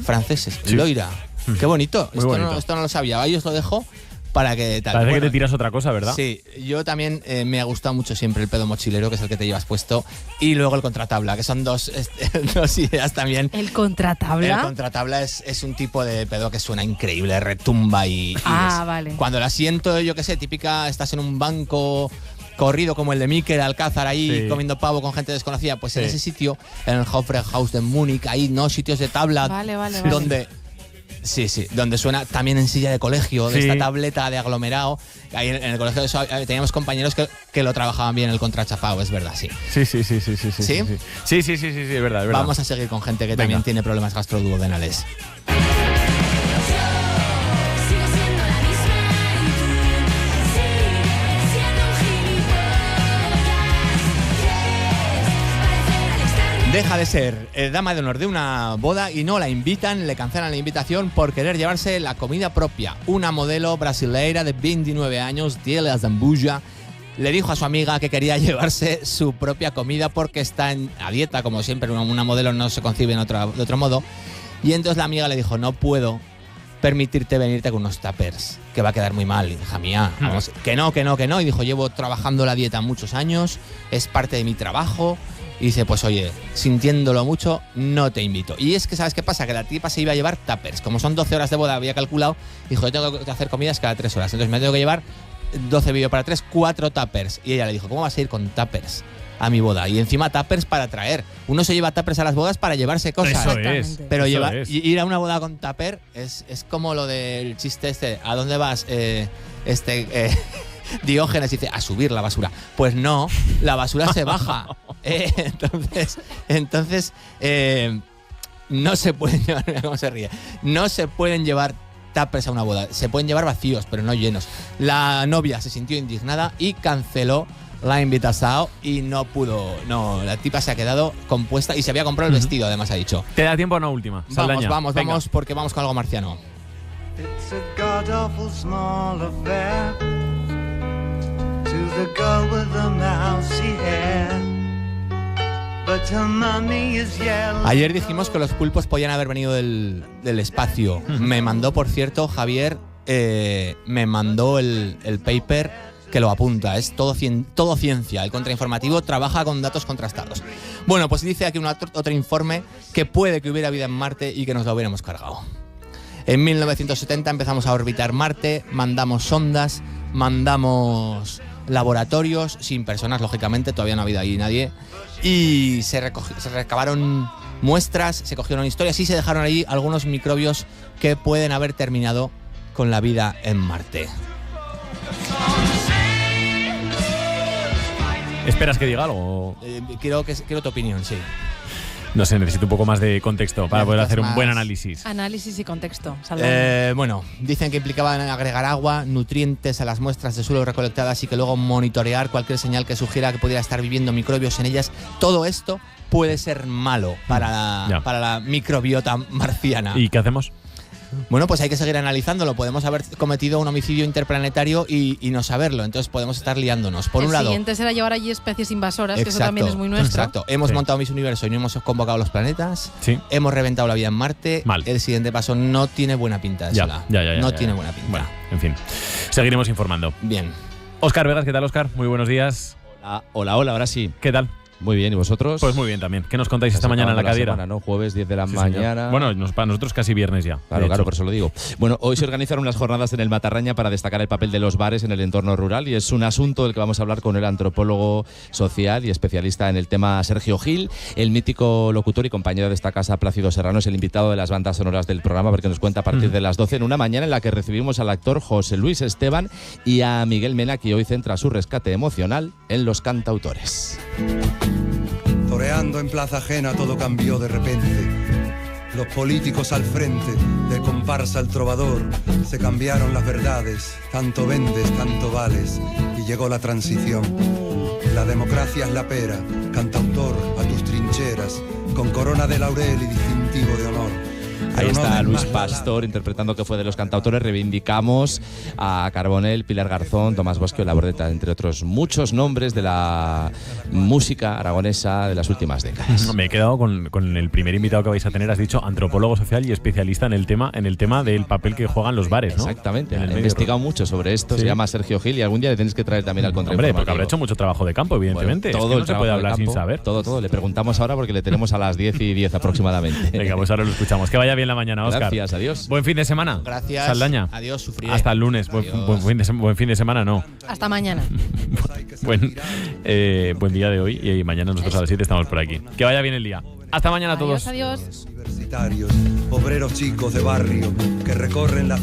Q: franceses.
A: Sí.
Q: Loira. Qué bonito.
A: Muy bonito.
Q: Esto no lo sabía. Ahí os lo dejo para que tal.
A: Parece que te tiras otra cosa, ¿verdad?
Q: Sí, yo también me ha gustado mucho siempre el pedo mochilero, que es el que te llevas puesto, y luego el contratabla, que son dos ideas también.
I: ¿El contratabla?
Q: El contratabla es un tipo de pedo que suena increíble, retumba y
I: vale.
Q: Cuando la siento, yo qué sé, típica, estás en un banco corrido como el de Mikel Alcázar ahí comiendo pavo con gente desconocida, pues en ese sitio, en el Hofbräuhaus de Múnich, ahí no sitios de tabla
I: Vale.
Q: donde Sí, donde suena también en silla de colegio, de esta tableta de aglomerado. Ahí en el colegio teníamos compañeros que lo trabajaban bien el contrachapado, es verdad, sí.
A: Sí, es verdad.
Q: Vamos a seguir con gente que también tiene problemas gastroduodenales. Deja de ser dama de honor de una boda y no la invitan, le cancelan la invitación por querer llevarse la comida propia. Una modelo brasileira de 29 años, Diela Zambuja, le dijo a su amiga que quería llevarse su propia comida porque está a dieta, como siempre, una modelo no se concibe de otro modo. Y entonces la amiga le dijo, no puedo permitirte venirte con unos tuppers, que va a quedar muy mal, hija mía. Vamos, que no. Y dijo, llevo trabajando la dieta muchos años, es parte de mi trabajo. Y dice, pues oye, sintiéndolo mucho, no te invito. Y es que, ¿sabes qué pasa? Que la tipa se iba a llevar tuppers. Como son 12 horas de boda, había calculado, dijo, yo tengo que hacer comidas cada 3 horas. Entonces me tengo que llevar 12 vídeos para 3, 4 tuppers. Y ella le dijo, ¿cómo vas a ir con tuppers a mi boda? Y encima tuppers para traer. Uno se lleva tuppers a las bodas para llevarse cosas.
A: Eso es.
Q: Pero ir a una boda con tupper es como lo del chiste este. ¿A dónde vas? Diógenes dice, a subir la basura. Pues no, la basura se baja. Entonces no se pueden llevar, mira cómo se ríe, no se pueden llevar tuppers a una boda. Se pueden llevar vacíos, pero no llenos. La novia se sintió indignada y canceló la invitación y no pudo. No, la tipa se ha quedado compuesta y se había comprado el vestido, además ha dicho.
A: ¿Te da tiempo a una última? Saldaña.
Q: Vamos, porque vamos con algo marciano. It's a god-awful small affair to the girl with the mousy hair. But her mommy is yellow. Ayer dijimos que los pulpos podían haber venido del espacio. Me mandó, por cierto, Javier, me mandó el paper que lo apunta. Es todo ciencia. El contrainformativo trabaja con datos contrastados. Bueno, pues dice aquí otro informe que puede que hubiera vida en Marte y que nos lo hubiéramos cargado. En 1970 empezamos a orbitar Marte, mandamos sondas, mandamos laboratorios, sin personas, lógicamente, todavía no había ahí nadie, y se recabaron muestras, se cogieron historias y se dejaron allí algunos microbios que pueden haber terminado con la vida en Marte.
A: ¿Esperas que diga algo?
Q: Quiero tu opinión, sí.
A: No sé, necesito un poco más de contexto para poder hacer un buen análisis.
I: Análisis y contexto.
Q: Bueno, dicen que implicaban agregar agua, nutrientes a las muestras de suelo recolectadas y que luego monitorear cualquier señal que sugiera que pudiera estar viviendo microbios en ellas. Todo esto puede ser malo para la microbiota marciana.
A: ¿Y qué hacemos?
Q: Bueno, pues hay que seguir analizándolo. Podemos haber cometido un homicidio interplanetario y no saberlo. Entonces podemos estar liando,nos. Por un lado,
I: el siguiente será llevar allí especies invasoras, que eso también es muy nuestro.
Q: Exacto. Hemos montado Miss Universo y no hemos convocado los planetas.
A: Sí.
Q: Hemos reventado la vida en Marte.
A: Mal.
Q: El siguiente paso no tiene buena pinta. No tiene buena pinta.
A: Bueno, en fin. Seguiremos informando.
Q: Bien.
A: Óscar Vegas, ¿qué tal, Óscar? Muy buenos días.
R: Hola, ahora sí.
A: ¿Qué tal?
R: Muy bien, ¿y vosotros?
A: Pues muy bien también. ¿Qué nos contáis esta mañana en la cadera?
R: Semana, ¿no? Jueves 10 de la mañana.
A: Bueno, para nosotros casi viernes ya.
R: Claro, por eso lo digo. Bueno, hoy se organizaron unas jornadas en el Matarraña para destacar el papel de los bares en el entorno rural y es un asunto del que vamos a hablar con el antropólogo social y especialista en el tema Sergio Gil. El mítico locutor y compañero de esta casa, Plácido Serrano, es el invitado de las bandas sonoras del programa porque nos cuenta a partir de las 12 en una mañana en la que recibimos al actor José Luis Esteban y a Miguel Mena, que hoy centra su rescate emocional en los cantautores.
T: Toreando en plaza ajena todo cambió de repente. Los políticos al frente, de comparsa al trovador, se cambiaron las verdades, tanto vendes, tanto vales, y llegó la transición. La democracia es la pera, cantautor a tus trincheras, con corona de laurel y distintivo de honor.
R: Ahí está Luis Pastor interpretando que fue de los cantautores. Reivindicamos a Carbonell, Pilar Garzón, Tomás Bosque, La Bordeta, entre otros muchos nombres de la música aragonesa de las últimas décadas.
A: Me he quedado con el primer invitado que vais a tener. Has dicho antropólogo social y especialista en el tema del papel que juegan los bares, ¿no?
R: Exactamente. He investigado mucho sobre esto. Sí. Se llama Sergio Gil y algún día le tenéis que traer también al contrainformativo.
A: Hombre, porque habrá hecho mucho trabajo de campo, evidentemente.
R: Bueno, todo
A: no se puede hablar sin saber.
R: Todo. Le preguntamos ahora porque le tenemos a las 10:10 aproximadamente.
A: Venga, pues ahora lo escuchamos. Que vaya bien la mañana, Óscar.
R: Gracias, adiós.
A: Buen fin de semana.
Q: Gracias.
A: Saldaña.
Q: Adiós, sufriré.
A: Hasta el lunes. Buen fin de semana, no.
I: Hasta mañana.
A: Buen día de hoy y mañana nosotros a las 7 estamos por aquí. Que vaya bien el día. Hasta mañana a todos.
I: Adiós.
T: universitarios, obreros chicos de barrio que recorren la ciudad.